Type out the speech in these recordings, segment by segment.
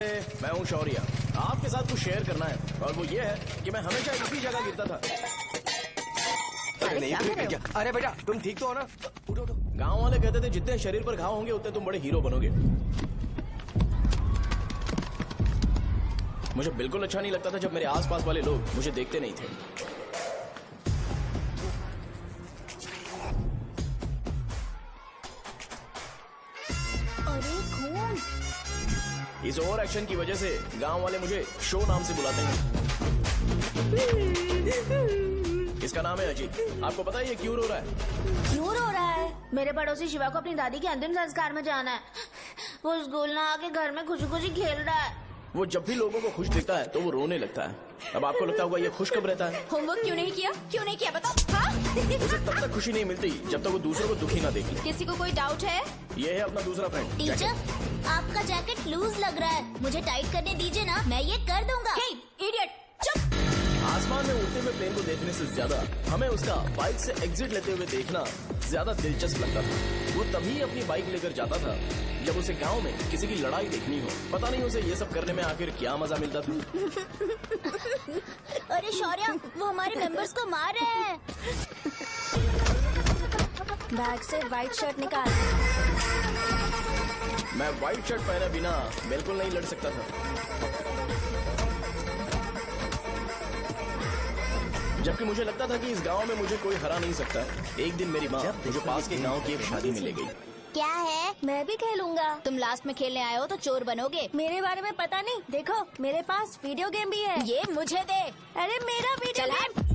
मैं हूँ शौर्य। आपके साथ कुछ शेयर करना है और वो ये है कि मैं हमेशा इसी जगह गिरता था। अरे बेटा तुम ठीक तो हो ना? उठो उठो। गांव वाले कहते थे जितने शरीर पर घाव होंगे उतने तुम बड़े हीरो बनोगे। मुझे बिल्कुल अच्छा नहीं लगता था जब मेरे आसपास वाले लोग मुझे देखते नहीं थे। इस ओवर एक्शन की वजह से गांव वाले मुझे शो नाम से बुलाते हैं। इसका नाम है अजीत। आपको पता है ये क्यों रो रहा है? क्यों रो रहा है? मेरे पड़ोसी शिवा को अपनी दादी के अंतिम संस्कार में जाना है। वो स्कूल ना आके घर में खुशी खुशी खेल रहा है। वो जब भी लोगों को खुश दिखता है तो वो रोने लगता है। अब आपको लगता होगा ये खुश कब रहता है? होमवर्क क्यों नहीं किया? क्यों नहीं किया बताओ? हाँ? उसे तब तक खुशी नहीं मिलती जब तक वो दूसरों को दुखी ना देख ले। किसी को कोई डाउट है? ये है अपना दूसरा फ्रेंड। टीचर आपका जैकेट लूज लग रहा है, मुझे टाइट करने दीजिए ना, मैं ये कर दूंगा। हे इडियट, चुप। आसमान में उड़ते हुए प्लेन को देखने से ज्यादा हमें उसका बाइक से एग्जिट लेते हुए देखना ज्यादा दिलचस्प लगता था। वो तभी अपनी बाइक लेकर जाता था जब उसे गांव में किसी की लड़ाई देखनी हो। पता नहीं उसे ये सब करने में आखिर क्या मजा मिलता था। अरे शौर्य, वो हमारे मेंबर्स को मार रहे हैं। बैग से व्हाइट शर्ट निकाल। मैं व्हाइट शर्ट पहने बिना बिल्कुल नहीं लड़ सकता था, जबकि मुझे लगता था कि इस गांव में मुझे कोई हरा नहीं सकता। एक दिन मेरी माँ मुझे पास के गांव की एक शादी में ले गई। क्या है? मैं भी खेलूंगा। तुम लास्ट में खेलने आए हो तो चोर बनोगे। मेरे बारे में पता नहीं। देखो मेरे पास वीडियो गेम भी है। ये मुझे दे। अरे मेरा वीडियो चल गेम।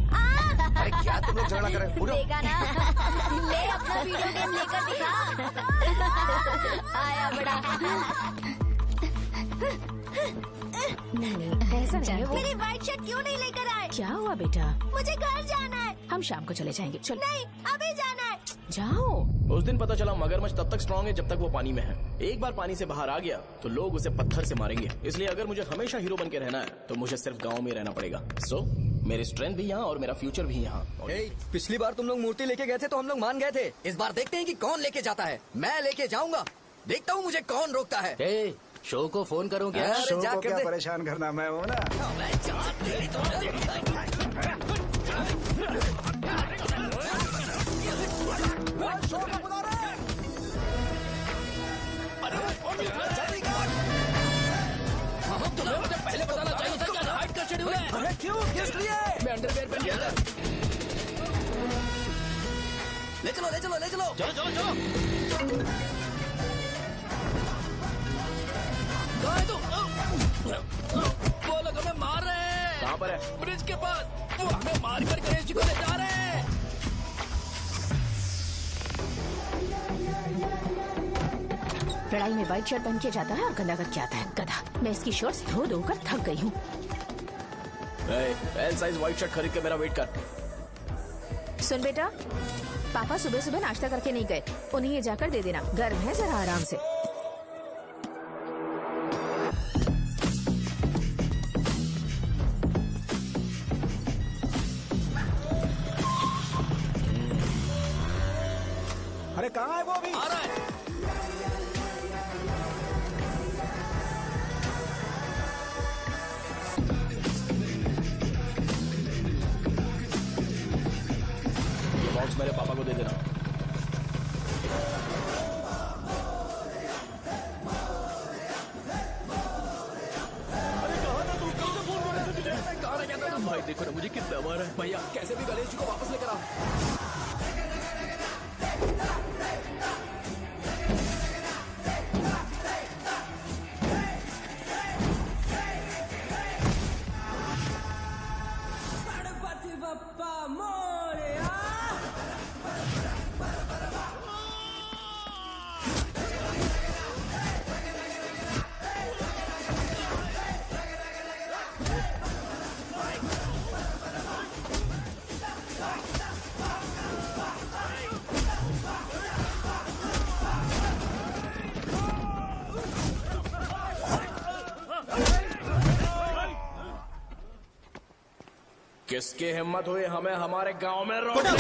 अरे क्या तुम लोग झगड़ा कर रहे हो? देगा ना? ले अपना वीडियो गेम लेकर दिखा। आया बड़ा। नहीं ऐसा नहीं है। मेरी व्हाइट शर्ट क्यों नहीं लेकर आए? क्या हुआ बेटा? मुझे घर जाना है। हम शाम को चले जाएंगे। चल नहीं अभी जाना है। जाओ। उस दिन पता चला मगरमच्छ तब तक स्ट्रांग है जब तक वो पानी में है। एक बार पानी से बाहर आ गया तो लोग उसे पत्थर से मारेंगे। इसलिए अगर मुझे हमेशा हीरो बन के रहना है तो मुझे सिर्फ गाँव में रहना पड़ेगा। सो मेरी स्ट्रेंथ भी यहाँ और मेरा फ्यूचर भी यहाँ। पिछली बार तुम लोग मूर्ति लेके गए थे तो हम लोग मान गए थे। इस बार देखते हैं कि कौन लेके जाता है। मैं लेके जाऊंगा, देखता हूँ मुझे कौन रोकता है। शो को फोन करूं क्या? शो को क्या परेशान करना, मैं हूँ ना। पहले बताना चाहिए था क्या हाइट का शेड्यूल है। अरे क्यों? किस लिए? मैं अंडरवेयर पहन गया था। ले चलो ले चलो ले चलो। चलो चलो चलो। वो लोग हमें मार रहे हैं। कहाँ पर है? ब्रिज के पास। वो हमें मार कर गणेश जी को ले जा रहे हैं। लड़ाई में व्हाइट शर्ट पहन के जाता है और गंदा करके आता है। गधा। मैं इसकी शर्ट्स धो धोकर थक गई हूँ। एल साइज व्हाइट शर्ट खरीद के मेरा वेट कर। सुन बेटा, पापा सुबह सुबह नाश्ता करके नहीं गए। उन्हें ये जाकर दे देना। गर्म है, जरा आराम से। अरे कहाँ है वो अभी? आ रहा है। ये बॉक्स मेरे पापा को दे देना। भाई देखो ना मुझे कितना मारा है। भैया कैसे भी गणेश जी को वापस लेकर आओ। किसकी हिम्मत हुई हमें हमारे गांव में रोकने?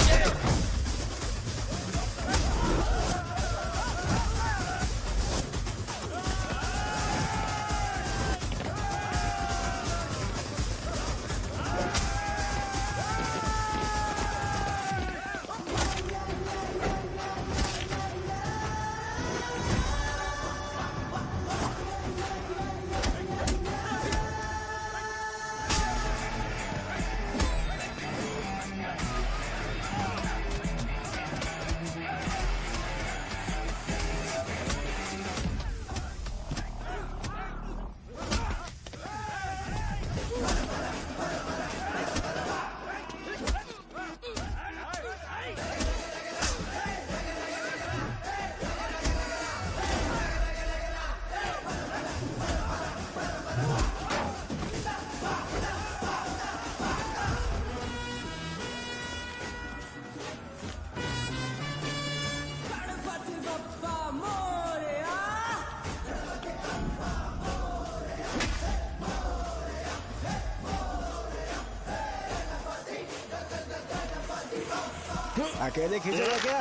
अकेले खींचोगे क्या?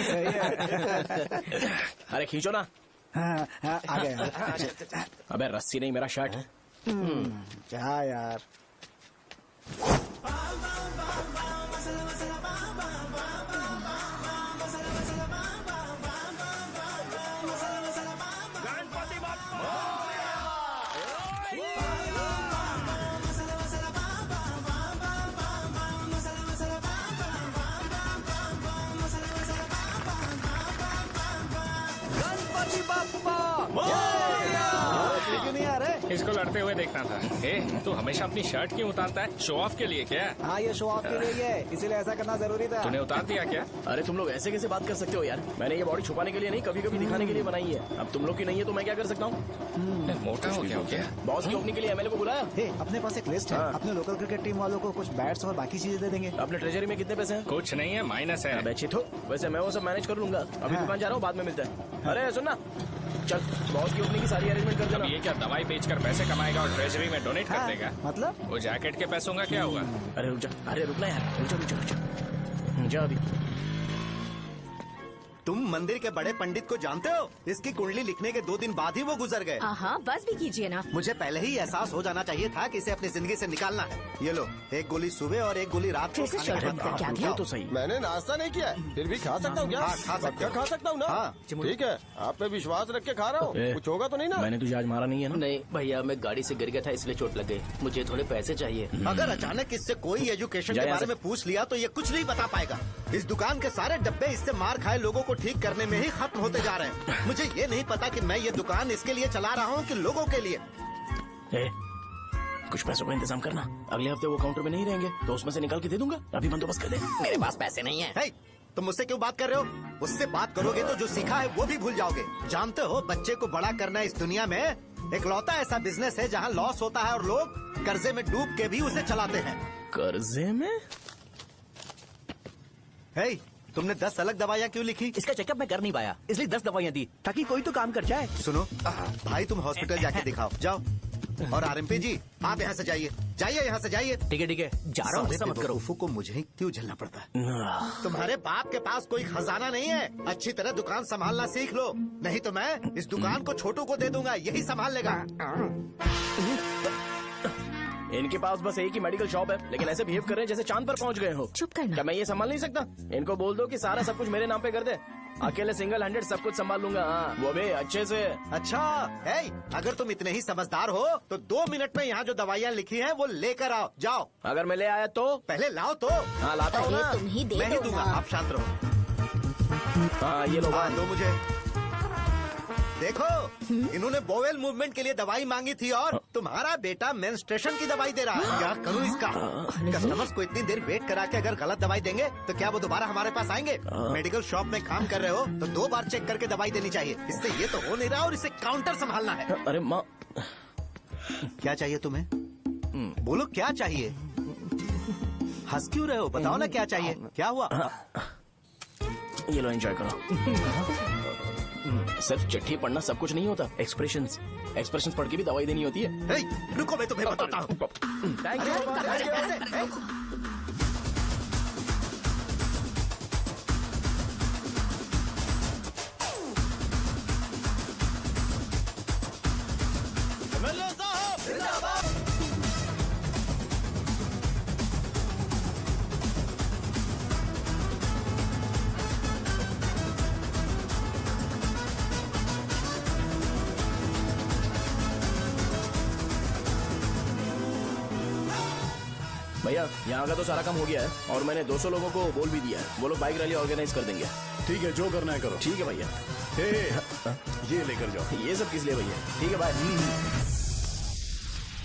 सही है। अरे खींचो ना। हाँ, हाँ, आ गया। अबे रस्सी नहीं, मेरा शर्ट। क्या यार? गणपति बाप्पा। क्यों नहीं आ रहे? इसको लड़ते हुए देखना था। ए, तू हमेशा अपनी शर्ट क्यों उतारता है? शो ऑफ के लिए क्या? हाँ, ये शो ऑफ के लिए ही है, इसीलिए ऐसा करना जरूरी था। तूने उतार दिया क्या? अरे तुम लोग ऐसे कैसे बात कर सकते हो यार? मैंने ये बॉडी छुपाने के लिए नहीं, कभी कभी दिखाने के लिए बनाई है। अब तुम लोग की नहीं है तो मैं क्या कर सकता हूँ? मोटा हो गया हो क्या? बॉस की ओपनिंग के लिए एमएलए को बुलाया। हे, अपने पास एक लिस्ट है। हाँ। अपने लोकल क्रिकेट टीम वालों को कुछ बैट्स और बाकी चीजें दे देंगे। अपने ट्रेजरी में कितने पैसे हैं? कुछ नहीं है, माइनस है। अबे चिथो, वैसे मैं वो सब मैनेज कर लूंगा। अभी हाँ। दुकान जा रहा हूँ, बाद में मिलते हैं। अरे सुनना, चल बॉस की ओपनिंग की सारी अरेंजमेंट कर अब देना। ये क्या दवाई बेचकर पैसे कमाएगा और ट्रेजरी में डोनेट कर हाँ, देगा? मतलब? वो जैकेट के पैसों का क्या हुआ? अरे रुक जा, अरे रुकना यार, रुक जा जा अभी। तुम मंदिर के बड़े पंडित को जानते हो? इसकी कुंडली लिखने के 2 दिन बाद ही वो गुजर गए। हाँ, बस भी कीजिए ना। मुझे पहले ही एहसास हो जाना चाहिए था कि इसे अपनी जिंदगी से निकालना है। ये लो, एक गोली सुबह और एक गोली रात को फिर से खाने के शर्ट बाद क्या खाओ। किया? ये तो सही। मैंने नाश्ता नहीं किया है, फिर भी खा सकता हूँ क्या? हाँ, खा सकते पक्का हो। खा सकता हूँ ना? हाँ। ठीक है, आप पे विश्वास रख के खा रहा हूँ। ए, कुछ होगा तो नहीं ना? मैंने तुझे आज मारा नहीं है ना? नहीं भैया, मैं गाड़ी से गिर गया था इसलिए चोट लग गई। मुझे थोड़े पैसे चाहिए। अगर अचानक इससे कोई एजुकेशन के जाए बारे ऐसे। में पूछ लिया तो ये कुछ नहीं बता पाएगा। इस दुकान के सारे डब्बे इससे मार खाए लोगों को ठीक करने में ही खत्म होते जा रहे हैं। मुझे ये नहीं पता कि मैं ये दुकान इसके लिए चला रहा हूँ कि लोगों के लिए। ए, कुछ पैसों का इंतजाम करना। अगले हफ्ते वो काउंटर में नहीं रहेंगे तो उसमें से निकाल के दे दूंगा। अभी बंदोबस्त कर दे। मेरे पास पैसे नहीं है। हे, तुम मुझसे क्यों बात कर रहे हो? उससे बात करोगे तो जो सीखा है वो भी भूल जाओगे। जानते हो, बच्चे को बड़ा करना इस दुनिया में एकलौता ऐसा बिजनेस है जहाँ लॉस होता है और लोग कर्जे में डूब के भी उसे चलाते हैं। कर्जे में? हे, तुमने 10 अलग दवाइयाँ क्यों लिखी? इसका चेकअप मैं कर नहीं पाया, इसलिए 10 दवाइयाँ दी ताकि कोई तो काम कर जाए। सुनो भाई, तुम हॉस्पिटल जाके दिखाओ, जाओ। और आरएमपी जी, आप यहाँ से जाइए, जाइए यहाँ से जाइए। ठीक है, जा रहा हूँ, गुस्सा मत करो। बेवकूफों को मुझे ही क्यों झेलना पड़ता है? तुम्हारे बाप के पास कोई खजाना नहीं है। अच्छी तरह दुकान संभालना सीख लो, नहीं तो मैं इस दुकान को छोटू को दे दूंगा, यही संभाल लेगा। इनके पास बस एक ही मेडिकल शॉप है, लेकिन ऐसे बिहेव कर रहे हैं जैसे चांद पर पहुंच गए हो। चुप करना। क्या मैं ये संभाल नहीं सकता? इनको बोल दो कि सारा सब कुछ मेरे नाम पे कर दे। अकेले सिंगल हैंडेड सब कुछ संभाल लूंगा। हाँ, वो भी अच्छे से। अच्छा है, अगर तुम इतने ही समझदार हो तो 2 मिनट में यहाँ जो दवाइयाँ लिखी हैं वो लेकर आओ, जाओ। अगर मैं ले आया तो? पहले लाओ तो। हाँ लाता हूँ अरे ना। तुम ही दे मैं ही दो दूंगा, ना। आप शांत रहो। हाँ ये लो। हाँ, दो मुझे। देखो, इन्होंने बोवेल मूवमेंट के लिए दवाई मांगी थी और तुम्हारा बेटा मेंस्ट्रुएशन की दवाई दे रहा है। क्या करूं इसका? कस्टमर्स को इतनी देर वेट करा के अगर गलत दवाई देंगे तो क्या वो दोबारा हमारे पास आएंगे? मेडिकल शॉप में काम कर रहे हो तो 2 बार चेक करके दवाई देनी चाहिए। इससे ये तो हो नहीं रहा और इसे काउंटर संभालना है। अरे माँ, क्या चाहिए तुम्हें? बोलो क्या चाहिए? हंस क्यों रहे हो? बताओ ना क्या चाहिए? क्या हुआ? ये लो एंजॉय करो। सिर्फ चिट्ठी पढ़ना सब कुछ नहीं होता। एक्सप्रेशंस पढ़ के भी दवाई देनी होती है। हे, रुको, मैं तुम्हें बताता हूँ। Thank you. भैया यहाँ का तो सारा काम हो गया है और मैंने 200 लोगों को बोल भी दिया है। वो लोग बाइक रैली ऑर्गेनाइज कर देंगे। ठीक है, जो करना है करो। ठीक है भैया। ये लेकर जाओ। ये सब किस लिए भैया? ठीक है बाय।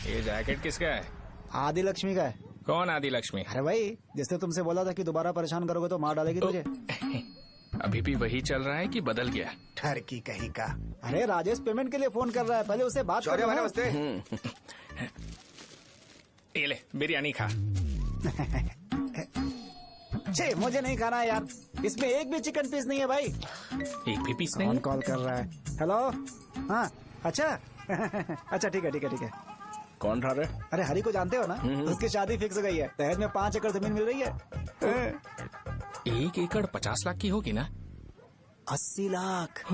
ये जैकेट किसका है? आदि लक्ष्मी का है। कौन आदि लक्ष्मी? अरे भाई, जिसने तुमसे बोला था कि दोबारा परेशान करोगे तो मार डालेगी तुझे। अभी भी वही चल रहा है कि बदल गया? ठरकी कहीं का। अरे राजेश पेमेंट के लिए फोन कर रहा है, पहले उससे बात करो। नमस्ते। ये ले बिरयानी खा। छे, मुझे नहीं खाना है यार, इसमें एक भी चिकन पीस नहीं है भाई। एक भी पीस नहीं? कौन कॉल कर रहा है? हेलो। हाँ अच्छा। अच्छा ठीक है। कौन रहा? अरे हरी को जानते हो ना? उसकी शादी फिक्स हो गई है। दहेज में 5 एकड़ जमीन मिल रही है। 1 एकड़ 50 लाख की होगी ना? 80 लाख।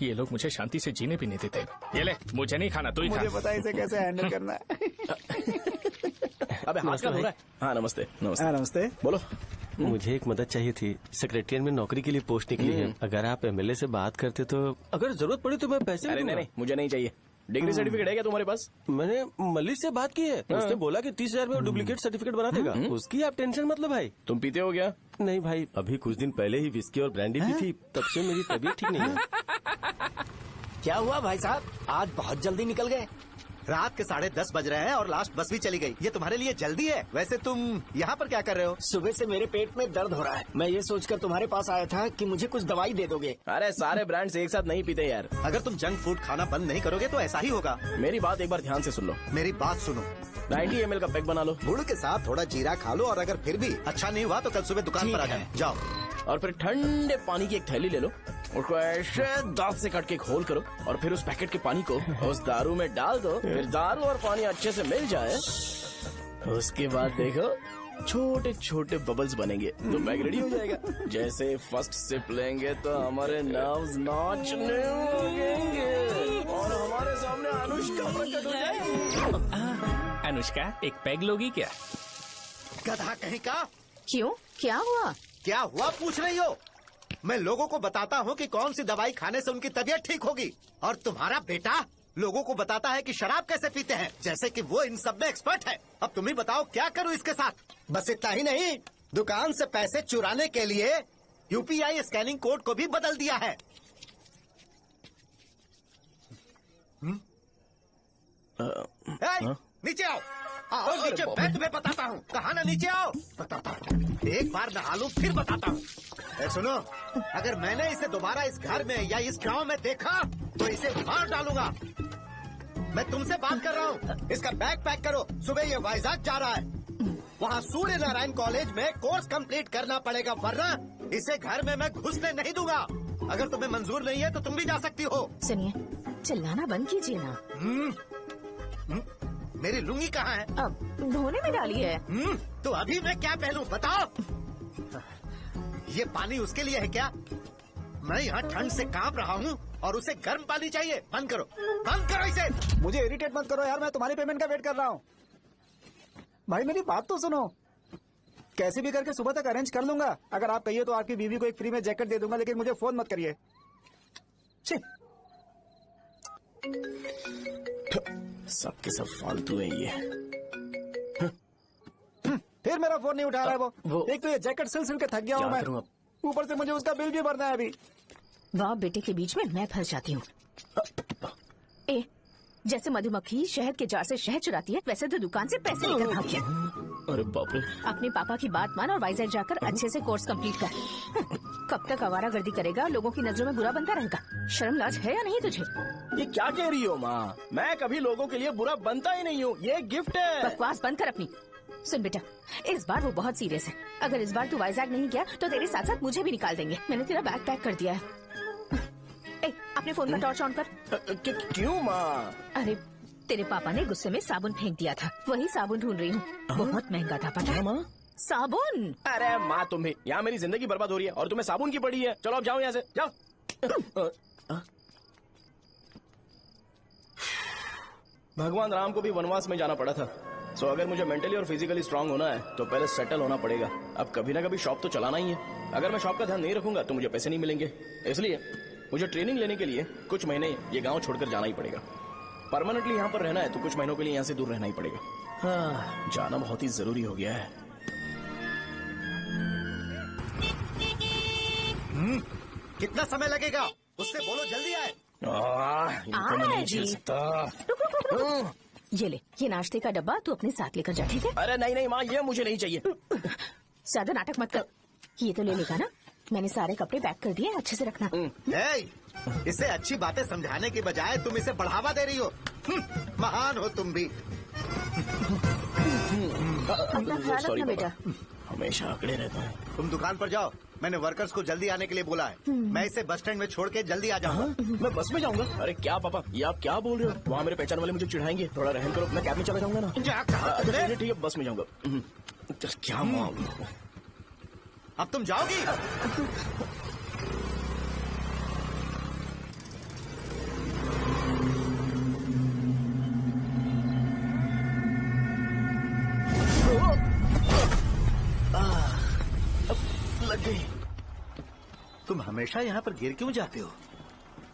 ये लोग मुझे शांति से जीने भी नहीं देते। ये ले, मुझे नहीं खाना, तू ही खा। मुझे पता है इसे कैसे हैंडल करना है। अबे हाथ का हो रहा है। हाँ नमस्ते नमस्ते। नमस्ते। बोलो। मुझे एक मदद चाहिए थी। सेक्रेटरिएट में नौकरी के लिए पोस्ट निकली है। अगर आप एमएलए से बात करते तो अगर जरूरत पड़ी तो मैं पैसे अरे नहीं, मुझे नहीं चाहिए। डिग्री सर्टिफिकेट है क्या तुम्हारे पास? मैंने मलिक से बात की है। उसने बोला कि 30,000 में वो डुप्लीकेट सर्टिफिकेट बना देगा। उसकी आप टेंशन मत लो भाई। तुम पीते हो क्या? नहीं भाई, अभी कुछ दिन पहले ही विस्की और ब्रांडी पी थी, तब से मेरी तबीयत ठीक नहीं है। क्या हुआ भाई साहब, आज बहुत जल्दी निकल गए? रात के 10:30 बज रहे हैं और लास्ट बस भी चली गई। ये तुम्हारे लिए जल्दी है। वैसे तुम यहाँ पर क्या कर रहे हो? सुबह से मेरे पेट में दर्द हो रहा है। मैं ये सोचकर तुम्हारे पास आया था कि मुझे कुछ दवाई दे दोगे। अरे सारे ब्रांड्स एक साथ नहीं पीते यार। अगर तुम जंक फूड खाना बंद नहीं करोगे तो ऐसा ही होगा। मेरी बात एक बार ध्यान से सुन लो। मेरी बात सुनो। 90 ml का पैक बना लो। गुड़ के साथ थोड़ा जीरा खा लो और अगर फिर भी अच्छा नहीं हुआ तो कल सुबह दुकान पर आ जाओ। और फिर ठंडे पानी की एक थैली ले लो, उसको ऐसे दांत से काट के घोल करो और फिर उस पैकेट के पानी को उस दारू में डाल दो। फिर दारू और पानी अच्छे से मिल जाए, उसके बाद देखो छोटे छोटे बबल्स बनेंगे तो पैक रेडी हो जाएगा। जैसे फर्स्ट सिप लेंगे तो हमारे नर्व्स नाचने लगेंगे और हमारे सामने अनुष्का प्रकट हो जाएगी। अनुष्का, एक पैग लोगी क्या? गधा कहीं का। क्यों, क्या हुआ? क्या हुआ पूछ रही हो? मैं लोगों को बताता हूँ कि कौन सी दवाई खाने से उनकी तबीयत ठीक होगी, और तुम्हारा बेटा लोगों को बताता है कि शराब कैसे पीते हैं, जैसे कि वो इन सब में एक्सपर्ट है। अब तुम ही बताओ क्या करूँ इसके साथ? बस इतना ही नहीं, दुकान से पैसे चुराने के लिए यूपीआई स्कैनिंग कोड को भी बदल दिया है। नीचे आओ, आओ नीचे, मैं तुम्हें बताता हूँ। कहा ना नीचे आओ, बताता हूँ। एक बार नहा लूं फिर बताता हूँ। सुनो, अगर मैंने इसे दोबारा इस घर में या इस गांव में देखा तो इसे मार डालूंगा। मैं तुमसे बात कर रहा हूँ। इसका बैग पैक करो, सुबह ये वाइजाग जा रहा है। वहाँ सूर्य नारायण कॉलेज में कोर्स कंप्लीट करना पड़ेगा, वरना इसे घर में मैं घुसने नहीं दूंगा। अगर तुम्हें मंजूर नहीं है तो तुम भी जा सकती हो। सुनिए, चिल्लाना बंद कीजिए ना। मेरी लुंगी कहाँ है? अब धोने में डाली है। तो अभी मैं क्या पहनूं बताओ? ये पानी उसके लिए है क्या? मैं यहाँ ठंड से कांप रहा हूँ और उसे गर्म पानी चाहिए। बंद करो, बंद करो इसे। मुझे इरिटेट मत करो यार, मैं तुम्हारी पेमेंट का वेट कर रहा हूँ। भाई मेरी बात तो सुनो, कैसे भी करके सुबह तक अरेंज कर लूंगा। अगर आप कहिए तो आपकी बीवी को एक फ्री में जैकेट दे दूंगा, लेकिन मुझे फोन मत करिए। सबके सब फालतू है ये। फिर मेरा फोन नहीं उठा रहा है वो। एक तो ये जैकेट सिल सिल के थक गया हूँ मैं, करूं अब? ऊपर से मुझे उसका बिल भी भरना है अभी। बाप बेटे के बीच में मैं फंस जाती हूँ। ए, जैसे मधुमक्खी शहद के जार से शहद चुराती है, वैसे तो दुकान से पैसे लेकर भाग गया। अरे बाप रे। अपने पापा की बात मान और वाइजैक जाकर अच्छे से कोर्स कंप्लीट कर। कब तक आवारागर्दी करेगा, लोगों की नजरों में बुरा बनता रहेगा। शर्म लाज है या नहीं तुझे? ये क्या कह रही हो माँ? मैं कभी लोगों के लिए बुरा बनता ही नहीं हूँ, ये गिफ्ट है। बकवास बंद कर अपनी। सुन बेटा, इस बार वो बहुत सीरियस है। अगर इस बार तू वाइजैक नहीं गया तो तेरे साथ साथ मुझे भी निकाल देंगे। मैंने तेरा बैग पैक कर दिया है। ए, अपने फोन का टॉर्च ऑन कर। क्यों माँ? अरे तेरे पापा ने गुस्से में साबुन फेंक दिया था, वही साबुन ढूंढ रही हूँ। बहुत महंगा था, पता है माँ? साबुन। अरे माँ तुम भी, यहाँ मेरी जिंदगी बर्बाद हो रही है और तुम्हें साबुन की पड़ी है। चलो अब जाओ यहाँ से, जाओ। भगवान राम को भी वनवास में जाना पड़ा था। सो अगर मुझे मेंटली और फिजिकली स्ट्रांग होना है तो पहले सेटल होना पड़ेगा। अब कभी ना कभी शॉप तो चलाना ही है। अगर मैं शॉप का ध्यान नहीं रखूंगा तो मुझे पैसे नहीं मिलेंगे। इसलिए मुझे ट्रेनिंग लेने के लिए कुछ महीने ये गांव छोड़कर जाना ही पड़ेगा। परमानेंटली यहाँ पर रहना है तो कुछ महीनों के लिए यहाँ से दूर रहना ही पड़ेगा। हाँ, जाना बहुत ही जरूरी हो गया है। कितना समय लगेगा? उससे बोलो जल्दी आए। इनको मैं नहीं झेल सकता। ये ले, ये नाश्ते का डब्बा तू अपने साथ लेकर जा, ठीक है? अरे नहीं नहीं माँ, ये मुझे नहीं चाहिए। ज्यादा नाटक मत कर। ये तो ले लेगा ना? मैंने सारे कपड़े पैक कर दिए, अच्छे से रखना। इसे अच्छी बातें समझाने की बजाय तुम इसे बढ़ावा दे रही हो। महान हो तुम भी। अपना ख्याल रखना बेटा। हमेशा अकड़े रहता है। तुम दुकान पर जाओ, मैंने वर्कर्स को जल्दी आने के लिए बोला है। मैं इसे बस स्टैंड में छोड़ के जल्दी आ जाऊंगा। मैं बस में जाऊंगा? अरे क्या पापा, ये आप क्या बोल रहे हो? वहाँ मेरे पहचान वाले मुझे चिढ़ाएंगे। थोड़ा रहम करो, मैं कैब में चला जाऊंगा ना। अच्छा ठीक है, बस में जाऊंगा। क्या मामला? अब तुम जाओगी? लग गई। तुम हमेशा यहाँ पर गिर क्यों जाते हो?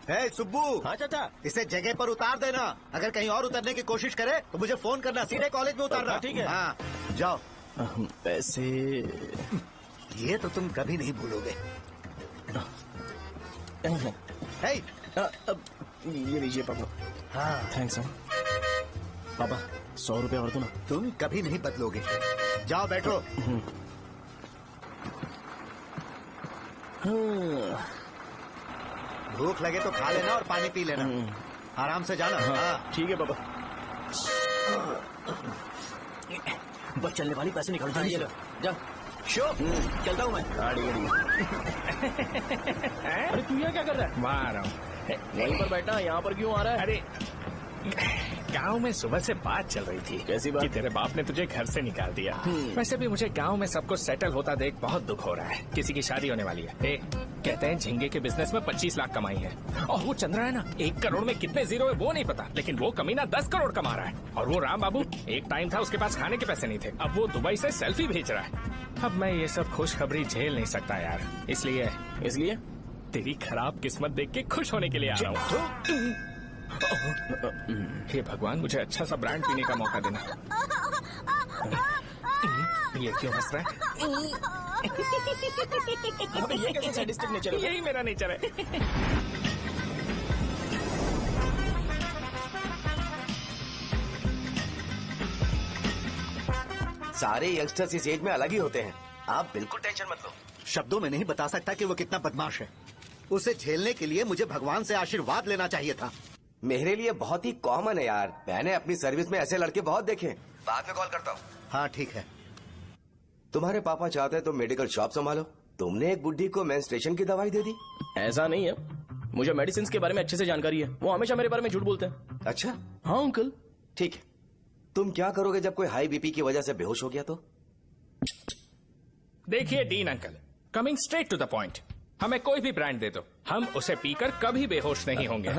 हे सुब्बू। हाँ चाचा। इसे जगह पर उतार देना। अगर कहीं और उतरने की कोशिश करे तो मुझे फोन करना, सीधे कॉलेज में उतारना। ठीक है। हाँ जाओ। पैसे ये तो तुम कभी नहीं भूलोगे। हे, अब ये लीजिए पापा। हाँ थैंक्स पापा, 100 रुपए और दो ना। तुम कभी नहीं बदलोगे। जाओ बैठो। भूख लगे तो खा लेना और पानी पी लेना। आराम से जाना। हाँ ठीक है पापा। बस चलने वाली, पैसे निकाल हाँ, ये लो। जा। शो चलता हूँ मैं। अरे तू यहाँ क्या कर रहा है? वहाँ आ रहा हूँ। यहीं पर बैठा, यहाँ पर क्यों आ रहा है? अरे गांव में सुबह से बात चल रही थी। कैसी बात? कि तेरे बाप ने तुझे घर से निकाल दिया। वैसे भी मुझे गांव में सब कुछ सेटल होता देख बहुत दुख हो रहा है। किसी की शादी होने वाली है। कहते हैं झींगे के बिजनेस में 25 लाख कमाई है। और वो चंद्रा है ना, 1 करोड़ में कितने जीरो है वो नहीं पता, लेकिन वो कमीना 10 करोड़ कमा रहा है। और वो राम बाबू, एक टाइम था उसके पास खाने के पैसे नहीं थे, अब वो दुबई से सेल्फी भेज रहा है। अब मैं ये सब खुशखबरी झेल नहीं सकता यार, इसलिए तेरी खराब किस्मत देख के खुश होने के लिए आ रहा हूँ। हे भगवान, मुझे अच्छा सा ब्रांड पीने का मौका देना। ये क्यों हंस रहा है? ये कैसे सैडिस्टिक नेचर है? यही मेरा नेचर है। सारे यंगस्टर्स इस एज में अलग ही होते हैं। आप बिल्कुल टेंशन मत लो। शब्दों में नहीं बता सकता कि वो कितना बदमाश है। उसे झेलने के लिए मुझे भगवान से आशीर्वाद लेना चाहिए था। मेरे लिए बहुत ही कॉमन है यार। मैंने अपनी सर्विस में ऐसे लड़के बहुत देखे। बाद में कॉल करता हूँ। हाँ ठीक है। तुम्हारे पापा चाहते हैं तुम मेडिकल शॉप संभालो। तुमने एक बुढ़ी को मेंस्ट्रुएशन की दवाई दे दी। ऐसा नहीं है, मुझे मेडिसिन के बारे में अच्छे से जानकारी है। वो हमेशा मेरे बारे में झूठ बोलते हैं। अच्छा हाँ अंकल। ठीक है, तुम क्या करोगे जब कोई हाई बीपी की वजह से बेहोश हो गया तो? देखिए Dean uncle, coming straight to the point, हमें कोई भी ब्रांड दे दो, हम उसे पीकर कभी बेहोश नहीं होंगे।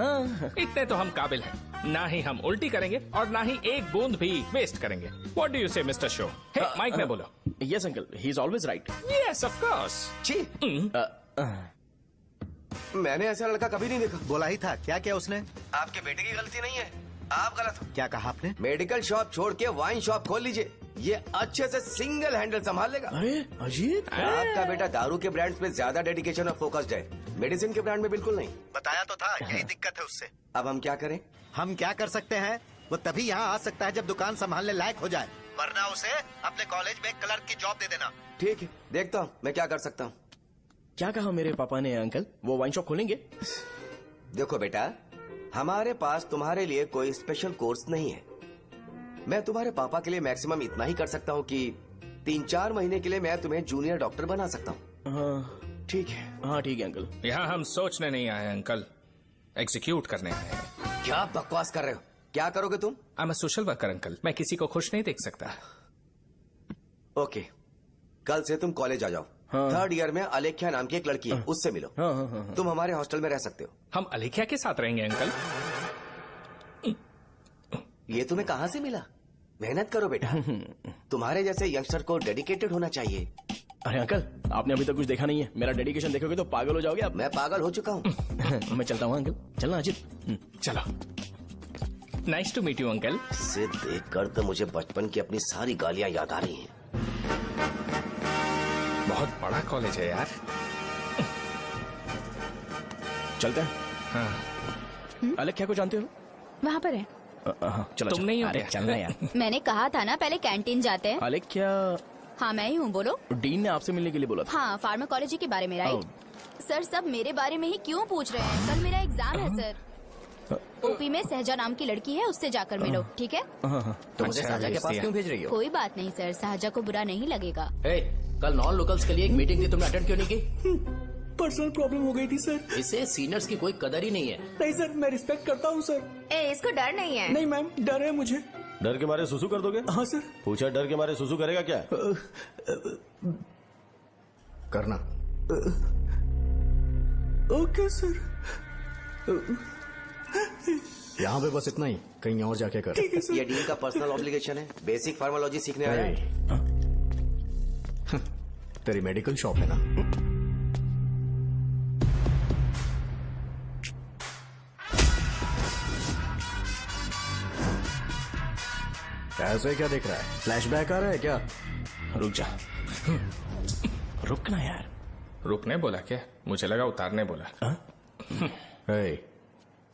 इतने तो हम काबिल हैं। ना ही हम उल्टी करेंगे और ना ही एक बूंद भी वेस्ट करेंगे। व्हाट डू यू से मिस्टर शो? माइक में बोलो। Yes uncle, he is always right. Yes of course. मैंने ऐसा लड़का कभी नहीं देखा। बोला ही था। क्या क्या उसने? आपके बेटे की गलती नहीं है, आप गलत हो। क्या कहा आपने? मेडिकल शॉप छोड़ के वाइन शॉप खोल लीजिए, ये अच्छे से सिंगल हैंडल संभाल लेगा। अरे अजीब। आपका बेटा दारू के ब्रांड्स पे ज्यादा डेडिकेशन और फोकस्ड है, मेडिसिन के ब्रांड में बिल्कुल नहीं। बताया तो था, यही दिक्कत है उससे। अब हम क्या करें? हम क्या कर सकते हैं? वो तभी यहाँ आ सकता है जब दुकान संभालने लायक हो जाए, वरना उसे अपने कॉलेज में क्लर्क की जॉब दे देना। ठीक है, देखता हूँ मैं क्या कर सकता हूँ। क्या कहा मेरे पापा ने अंकल? वो वाइन शॉप खोलेंगे? देखो बेटा, हमारे पास तुम्हारे लिए कोई स्पेशल कोर्स नहीं है। मैं तुम्हारे पापा के लिए मैक्सिमम इतना ही कर सकता हूँ कि 3-4 महीने के लिए मैं तुम्हें जूनियर डॉक्टर बना सकता हूँ। हाँ ठीक है। हाँ ठीक है अंकल। यहाँ हम सोचने नहीं आए अंकल, एग्जीक्यूट करने आए हैं। क्या बकवास कर रहे हो? क्या करोगे तुम? I am a social worker uncle, मैं किसी को खुश नहीं देख सकता। ओके, कल से तुम कॉलेज आ जाओ। हाँ। 3rd ईयर में अलेख्या नाम की एक लड़की है, उससे मिलो। हाँ, हाँ, हाँ, हाँ। तुम हमारे हॉस्टल में रह सकते हो। हम अलेख्या के साथ रहेंगे अंकल। ये तुम्हें कहाँ से मिला? मेहनत करो बेटा, तुम्हारे जैसे यंगस्टर को डेडिकेटेड होना चाहिए। अरे अंकल, आपने अभी तक कुछ देखा नहीं है। मेरा डेडिकेशन देखोगे तो पागल हो जाओगे आप। मैं पागल हो चुका हूँ। मैं चलता हूँ अंकल। चलना अजित। चलो, nice to meet you uncle. इसे देखकर तो मुझे बचपन की अपनी सारी गालियाँ याद आ रही हैं। बहुत बड़ा कॉलेज है यार। चलते हैं। हाँ। अलेख्या को जानते हो? वहाँ पर है। चलो तुम नहीं हो अरे क्या? चलना यार। मैंने कहा था ना पहले कैंटीन जाते हैं। अलेख्या, हाँ मैं ही हूँ, बोलो। डीन ने आपसे मिलने के लिए बोला था। हाँ, फार्माकोलॉजी के बारे में, राइट? सर सब मेरे बारे में ही क्यों पूछ रहे हैं? कल मेरा एग्जाम है सर। ओपी में सहजा नाम की लड़की है, उससे जाकर मिलो, ठीक है? तो मुझे अच्छा, साजा के भेज पास दिया। क्यों भेज रही हो? कोई बात नहीं सर, सहजा को बुरा नहीं लगेगा। कल नॉन लोकल्स के लिए एक मीटिंग थी, तुमने अटेंड क्यों नहीं की? पर्सनल प्रॉब्लम हो गई थी सर। इससे सीनियर्स की कोई कदर ही नहीं है। नहीं सर, मैं रिस्पेक्ट करता हूँ सर। इसको डर नहीं है। नहीं मैम, डर है मुझे। डर के मारे सुसु कर दोगे? हाँ सर। पूछा डर के मारे सुसु करेगा क्या? करना। Okay sir. यहाँ पे बस इतना ही, कहीं और जाके कर। ये डीन का पर्सनल ऑब्लिगेशन है, बेसिक फार्मोलॉजी सीखने आया है। तेरी मेडिकल शॉप है ना? ऐसे क्या देख रहा है? फ्लैशबैक आ रहा है क्या? रुक जा। रुकना यार। रुकने बोला क्या? मुझे लगा उतारने बोला। hey,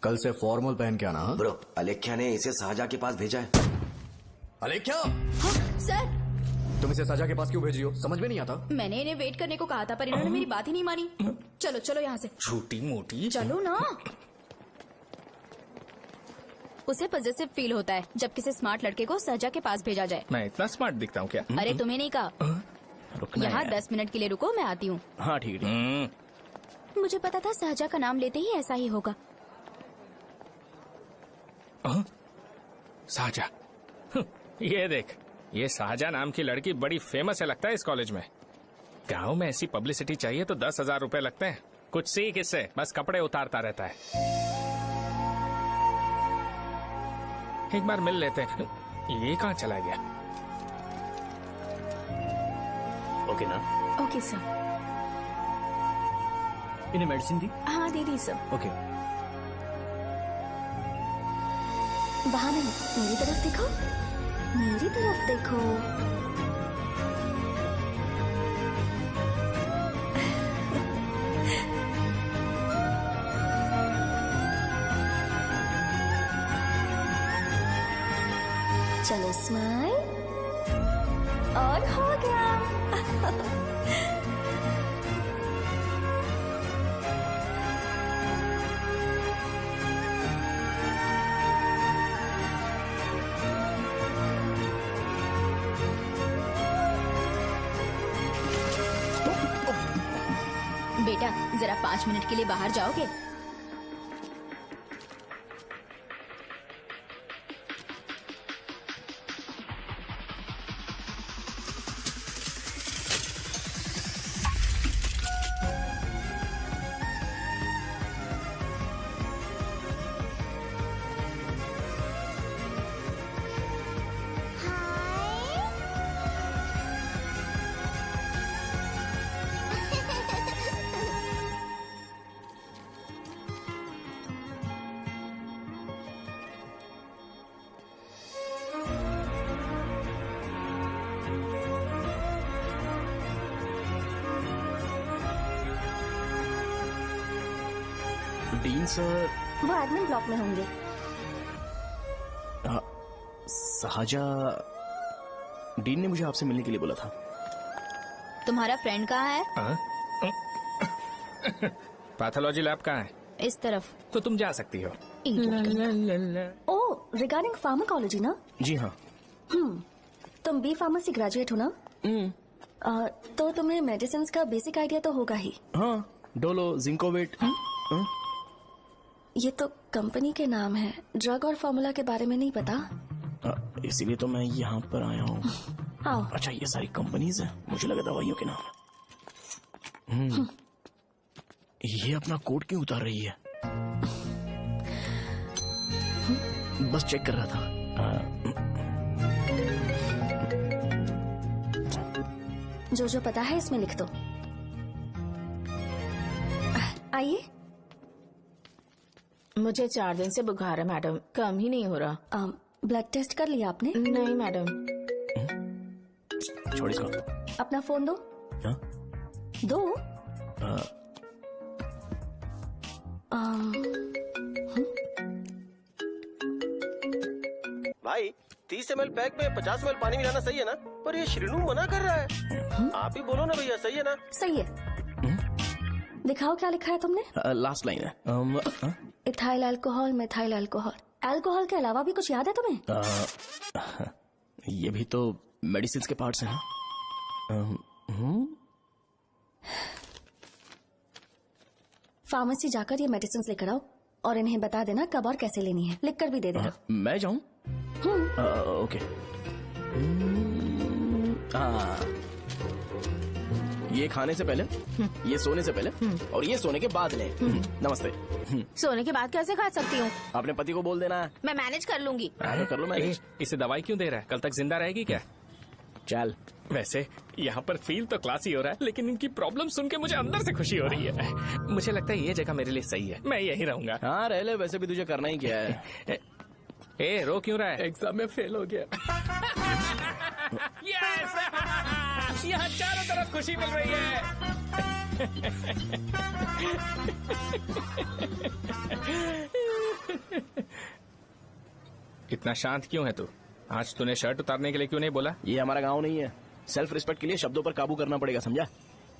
कल से फॉर्मल पहन के आना। ब्रो, अलेख्या ने इसे शाहजहां के पास भेजा है। अलेख्या, हाँ, सर तुम इसे शाहजहां के पास क्यों भेजी हो? समझ में नहीं आता। मैंने इन्हें वेट करने को कहा था, पर इन्होंने मेरी बात ही नहीं मानी। चलो चलो यहाँ से। छोटी मोटी। चलो ना। उसे पॉजिटिव फील होता है जब किसी स्मार्ट लड़के को शाहजहां के पास भेजा जाए। मैं इतना स्मार्ट दिखता हूँ क्या? अरे तुम्हें नहीं कहा। रुकना यहाँ यार। 10 मिनट के लिए रुको, मैं आती हूँ। हाँ ठीक है। मुझे पता था शाहजहां का नाम लेते ही ऐसा ही होगा। शाहजहां। ये देख, ये शाहजहां नाम की लड़की बड़ी फेमस है लगता है इस कॉलेज में। गांव में ऐसी पब्लिसिटी चाहिए तो 10,000 रुपए लगते हैं। कुछ सीख इससे, बस कपड़े उतारता रहता है। एक बार मिल लेते हैं। ये कहाँ चला गया? ओके ना? Okay sir. इन्हें मेडिसिन दी? हाँ दे दी सर। ओके। वहाँ नहीं, मेरी तरफ देखो, मेरी तरफ देखो। चलो स्माइल, और हो गया। बेटा जरा 5 मिनट के लिए बाहर जाओगे? Dean sir. वो एडमिन ब्लॉक में होंगे। शाहजहां, डीन ने मुझे आपसे मिलने के लिए बोला था। तुम्हारा फ्रेंड कहाँ है? पैथोलॉजी लैब कहाँ है? इस तरफ। तो तुम जा सकती हो। ओ, रिगार्डिंग फार्माकोलॉजी ना? जी हाँ। तुम बी फार्मेसी ग्रेजुएट हो ना? तो तुम्हें मेडिसिन का बेसिक आइडिया तो होगा ही। हाँ, डोलो, जिंकोवेट। ये तो कंपनी के नाम है, ड्रग और फॉर्मूला के बारे में नहीं पता। इसीलिए तो मैं यहाँ पर आया हूँ। आओ। अच्छा, ये सारी कंपनीज है, मुझे लगा दवाइयों के नाम। ये अपना कोट क्यों उतार रही है? बस चेक कर रहा था। जो जो पता है इसमें लिख दो। आइए। मुझे 4 दिन से बुखार है मैडम, कम ही नहीं हो रहा। ब्लड टेस्ट कर लिया आपने? नहीं मैडम। छोड़ इसको। अपना फोन दो। हाँ? दो। भाई 30 ml पैक में 50 ml पानी मिलाना सही है ना? पर ये श्रीनू मना कर रहा है। आप ही बोलो ना भैया, सही है ना? सही है। दिखाओ क्या लिखा है तुमने? लास्ट लाइन है। Ethyl alcohol, methyl alcohol. Alcohol के अलावा भी कुछ याद है तुम्हें? ये भी तो मेडिसिन के पार्ट्स हैं ना? फार्मेसी जाकर ये मेडिसिन लेकर आओ और इन्हें बता देना कब और कैसे लेनी है, लिख कर भी दे देना। मैं जाऊं? ओके। ये खाने से पहले, ये सोने से पहले और ये सोने के बाद ले। नमस्ते। सोने के बाद कैसे खा सकती हूँ? अपने पति को बोल देना। मैं मैनेज कर लूंगी। कर लो मैनेज। इसे दवाई क्यों दे रहा है? कल तक जिंदा रहेगी क्या? चल। वैसे यहाँ पर फील तो क्लासी हो रहा है, लेकिन इनकी प्रॉब्लम सुन के मुझे अंदर से खुशी हो रही है। मुझे लगता है ये जगह मेरे लिए सही है, मैं यहीं रहूंगा। हाँ रह ले, वैसे भी तुझे करना ही क्या है। ए रो क्यों रहा है? एग्जाम में फेल हो गया। यस! यहाँ चारों तरफ खुशी मिल रही है। इतना शांत क्यों है तू? आज तूने शर्ट उतारने के लिए क्यों नहीं बोला? ये हमारा गांव नहीं है। सेल्फ रिस्पेक्ट के लिए शब्दों पर काबू करना पड़ेगा, समझा?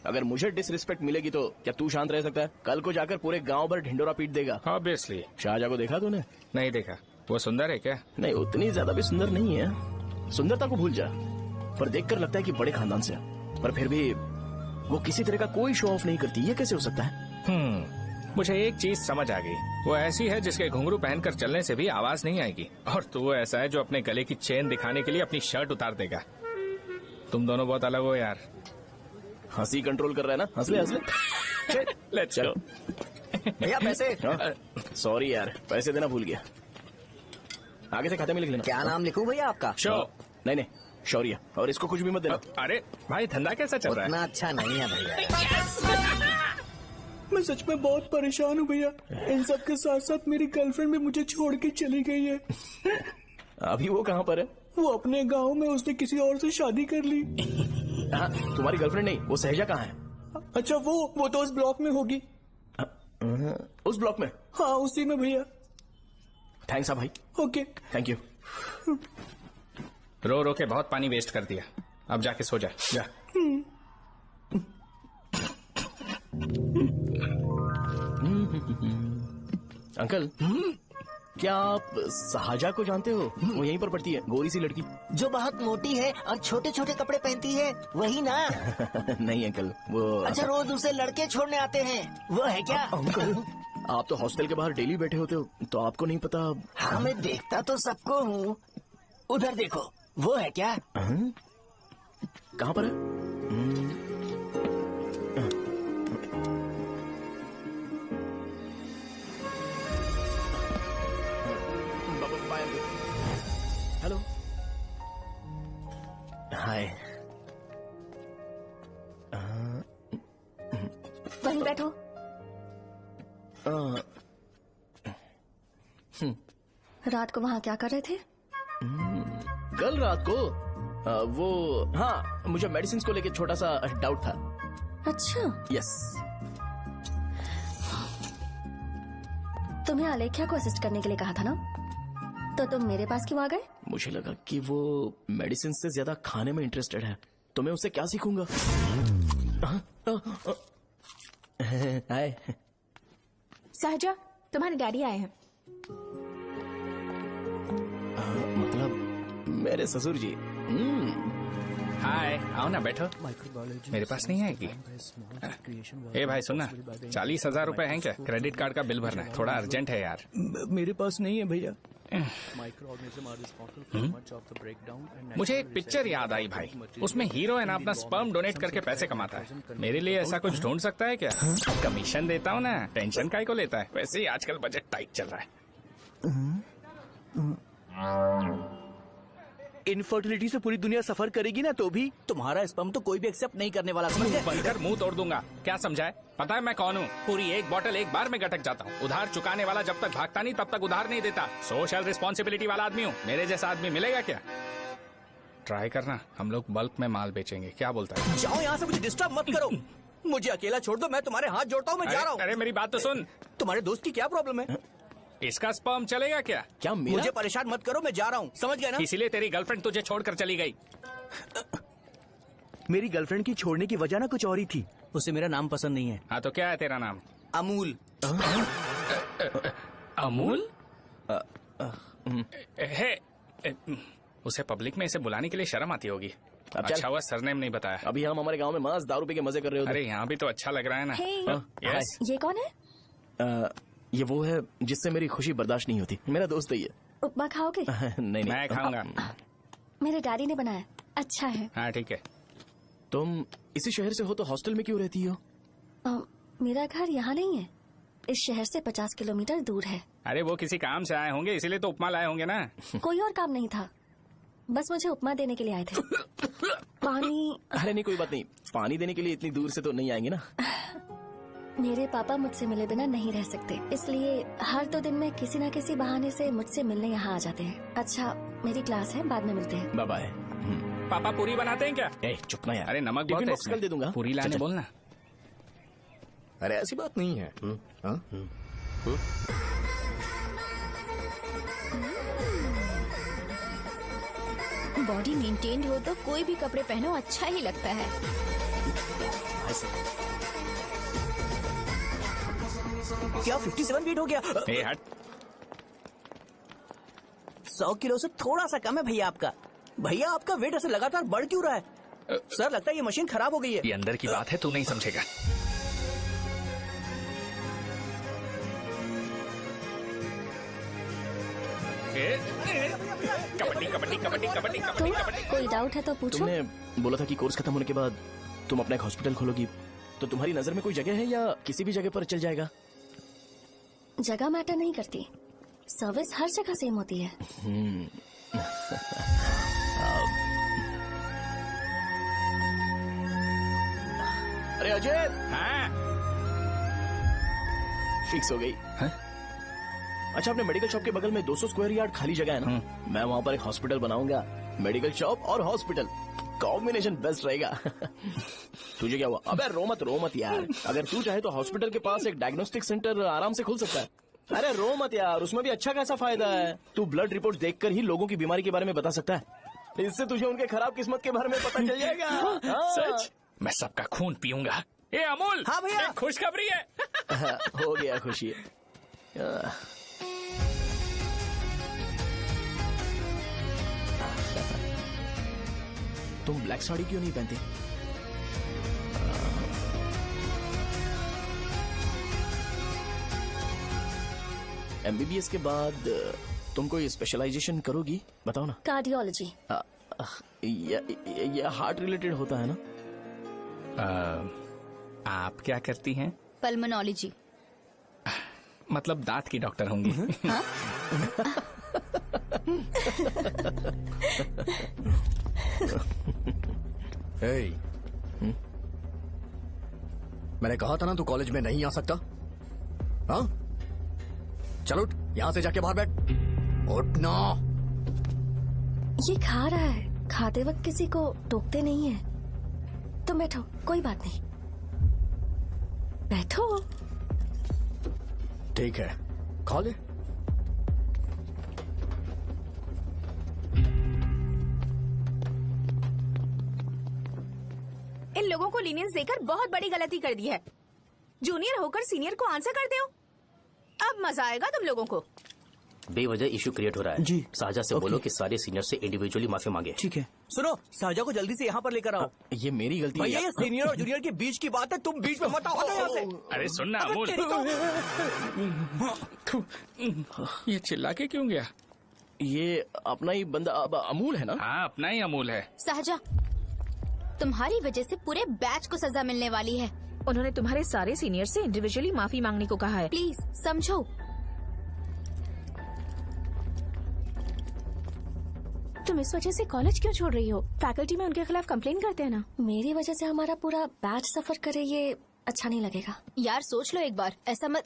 अगर मुझे डिसरिस्पेक्ट मिलेगी तो क्या तू शांत रह सकता है? कल को जाकर पूरे गांव भर ढिंडोरा पीट देगा। ऑब्वियसली। शाहजहां को देखा तूने? नहीं देखा। वो सुंदर है क्या? नहीं, उतनी ज्यादा भी सुंदर नहीं है। सुंदरता को भूल जा, पर देखकर लगता है कि बड़े खानदान से, पर फिर भी वो किसी तरह का कोई शो ऑफ नहीं करती। ये कैसे हो सकता है? मुझे एक चीज समझ आ गई। वो ऐसी है जिसके घुंघरू पहनकर चलने से भी आवाज नहीं आएगी, और तू ऐसा है जो अपने गले की चेन दिखाने के लिए अपनी शर्ट उतार देगा। तुम दोनों बहुत अलग हो यार। हंसी कंट्रोल कर रहा है ना? हंस ले, हंस ले। Let's go. भैया पैसे। सॉरी यार, पैसे देना भूल गया। आगे से खाते में लिख लेना। क्या नाम लिखूं भैया आपका? शो। नहीं, शौर्य। और इसको कुछ भी मत देना। अरे भाई, धंधा कैसा चल रहा है? उतना अच्छा नहीं है भैया। मैं सच में बहुत परेशान हूँ भैया। इन सब के साथ साथ मेरी गर्लफ्रेंड भी मुझे छोड़ के चली गई है। अभी वो कहाँ पर है? वो अपने गांव में, उसने किसी और से शादी कर ली। हाँ, तुम्हारी गर्लफ्रेंड नहीं, वो सहजा कहाँ है? अच्छा, वो तो उस ब्लॉक में होगी। उस ब्लॉक में? हाँ, उसी में भैया। थैंक्स भाई। Okay, thank you. रो रो के बहुत पानी वेस्ट कर दिया, अब जाके सो जा। जा। अंकल, क्या आप शाहजहां को जानते हो? वो यहीं पर पढ़ती है, गोरी सी लड़की जो बहुत मोटी है और छोटे छोटे कपड़े पहनती है, वही ना? नहीं अंकल, वो अच्छा, रोज उसे लड़के छोड़ने आते हैं, वो है क्या? अंकल, आप तो हॉस्टल के बाहर डेली बैठे होते हो, तो आपको नहीं पता? हाँ, मैं देखता तो सबको हूँ। उधर देखो, वो है क्या? कहाँ पर है? हेलो, हाय। वहीं बैठो। रात को वहाँ क्या कर रहे थे? कल रात को वो, हाँ, मुझे मेडिसिन को लेके छोटा सा डाउट था। अच्छा। यस। तुम्हें आलेख्या को असिस्ट करने के लिए कहा था ना, तो तुम मेरे पास क्यों आ गए? मुझे लगा कि वो मेडिसिन से ज्यादा खाने में इंटरेस्टेड है, तो मैं उससे क्या सीखूंगा? हाय। सहजा, तुम्हारे डैडी आए हैं। मतलब मेरे ससुर जी। हाय, आओ ना, बैठो। मेरे पास नहीं आएगी। ए भाई सुनना, 40,000 रुपए हैं क्या? क्रेडिट कार्ड का बिल भरना है, थोड़ा अर्जेंट है यार। मेरे पास नहीं है भैया। मुझे एक पिक्चर याद आई भाई, उसमें हीरो है ना अपना स्पर्म डोनेट करके पैसे कमाता है। मेरे लिए ऐसा कुछ ढूंढ सकता है क्या? कमीशन देता हूँ ना, टेंशन काहे को लेता है? वैसे ही आजकल बजट टाइट चल रहा है। इनफर्टिलिटी से पूरी दुनिया सफर करेगी ना, तो भी तुम्हारा स्पर्म तो कोई भी एक्सेप्ट नहीं करने वाला, समझ गए? बनकर मुंह तोड़ दूंगा। क्या समझा है? पता है मैं कौन हूँ? पूरी एक बोतल एक बार में गटक जाता हूँ। उधार चुकाने वाला जब तक भागता नहीं तब तक उधार नहीं देता। सोशल रिस्पॉन्सिबिलिटी वाला आदमी हूँ। मेरे जैसा आदमी मिलेगा क्या? ट्राई करना, हम लोग बल्क में माल बेचेंगे। क्या बोलता है? जाओ यहाँ से, मुझे डिस्टर्ब मत करो। मुझे अकेला छोड़ दो, मैं तुम्हारे हाथ जोड़ता हूँ, मैं जा रहा हूँ। अरे मेरी बात तो सुन। तुम्हारे दोस्त की क्या प्रॉब्लम है? इसका स्पर्म चलेगा क्या? क्या मेरा? मुझे परेशान मत करो, मैं जा रहा हूँ, समझ गए ना? इसीलिए तेरी गर्लफ्रेंड तुझे छोड़कर चली गई। मेरी गर्लफ्रेंड की छोड़ने की वजह ना कुछ और ही थी। उसे मेरा नाम पसंद नहीं है। हाँ तो क्या है तेरा नाम? अमूल। अमूल? है, उसे पब्लिक में इसे बुलाने के लिए शर्म आती होगी। अब चल। अच्छा हुआ सरनेम नहीं बताया। अभी हम हमारे गांव में मस्त दारू पी के मजे कर रहे होते। अरे यहाँ भी तो अच्छा लग रहा है ना। Hey. यस ये कौन है? ये वो है जिससे मेरी खुशी बर्दाश्त नहीं होती। मेरा दोस्त है ये। उपमा खाओगे? नहीं मैं खाऊंगा। मेरे डैडी ने बनाया, अच्छा है। हाँ ठीक है। तुम इसी शहर से हो तो हॉस्टल में क्यों रहती हो? मेरा घर यहाँ नहीं है, इस शहर से 50 किलोमीटर दूर है। अरे वो किसी काम से आए होंगे इसीलिए तो उपमा लाए होंगे ना। कोई और काम नहीं था, बस मुझे उपमा देने के लिए आए थे। पानी? अरे नहीं कोई बात नहीं, पानी देने के लिए इतनी दूर से तो नहीं आएंगे ना। मेरे पापा मुझसे मिले बिना नहीं रह सकते, इसलिए हर 2 दिन में किसी न किसी बहाने से मुझसे मिलने यहाँ आ जाते हैं। अच्छा मेरी क्लास है, बाद में मिलते हैं। Bye bye. पापा पूरी बनाते हैं क्या? चुप ना यार। अरे नमक बहुत टिफिन है बॉक्स कल दे दूंगा। पूरी लाने चल, चल। बोलना। अरे ऐसी बात नहीं है। बॉडी मेंटेन्ड हो तो कोई भी कपड़े पहनो अच्छा ही लगता है। क्या 57 वेट हो गया? ए हट। 100 किलो से थोड़ा सा कम है भैया आपका। भैया आपका वेट ऐसे लगातार बढ़ क्यों रहा है? सर लगता है ये मशीन खराब हो गई है। ये अंदर की बात है, तू नहीं समझेगा। कबड्डी कबड्डी कबड्डी कबड्डी कबड्डी कबड्डी। कोई डाउट है तो पूछो। तुमने बोला था कि कोर्स खत्म होने के बाद तुम अपना एक हॉस्पिटल खोलोगी, तो तुम्हारी नजर में कोई जगह है या किसी भी जगह पर चल जाएगा? जगह मैटर नहीं करती, सर्विस हर जगह सेम होती है। अरे अजय। हाँ फिक्स हो गई। अच्छा अपने मेडिकल शॉप के बगल में 200 स्क्वायर यार्ड खाली जगह है ना, मैं वहाँ पर एक हॉस्पिटल बनाऊंगा। मेडिकल शॉप और हॉस्पिटल कॉम्बिनेशन बेस्ट रहेगा। तुझे क्या हुआ? अबे रो मत यार। अगर तू चाहे तो हॉस्पिटल के पास एक डायग्नोस्टिक सेंटर आराम से खुल सकता है। अरे रो मत यार, उसमें भी अच्छा खासा फायदा है। तू ब्लड रिपोर्ट देखकर ही लोगों की बीमारी के बारे में बता सकता है। इससे तुझे उनके खराब किस्मत के बारे में पता चल जाएगा। सच? मैं सबका खून पीऊंगा। ए अमूल। हाँ भैया। एक खुशखबरी है। हो गया खुशी। तुम ब्लैक साड़ी क्यों नहीं पहनते? एमबीबीएस के बाद तुम कोई स्पेशलाइजेशन करोगी? बताओ ना। कार्डियोलॉजी। ये हार्ट रिलेटेड होता है ना? आप क्या करती हैं? पल्मोनोलॉजी। मतलब दांत की डॉक्टर होंगी। हाँ? hey. मैंने कहा था ना तू कॉलेज में नहीं आ सकता। हाँ चल उठ, यहाँ से जाके बाहर बैठ। उठना। ये खा रहा है, खाते वक्त किसी को टोकते नहीं है। तुम बैठो, कोई बात नहीं, बैठो। ठीक है खा ले। इन लोगों को लीनियंस देकर बहुत बड़ी गलती कर दी है। जूनियर होकर सीनियर को आंसर करते हो। अब मजा आएगा तुम लोगों को। बेवजह इशू क्रिएट हो रहा है जी। साजा से बोलो कि सारे सीनियर से इंडिविजुअली माफी मांगे। ठीक है। सुनो, साजा को जल्दी से यहाँ पर लेकर आओ। ये मेरी गलती है। भैया ये सीनियर और जूनियर के बीच की बात है, तुम बीच में मत आओ यहाँ से। अरे सुनना अमूल। ये चिल्ला के क्यों गया? ये अपना ही बंदा अमूल है ना? हाँ अपना ही अमूल है। साजा, तुम्हारी वजह से पूरे बैच को सजा मिलने वाली है। उन्होंने तुम्हारे सारे सीनियर से इंडिविजुअली माफी मांगने को कहा है। प्लीज समझो। तुम इस वजह से कॉलेज क्यों छोड़ रही हो? फैकल्टी में उनके खिलाफ कंप्लेन करते हैं ना। मेरी वजह से हमारा पूरा बैच सफर करे, ये अच्छा नहीं लगेगा। यार सोच लो एक बार, ऐसा मत।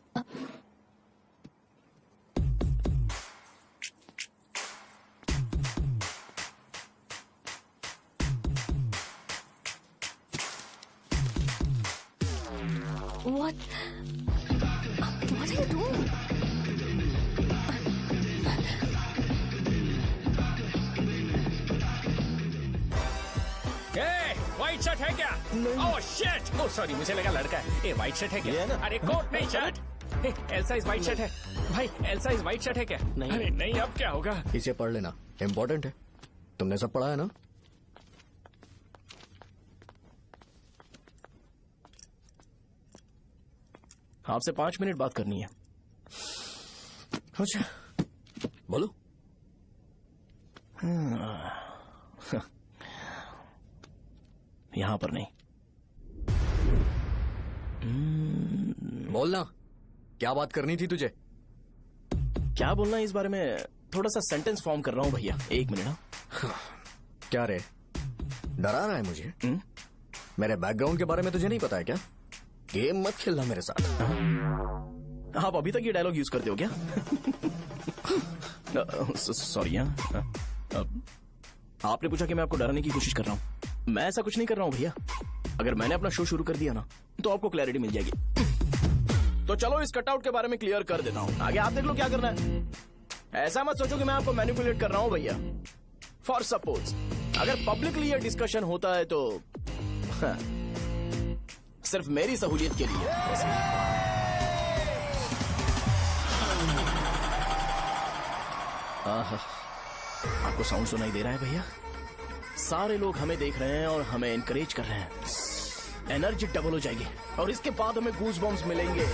What are you doing? White shirt है क्या? Oh shit! ओह सॉरी, मुझे लगा लड़का है। ए व्हाइट शर्ट है क्या? अरे कोट नहीं shirt. L size white shirt है भाई। एल साइज व्हाइट शर्ट है क्या? नहीं। अरे नहीं, अब क्या होगा? इसे पढ़ लेना, इम्पोर्टेंट है। तुमने सब पढ़ा है ना? आपसे 5 मिनट बात करनी है। अच्छा बोलो। यहां पर नहीं। बोलना, क्या बात करनी थी तुझे? क्या बोलना है इस बारे में? थोड़ा सा सेंटेंस फॉर्म कर रहा हूं भैया, 1 मिनट। क्या रे, डरा रहा है मुझे? मेरे बैकग्राउंड के बारे में तुझे नहीं पता है क्या? गेम मत खेलना मेरे साथ। आप अभी तक ये डायलॉग यूज करते हो क्या? सॉरी। आपने पूछा कि मैं आपको डराने की कोशिश कर रहा हूं। मैं ऐसा कुछ नहीं कर रहा हूं भैया। अगर मैंने अपना शो शुरू कर दिया ना तो आपको क्लैरिटी मिल जाएगी। तो चलो इस कटआउट के बारे में क्लियर कर देता हूं, आगे आप देख लो क्या करना है। ऐसा मत सोचो कि मैं आपको मैनिपुलेट कर रहा हूं भैया। फॉर सपोज अगर पब्लिकली ये डिस्कशन होता है तो सिर्फ मेरी सहूलियत के लिए। आपको साउंड सुनाई दे रहा है भैया? सारे लोग हमें देख रहे हैं और हमें एनकरेज कर रहे हैं। एनर्जी डबल हो जाएगी और इसके बाद हमें गूज बम्स मिलेंगे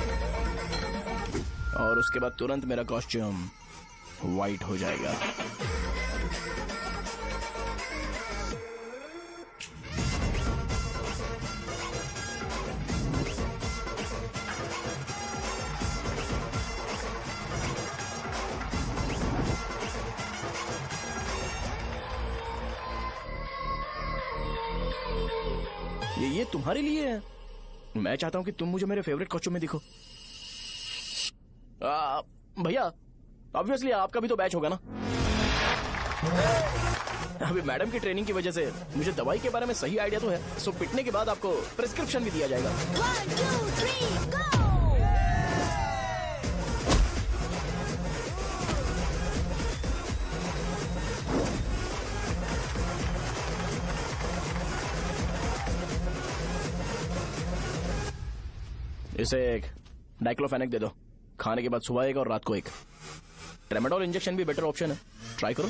और उसके बाद तुरंत मेरा कॉस्ट्यूम वाइट हो जाएगा। ये तुम्हारे लिए है। मैं चाहता हूं कि तुम मुझे मेरे फेवरेट कॉस्ट्यूम में दिखो। भैया ऑब्वियसली आपका भी तो बैच होगा ना। अभी मैडम की ट्रेनिंग की वजह से मुझे दवाई के बारे में सही आइडिया तो है। सो पिटने के बाद आपको प्रिस्क्रिप्शन भी दिया जाएगा। 1 2 3 गो। इसे एक डाइक्लोफेनेक दे दो। खाने के बाद सुबह एक और रात को एक। ट्रेमाडोल इंजेक्शन भी बेटर ऑप्शन है, ट्राई करो।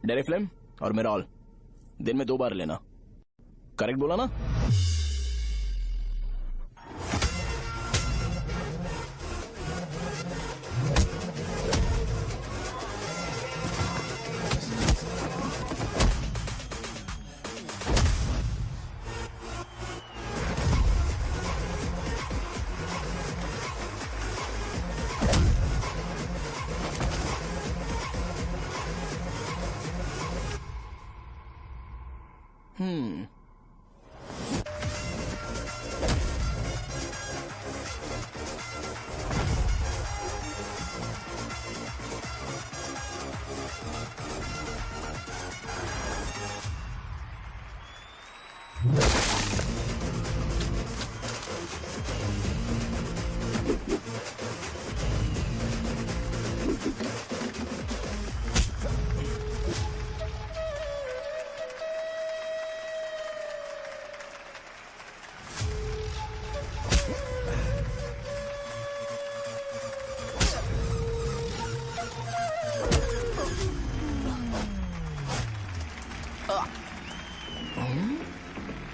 डेरिफ्लेम और मेरॉल दिन में 2 बार लेना। करेक्ट बोला ना?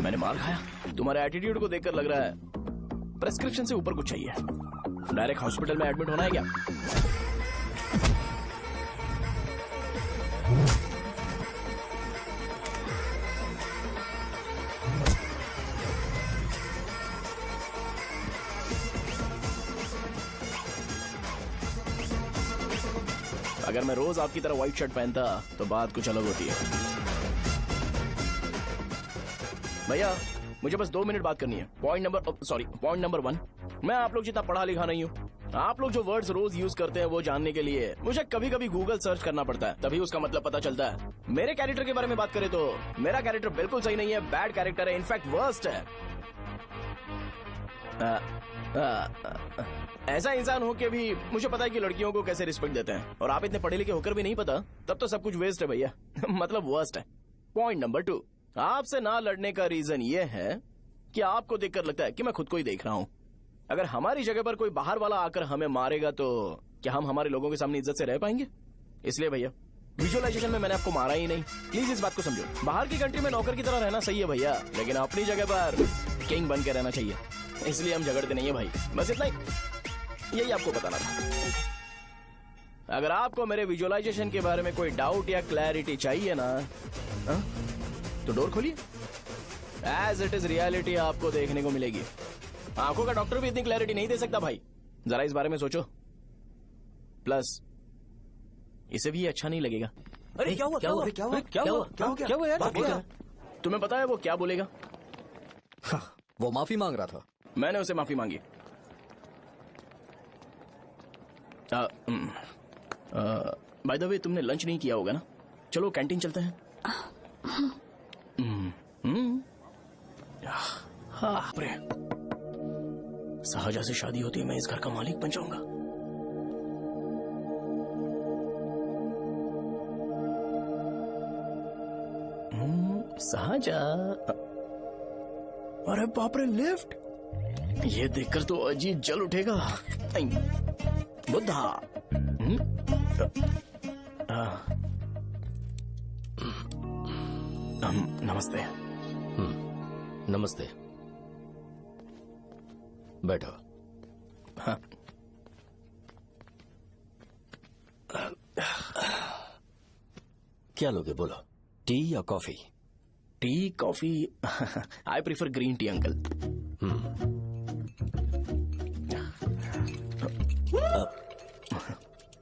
मैंने मार खाया? तुम्हारे एटीट्यूड को देखकर लग रहा है प्रेस्क्रिप्शन से ऊपर कुछ चाहिए। डायरेक्ट हॉस्पिटल में एडमिट होना है क्या? अगर मैं रोज आपकी तरह व्हाइट शर्ट पहनता तो बात कुछ अलग होती है। भैया मुझे बस 2 मिनट बात करनी है। पॉइंट नंबर 1, मैं आप लोग जितना पढ़ा लिखा नहीं हूँ। आप लोग जो वर्ड्स रोज यूज करते हैं वो जानने के लिए मुझे कभी कभी गूगल सर्च करना पड़ता है, तभी उसका मतलब पता चलता है। मेरे कैरेक्टर के बारे में बात करें तो मेरा कैरेक्टर बिल्कुल सही नहीं है, बैड कैरेक्टर है, इनफैक्ट वर्स्ट है। ऐसा इंसान हो के भी मुझे पता है कि लड़कियों को कैसे रिस्पेक्ट देते हैं, और आप इतने पढ़े लिखे होकर भी नहीं पता, तब तो सब कुछ वेस्ट है भैया। मतलब वर्स्ट है। पॉइंट नंबर 2, आपसे ना लड़ने का रीजन ये है कि आपको देखकर लगता है कि मैं खुद को ही देख रहा हूं। अगर हमारी जगह पर कोई बाहर वाला आकर हमें मारेगा तो क्या हम हमारे लोगों के सामने इज्जत से रह पाएंगे? इसलिए भैया विजुअलाइजेशन में मैंने आपको मारा ही नहीं। प्लीज इस बात को समझो। बाहर की कंट्री में नौकर की तरह रहना सही है भैया, लेकिन अपनी जगह पर किंग बन के रहना चाहिए। इसलिए हम झगड़ते नहीं है भाई, बस इतना ही, यही आपको बताना था। अगर आपको मेरे विजुअलाइजेशन के बारे में कोई डाउट या क्लैरिटी चाहिए ना, तो डोर खोलिए। एज इट इज रियलिटी आपको देखने को मिलेगी। आंखों का डॉक्टर भी इतनी क्लैरिटी नहीं दे सकता भाई, जरा इस बारे में सोचो। प्लस इसे भी अच्छा नहीं लगेगा। अरे क्या हुआ? यार? तुम्हें पता है वो क्या बोलेगा? वो माफी मांग रहा था। मैंने उसे माफी मांगी। बाय द वे तुमने लंच नहीं किया होगा ना? चलो कैंटीन चलते हैं। सहजा से शादी होती है, मैं इस घर का मालिक बन जाऊंगा। सहजा, अरे बाप रे, लिफ्ट! ये देखकर तो अजीत जल उठेगा। बुद्धा। नमस्ते। नमस्ते, बैठो। हाँ। क्या लोगे बोलो, टी या coffee? T, coffee? I prefer green tea uncle.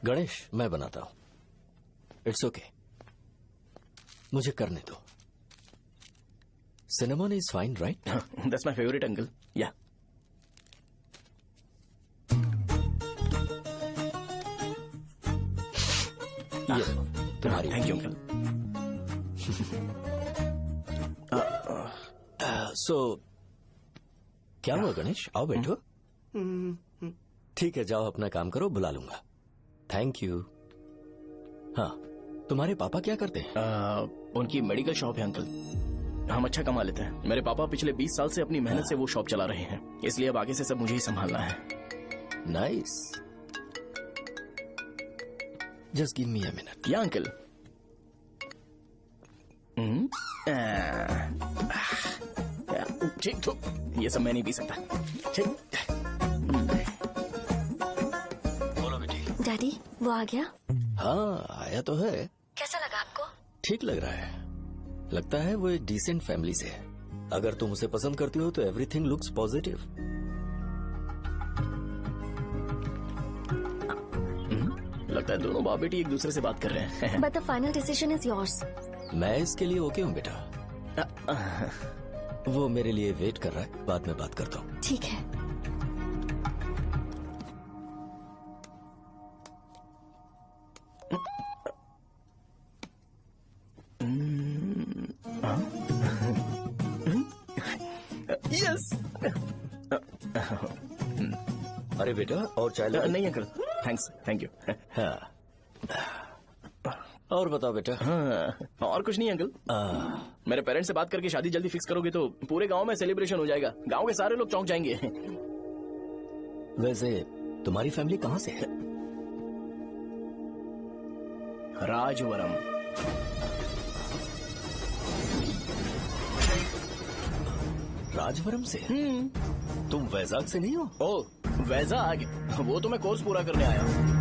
Ganesh, मैं बनाता हूं। इट्स ओके, मुझे करने दो। Cinnamon is fine, right? That's my favourite uncle. या तुम्हारी। Thank you uncle. सो क्या हुआ गणेश? आओ बैठो। ठीक है, जाओ अपना काम करो, बुला लूंगा। Thank you. हाँ, तुम्हारे पापा क्या करते हैं? उनकी मेडिकल शॉप है अंकल। हम अच्छा कमा लेते हैं। मेरे पापा पिछले 20 साल से अपनी मेहनत से वो शॉप चला रहे हैं, इसलिए अब आगे से सब मुझे ही संभालना है। Nice. Just give me a minute. या अंकल। ठीक, तो ये सब मैं नहीं पी सकता। ठीक। बोलो बेटी। डैडी, वो आ गया? हाँ, आया तो है। कैसा लगा आपको? ठीक लग रहा है। लगता है वो एक डिसेंट फैमिली से है। अगर तुम उसे पसंद करती हो तो एवरीथिंग लुक्स पॉजिटिव। लगता है दोनों बाप बेटी एक दूसरे से बात कर रहे हैं। But the final decision is yours. मैं इसके लिए ओके हूँ बेटा। वो मेरे लिए वेट कर रहा है, बाद में बात करता हूँ। ठीक है। यस। अरे बेटा, और चाय लो। नहीं अंकल, थैंक्स, थैंक यू। हाँ, और बताओ बेटा। हाँ, और कुछ नहीं अंकल। मेरे पेरेंट्स से बात करके शादी जल्दी फिक्स करोगे तो पूरे गांव में सेलिब्रेशन हो जाएगा। गांव के सारे लोग चौंक जाएंगे। वैसे तुम्हारी फैमिली कहाँ से है? राजवरम। राजवरम से? तुम वैजाग से नहीं हो? ओ, वैजाग? वो तो मैं कोर्स पूरा करने आया हूँ।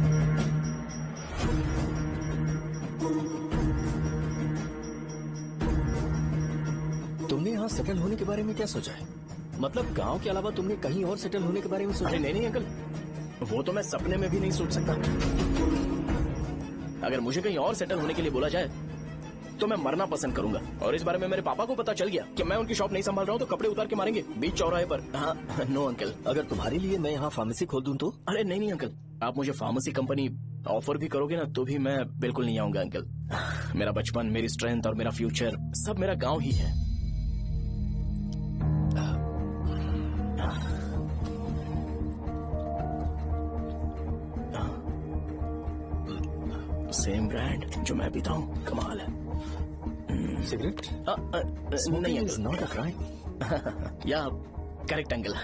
तुमने यहाँ सेटल होने के बारे में क्या सोचा है? मतलब गांव के अलावा तुमने कहीं और सेटल होने के बारे में सोचा? नहीं नहीं अंकल, वो तो मैं सपने में भी नहीं सोच सकता। अगर मुझे कहीं और सेटल होने के लिए बोला जाए तो मैं मरना पसंद करूंगा। और इस बारे में मेरे पापा को पता चल गया कि मैं उनकी शॉप नहीं संभाल रहा हूँ तो कपड़े उतार के मारेंगे बीच चौराहे पर। हाँ, नो अंकल। अगर तुम्हारे लिए मैं यहाँ फार्मेसी खोल दूं तो? अरे नहीं नहीं अंकल, आप मुझे फार्मेसी कंपनी ऑफर भी करोगे ना तो भी मैं बिल्कुल नहीं आऊंगा अंकल। मेरा बचपन, मेरी स्ट्रेंथ और मेरा फ्यूचर सब मेरा गाँव ही है। सेम ब्रांड जो मैं पीता हूँ, कमाल है। सिगरेट नहीं इज नॉट अ क्राइम। या करेक्ट अंकल,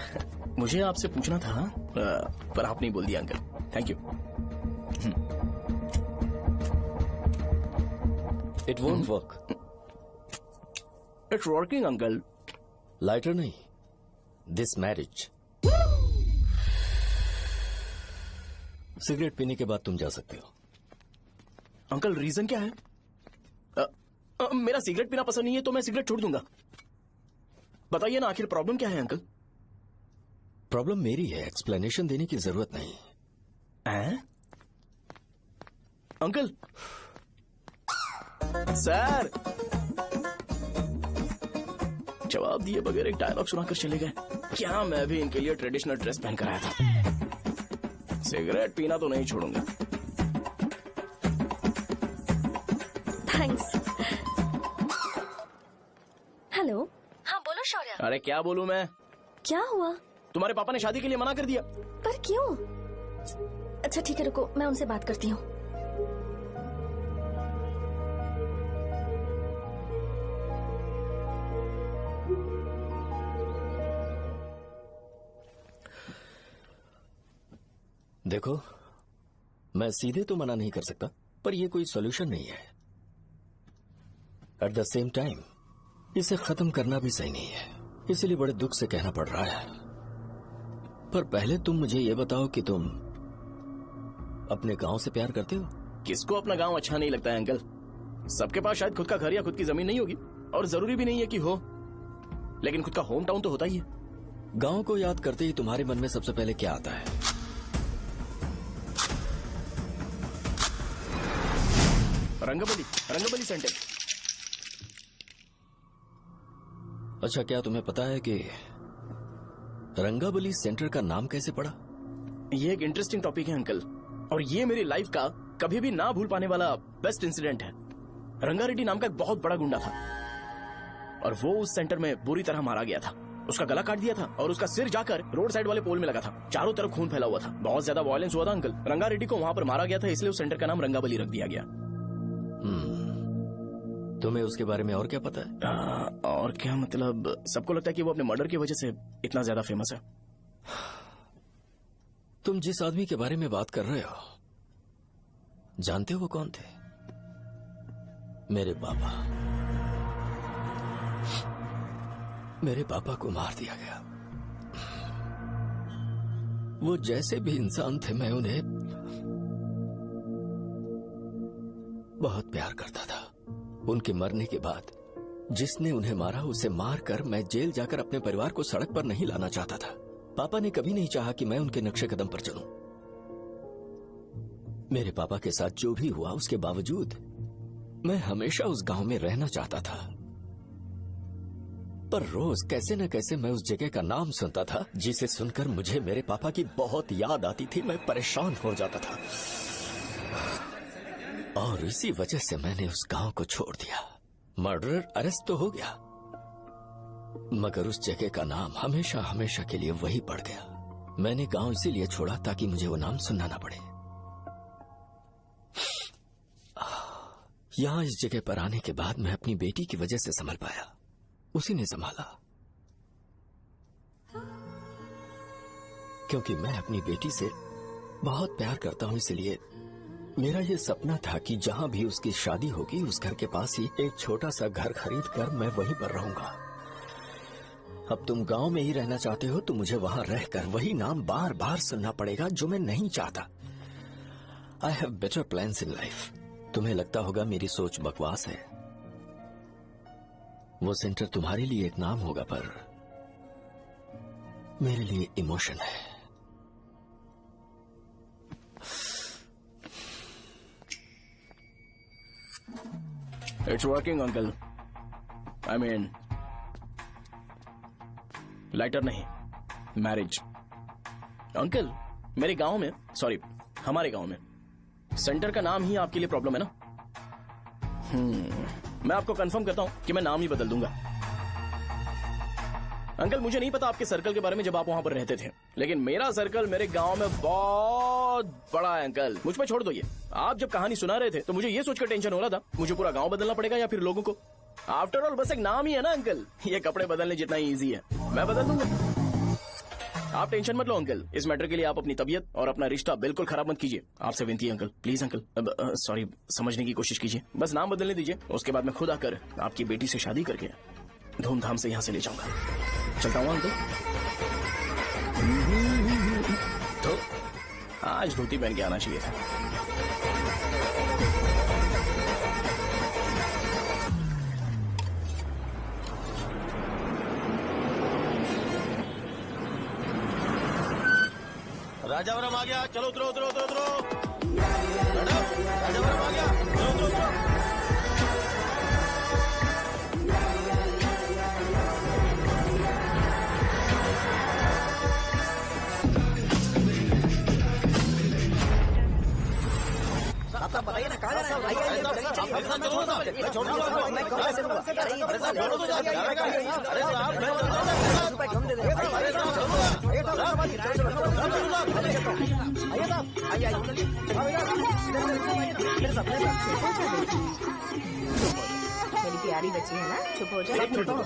मुझे आपसे पूछना था पर आप नहीं बोल दिया uncle. Thank you. It won't work. It's working uncle. Lighter नहीं, दिस मैरिज। सिगरेट पीने के बाद तुम जा सकते हो। अंकल रीजन क्या है? मेरा सिगरेट पीना पसंद नहीं है तो मैं सिगरेट छोड़ दूंगा। बताइए ना आखिर प्रॉब्लम क्या है अंकल? प्रॉब्लम मेरी है, एक्सप्लेनेशन देने की जरूरत नहीं। अंकल सर जवाब दिए बगैर एक डायलॉग सुनाकर चले गए। क्या मैं भी इनके लिए ट्रेडिशनल ड्रेस पहन कर आया था। सिगरेट पीना तो नहीं छोड़ूंगा। थैंक्स। हेलो। हाँ बोलो शौर्य। अरे क्या बोलूं मैं? क्या हुआ? तुम्हारे पापा ने शादी के लिए मना कर दिया। पर क्यों? अच्छा ठीक है रुको, मैं उनसे बात करती हूँ। देखो, मैं सीधे तो मना नहीं कर सकता, पर यह कोई सॉल्यूशन नहीं है। एट द सेम टाइम इसे खत्म करना भी सही नहीं है, इसलिए बड़े दुख से कहना पड़ रहा है। पर पहले तुम मुझे ये बताओ कि तुम अपने गांव से प्यार करते हो? किसको अपना गांव अच्छा नहीं लगता है अंकल? सबके पास शायद खुद का घर या खुद की जमीन नहीं होगी, और जरूरी भी नहीं है कि हो, लेकिन खुद का होम टाउन तो होता ही है। गांव को याद करते ही तुम्हारे मन में सबसे पहले क्या आता है? रंगबली सेंटर। अच्छा, क्या तुम्हें पता है कि रंगाबली सेंटर का नाम कैसे पड़ा? ये एक इंटरेस्टिंग टॉपिक है अंकल, और ये मेरी लाइफ का कभी भी ना भूल पाने वाला बेस्ट इंसिडेंट है। रंगारेड्डी नाम का एक बहुत बड़ा गुंडा था, और वो उस सेंटर में बुरी तरह मारा गया था। उसका गला काट दिया था और उसका सिर जाकर रोड साइड वाले पोल में लगा था। चारों तरफ खून फैला हुआ था, बहुत ज्यादा वायलेंस हुआ था अंकल। रंगारेड्डी को वहां पर मारा गया था, इसलिए उस सेंटर का नाम रंगाबली रख दिया गया। तुम्हें उसके बारे में और क्या पता है? और क्या मतलब, सबको लगता है कि वो अपने मर्डर की वजह से इतना ज्यादा फेमस है। तुम जिस आदमी के बारे में बात कर रहे हो, जानते हो वो कौन थे? मेरे पापा। मेरे पापा को मार दिया गया। वो जैसे भी इंसान थे, मैं उन्हें बहुत प्यार करता था। उनके मरने के बाद जिसने उन्हें मारा उसे मारकर मैं जेल जाकर अपने परिवार को सड़क पर नहीं लाना चाहता था। पापा ने कभी नहीं चाहा कि मैं उनके नक्शे कदम पर चलूं। मेरे पापा के साथ जो भी हुआ उसके बावजूद मैं हमेशा उस गांव में रहना चाहता था। पर रोज कैसे न कैसे मैं उस जगह का नाम सुनता था, जिसे सुनकर मुझे मेरे पापा की बहुत याद आती थी। मैं परेशान हो जाता था, और इसी वजह से मैंने उस गांव को छोड़ दिया। मर्डरर अरेस्ट तो हो गया, मगर उस जगह का नाम हमेशा हमेशा के लिए वही पड़ गया। मैंने गांव इसीलिए छोड़ा ताकि मुझे वो नाम सुनना ना पड़े। यहां इस जगह पर आने के बाद मैं अपनी बेटी की वजह से संभल पाया, उसी ने संभाला। क्योंकि मैं अपनी बेटी से बहुत प्यार करता हूं, इसलिए मेरा ये सपना था कि जहां भी उसकी शादी होगी उस घर के पास ही एक छोटा सा घर खरीद कर मैं वहीं पर रहूंगा। अब तुम गांव में ही रहना चाहते हो तो मुझे वहां रहकर वही नाम बार बार सुनना पड़ेगा, जो मैं नहीं चाहता। I have better plans in life. तुम्हें लगता होगा मेरी सोच बकवास है। वो सेंटर तुम्हारे लिए एक नाम होगा, पर मेरे लिए इमोशन है। It's working uncle. I mean lighter नहीं, मैरिज। अंकल मेरे गांव में, सॉरी हमारे गांव में सेंटर का नाम ही आपके लिए प्रॉब्लम है ना? मैं आपको कंफर्म करता हूं कि मैं नाम ही बदल दूंगा। अंकल मुझे नहीं पता आपके सर्कल के बारे में जब आप वहां पर रहते थे, लेकिन मेरा सर्कल मेरे गांव में बहुत बड़ा है अंकल। मुझ पर छोड़ दो ये। आप जब कहानी सुना रहे थे तो मुझे ये सोचकर टेंशन हो रहा था मुझे पूरा गांव बदलना पड़ेगा या फिर लोगों को। आफ्टर ऑल बस एक नाम ही है ना अंकल, ये कपड़े बदलने जितना ही इजी है, मैं बदल दूंगा। आप टेंशन मत लो अंकल, इस मैटर के लिए आप अपनी तबीयत और अपना रिश्ता बिल्कुल खराब मत कीजिए। आपसे विनती है अंकल, प्लीज अंकल। सॉरी, समझने की कोशिश कीजिए, बस नाम बदलने दीजिए, उसके बाद मैं खुद आकर आपकी बेटी से शादी करके धूमधाम से यहाँ से ले जाऊंगा। चलता हूँ अंकल। तो आज धोती पहन के आना चाहिए था। राजावरम आ गया, चलो उतरो उतरो उतरो उतरो। मैडम, राजावरम आ गया, चलो उतरो उतरो। साहब बताइए ना कहाँ जाना मेरी प्यारी बच्ची है ना, चुप हो जाओ।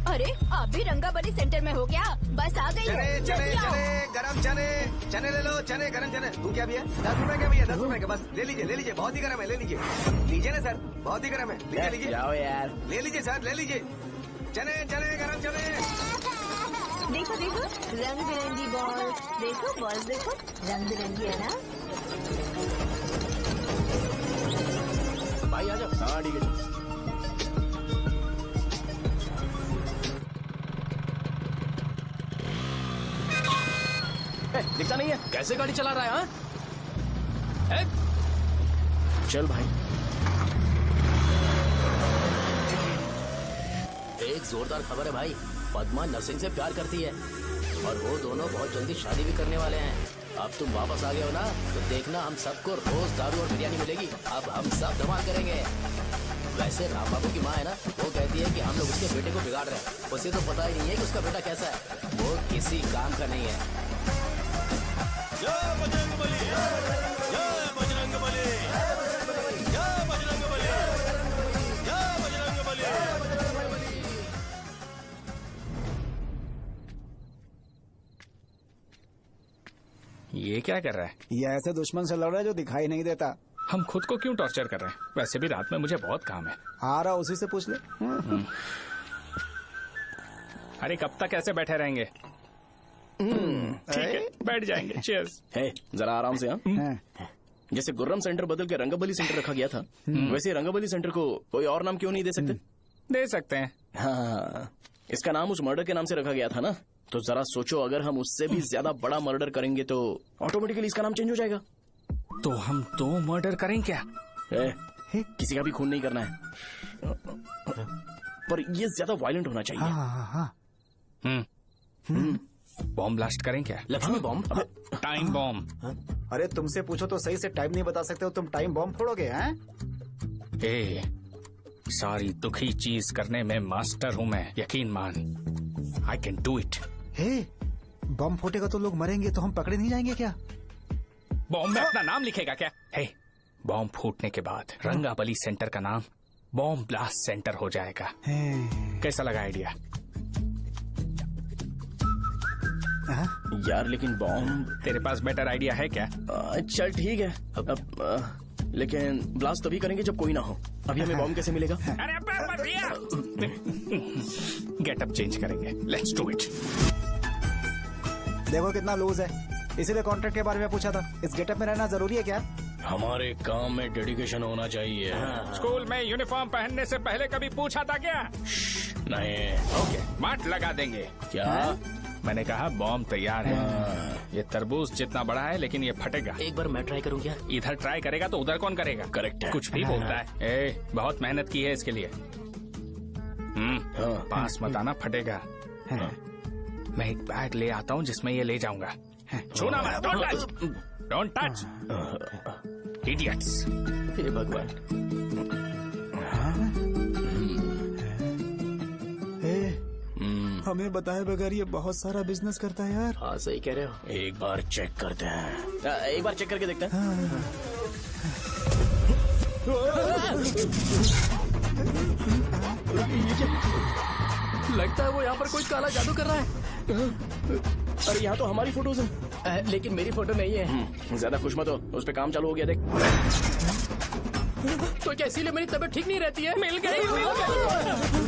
अरे आप भी रंगाबली सेंटर में हो क्या? बस आ गई चने है। चने जल्दी आओ। चने गरम चने चने ले लो, चने गरम चने। तू क्या भैया? 10 रुपए का भैया, 10 रुपए का, बस ले लीजिए, बहुत ही गरम है, ले लीजिए ना सर, बहुत ही गरम है, लीजिए जाओ यार, ले लीजिए सर, ले लीजिए। चने चने गरम चने। देखो देखो रंग बिरंगी बॉल, देखो बॉल्स देखो रंग बिरंगी है ना। भाई आ जाओ। हाँ ठीक है। दिखता नहीं है, कैसे गाड़ी चला रहा है? हाँ चल भाई। एक जोरदार खबर है भाई, पद्मा नरसिंह से प्यार करती है और वो दोनों बहुत जल्दी शादी भी करने वाले हैं। अब तुम वापस आ गए हो ना, तो देखना हम सबको रोज दारू और बिरयानी मिलेगी। अब हम सब धमाल करेंगे। वैसे राम बाबू की माँ है ना, वो कहती है कि हम लोग उसके बेटे को बिगाड़ रहे हैं। उसे तो पता ही नहीं है कि उसका बेटा कैसा है, वो किसी काम का नहीं है। जय बजरंगबली, जय बजरंगबली, जय बजरंगबली, जय बजरंगबली। ये क्या कर रहा है? ये ऐसे दुश्मन से लड़ रहा है जो दिखाई नहीं देता। हम खुद को क्यों टॉर्चर कर रहे हैं? वैसे भी रात में मुझे बहुत काम है। आ रहा उसी से पूछ ले। अरे कब तक ऐसे बैठे रहेंगे? ठीक है, बैठ जाएंगे। चीयर्स। है जरा आराम से। हाँ जैसे गुर्रम सेंटर बदल के रंगाबली सेंटर रखा गया था, वैसे रंगाबली सेंटर को कोई और नाम क्यों नहीं दे सकते? दे सकते हैं। हाँ, इसका नाम उस मर्डर के नाम से रखा गया था ना, तो जरा सोचो अगर हम उससे भी ज्यादा बड़ा मर्डर करेंगे तो ऑटोमेटिकली इसका नाम चेंज हो जाएगा। तो हम 2 मर्डर करें क्या? किसी का भी खून नहीं करना है, पर ये ज्यादा वायलेंट होना चाहिए। बॉम्ब ब्लास्ट करें क्या? लक्ष्मी बॉम्ब? Time bomb. अरे तुमसे पूछो तो सही से टाइम नहीं बता सकते हो, तुम टाइम बॉम्ब फोड़ोगे? हैं? ए, सारी दुखी चीज करने में मास्टर हूँ मैं, यकीन मान। I can do it. Bomb फूटेगा तो लोग मरेंगे, तो हम पकड़े नहीं जाएंगे क्या? बॉम्ब में अपना नाम लिखेगा क्या? हे, बॉम्ब फूटने के बाद रंगाबली सेंटर का नाम बॉम्ब ब्लास्ट सेंटर हो जाएगा। कैसा लगा आइडिया? यार लेकिन बॉम्ब, तेरे पास बेटर आइडिया है क्या? चल ठीक है, लेकिन ब्लास्ट तभी करेंगे जब कोई ना हो। अभी हमें बॉम्ब कैसे मिलेगा? अरे भैया, गेटअप चेंज करेंगे। Let's do it. देखो कितना लूज है, इसीलिए कॉन्ट्रैक्ट के बारे में पूछा था। इस गेटअप में रहना जरूरी है क्या? हमारे काम में डेडिकेशन होना चाहिए। स्कूल में यूनिफॉर्म पहनने से पहले कभी पूछा था क्या? नहीं। ओके, मार्ट लगा देंगे। क्या? मैंने कहा बॉम्ब तैयार है। ये तरबूज जितना बड़ा है, लेकिन ये फटेगा। एक बार मैं ट्राई करूं क्या? इधर ट्राई करेगा तो उधर कौन करेगा? करेक्ट है। कुछ भी बोलता है। ए, बहुत मेहनत की है इसके लिए। पास मत आना, फटेगा। मैं एक बैग ले आता हूँ जिसमें ये ले जाऊंगा। छूना मत, don't touch, don't touch, idiots. हे भगवान। हमें बताए बगैर ये बहुत सारा बिजनेस करता है यार। हाँ सही कह रहे हो। एक बार चेक करते हैं। एक बार चेक करके देखते हैं। लगता है वो यहाँ पर कोई काला जादू कर रहा है। अरे यहाँ तो हमारी फोटोज हैं, लेकिन मेरी फोटो नहीं है। ज्यादा खुश मत हो, उस पे काम चालू हो गया देख। तो क्या इसीलिए मेरी तबीयत ठीक नहीं रहती है? मिल गई।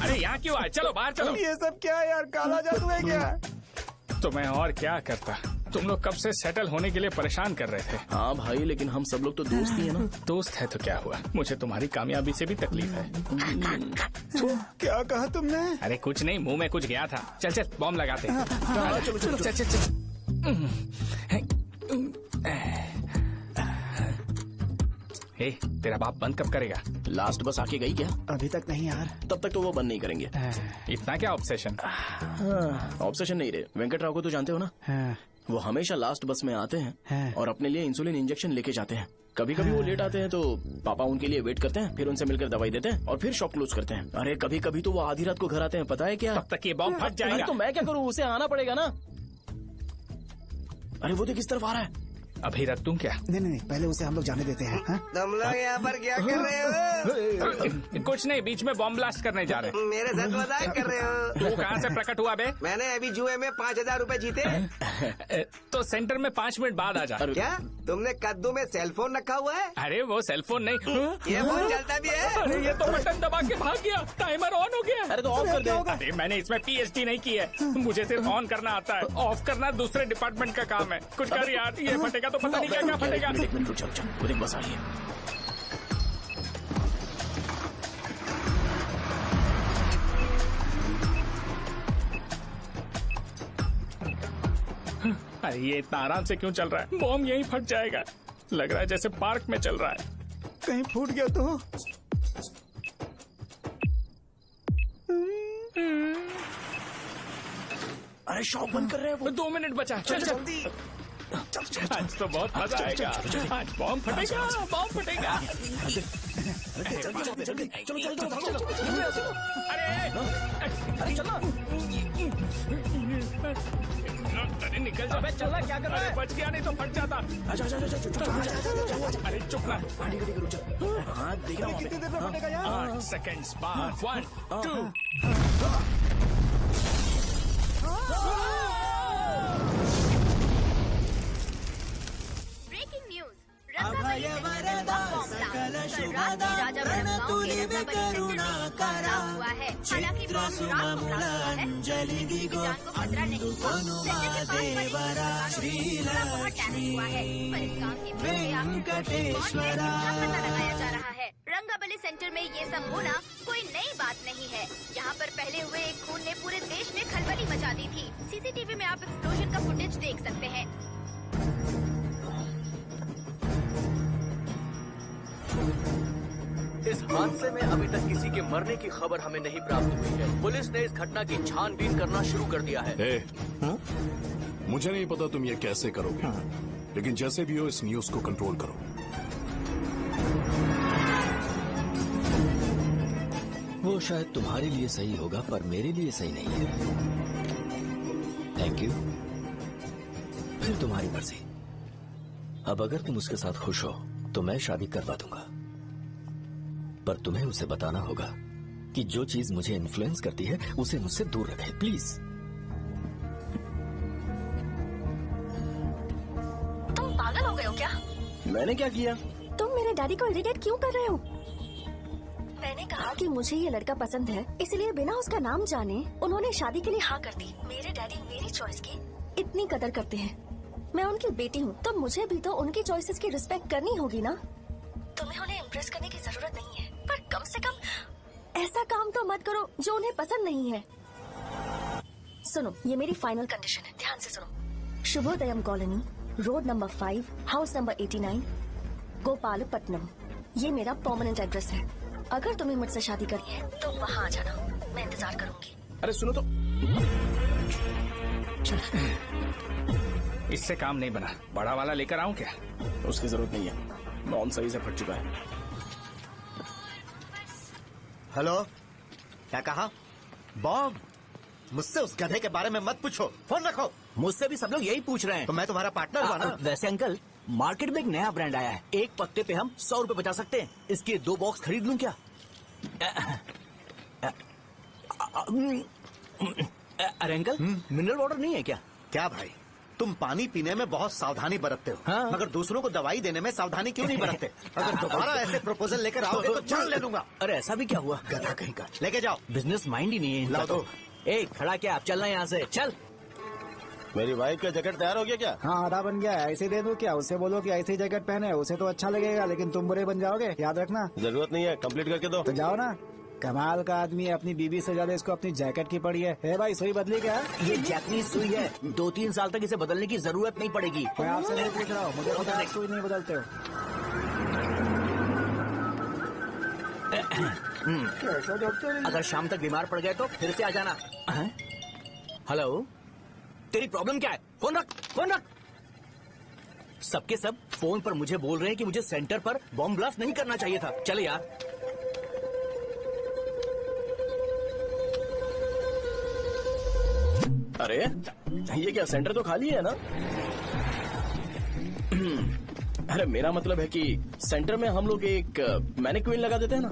अरे यहाँ क्यों आए? चलो बाहर चलो। ये सब क्या है यार, काला जादू है क्या? तो मैं और क्या करता? तुम लोग कब से सेटल होने के लिए परेशान कर रहे थे। हाँ भाई, लेकिन हम सब लोग तो दोस्त ही है ना। दोस्त है तो क्या हुआ, मुझे तुम्हारी कामयाबी से भी तकलीफ है। क्या कहा तुमने? अरे कुछ नहीं, मुंह में कुछ गया था। चल चल बॉम्ब लगाते हैं। चलो चलो चल चल चल। हे, तेरा बाप बंद कब करेगा? लास्ट बस आके गई क्या? अभी तक नहीं यार। तब तक तो वो बंद नहीं करेंगे। इतना क्या ऑब्सेशन? ऑब्सेशन नहीं रे, वेंकट राव को तो जानते हो ना। वो हमेशा लास्ट बस में आते हैं और अपने लिए इंसुलिन इंजेक्शन लेके जाते हैं। कभी कभी वो लेट आते हैं तो पापा उनके लिए वेट करते हैं, फिर उनसे मिलकर दवाई देते हैं और फिर शॉप क्लोज करते हैं। अरे कभी कभी तो वो आधी रात को घर आते हैं, पता है क्या? तब तक ये बॉम्ब फट जाएगा। तो मैं क्या करूँ, उसे आना पड़ेगा ना। अरे वो देख किस तरफ आ रहा है। अभी रख दूं क्या? नहीं, पहले उसे हम लोग जाने देते हैं। तुम लोग यहाँ पर क्या कर रहे हो? कुछ नहीं, बीच में बॉम्ब ब्लास्ट करने जा रहे। मेरे साथ मजाक कर रहे हो? तू कहाँ से प्रकट हुआ बे? मैंने अभी जुए में 5,000 रूपए जीते। तो सेंटर में 5 मिनट बाद आ जा। क्या तुमने कद्दू में सेल फोन रखा हुआ है? अरे वो सेल फोन नहीं, ये फोन चलता भी है। अरे ये तो बटन दबा के भाग गया, टाइमर ऑन हो गया। अरे तो ऑफ कर दे। अरे मैंने इसमें PhD नहीं की है, मुझे सिर्फ ऑन करना आता है, ऑफ करना दूसरे डिपार्टमेंट का काम है। कुछ कर यार, ये फटेगा तो पता नहीं क्या क्या फटेगा। एक मिनट रुक जाओ, वो देख बस आ रही है। अरे ये इतना आराम से क्यों चल रहा है? बॉम्ब यहीं फट जाएगा। लग रहा है जैसे पार्क में चल रहा है। कहीं फूट गया तो? अरे शॉप बंद कर रहे हैं वो। 2 मिनट बचा, चल जल्दी। आज तो बहुत मजा आएगा, आज बॉम्ब फटेगा, बॉम्ब फटेगा। अरे चलो। अरे निकल जा। चला क्या कर रहा है? बच गया, नहीं तो फट जाता। अरे चुप ना। हाँ देख रहा हूँ। कितनी देर में फटेगा यार? 8 सेकंड्स बाद 1 2। रंगाबली सेंटर में ये सब होना कोई नई बात नहीं है। यहाँ पर पहले हुए एक खून ने पूरे देश में खलबली मचा दी थी। CCTV में आप एक्सप्लोजन का फुटेज देख सकते हैं। इस हादसे में अभी तक किसी के मरने की खबर हमें नहीं प्राप्त हुई है। पुलिस ने इस घटना की छानबीन करना शुरू कर दिया है। मुझे नहीं पता तुम ये कैसे करोगे, लेकिन जैसे भी हो इस न्यूज को कंट्रोल करो। वो शायद तुम्हारे लिए सही होगा पर मेरे लिए सही नहीं है। Thank you. फिर तुम्हारी मर्जी। अब अगर तुम उसके साथ खुश हो तो मैं शादी करवा दूंगा, पर तुम्हें उसे बताना होगा कि जो चीज मुझे इन्फ्लुएंस करती है उसे मुझसे दूर रखे, प्लीज। तुम पागल हो गए हो क्या? मैंने क्या किया? तुम मेरे डैडी को इरिटेट क्यों कर रहे हो? मैंने कहा कि मुझे ये लड़का पसंद है, इसलिए बिना उसका नाम जाने उन्होंने शादी के लिए हाँ कर दी। मेरे डैडी मेरी चॉइस की इतनी कदर करते हैं। मैं उनकी बेटी हूँ तो मुझे भी तो उनकी चॉइसेस की रिस्पेक्ट करनी होगी ना। तुम्हें उन्हें इम्प्रेस करने की जरूरत नहीं है, पर कम से कम ऐसा काम तो मत करो जो उन्हें पसंद नहीं है। सुनो, ये मेरी फाइनल कंडीशन है, ध्यान से सुनो। Shubhodayam colony, road number 5, house number 89, Gopalapatnam. ये मेरा परमानेंट एड्रेस है। अगर तुम्हें मुझसे शादी करनी है तो वहाँ आ जाना, मैं इंतजार करूंगी। अरे सुनो तो। इससे काम नहीं बना, बड़ा वाला लेकर आऊं क्या? उसकी जरूरत नहीं है, बॉम्ब सही से फट चुका है। हेलो, क्या कहा? बॉम्ब? मुझसे उस गधे के बारे में मत पूछो, फोन रखो। मुझसे भी सब लोग यही पूछ रहे हैं। तो मैं तुम्हारा पार्टनर हुआ ना? वैसे अंकल, मार्केट में एक नया ब्रांड आया है, एक पत्ते पे हम 100 रुपए बचा सकते हैं। इसके 2 बॉक्स खरीद लूं क्या? अरे अंकल, मिनरल वाटर नहीं है क्या? क्या भाई, तुम पानी पीने में बहुत सावधानी बरतते हो, हाँ? मगर दूसरों को दवाई देने में सावधानी क्यों नहीं बरतते? अगर दोबारा ऐसे प्रपोजल लेकर आओगे तो जान ले लूंगा। अरे ऐसा भी क्या हुआ? गधा कहीं का, लेके जाओ। बिजनेस माइंड ही नहीं है इनका लाओ तो। ए खड़ा क्या, आप चलना यहाँ से, चल। मेरी वाइफ का जैकेट तैयार हो गया क्या? हाँ आधा बन गया है, ऐसे दे दो क्या? उससे बोलो कि ऐसे ही जैकेट पहने, उसे तो अच्छा लगेगा लेकिन तुम बुरे बन जाओगे, याद रखना। जरूरत नहीं है, कंप्लीट करके दो। तो जाओ ना। कमाल का आदमी है, अपनी बीवी से ज्यादा इसको अपनी जैकेट की पड़ी है। भाई सुई बदली क्या? ये जैपनीज सुई है, 2-3 साल तक इसे बदलने की जरूरत नहीं पड़ेगी। मैं आपसे नहीं पूछ रहा हूँ, मुझे पता है सुई नहीं बदलते हो। अगर शाम तक बीमार पड़ गए तो फिर से आ जाना। हेलो, तेरी प्रॉब्लम क्या है? फोन रख, फोन रख। सबके सब फोन पर मुझे बोल रहे हैं कि मुझे सेंटर पर बॉम्ब ब्लास्ट नहीं करना चाहिए था। चले यार। अरे ये क्या, सेंटर तो खाली है ना? अरे मेरा मतलब है कि सेंटर में हम लोग एक मैनिक्विन लगा देते हैं ना।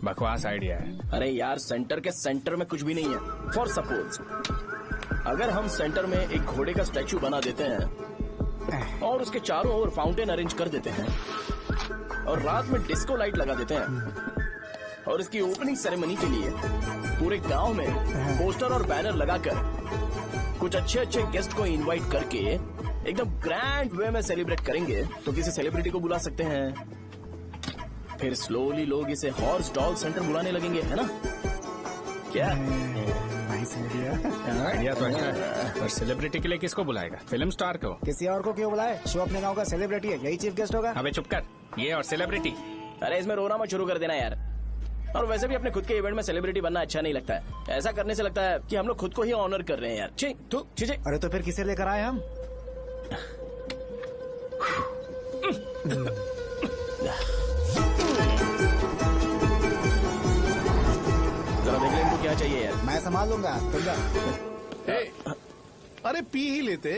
बकवास आइडिया है। अरे यार, सेंटर के सेंटर में कुछ भी नहीं है। फॉर सपोज अगर हम सेंटर में एक घोड़े का स्टैचू बना देते हैं और उसके चारों ओर फाउंटेन अरेंज कर देते हैं और रात में डिस्को लाइट लगा देते हैं और इसकी ओपनिंग सेरेमनी के लिए पूरे गांव में पोस्टर और बैनर लगाकर कुछ अच्छे अच्छे गेस्ट को इनवाइट करके एकदम ग्रैंड वे में सेलिब्रेट करेंगे तो किसी सेलिब्रिटी को बुला सकते हैं। फिर स्लोली लोग इसे हॉर्स डॉल सेंटर बुलाने लगेंगे, है ना? क्या आइडिया तो अच्छा है, पर सेलिब्रिटी के लिए किसको बुलाएगा? फिल्म स्टार को? किसी और को क्यों बुलाए? शो अपने गांव का सेलिब्रिटी है, यही चीफ गेस्ट होगा। अबे चुप कर, ये और सेलिब्रिटी। अरे इसमें रोना मत शुरू कर देना यार। और वैसे भी अपने खुद के इवेंट में सेलिब्रिटी बनना अच्छा नहीं लगता है। ऐसा करने से लगता है कि हम लोग खुद को ही ऑनर कर रहे हैं यार। छी तू छी। अरे तो फिर किसे लेकर आए हम? जरा देख ले इनको क्या चाहिए यार। मैं संभाल लूंगा, तुम जा। अरे पी ही लेते।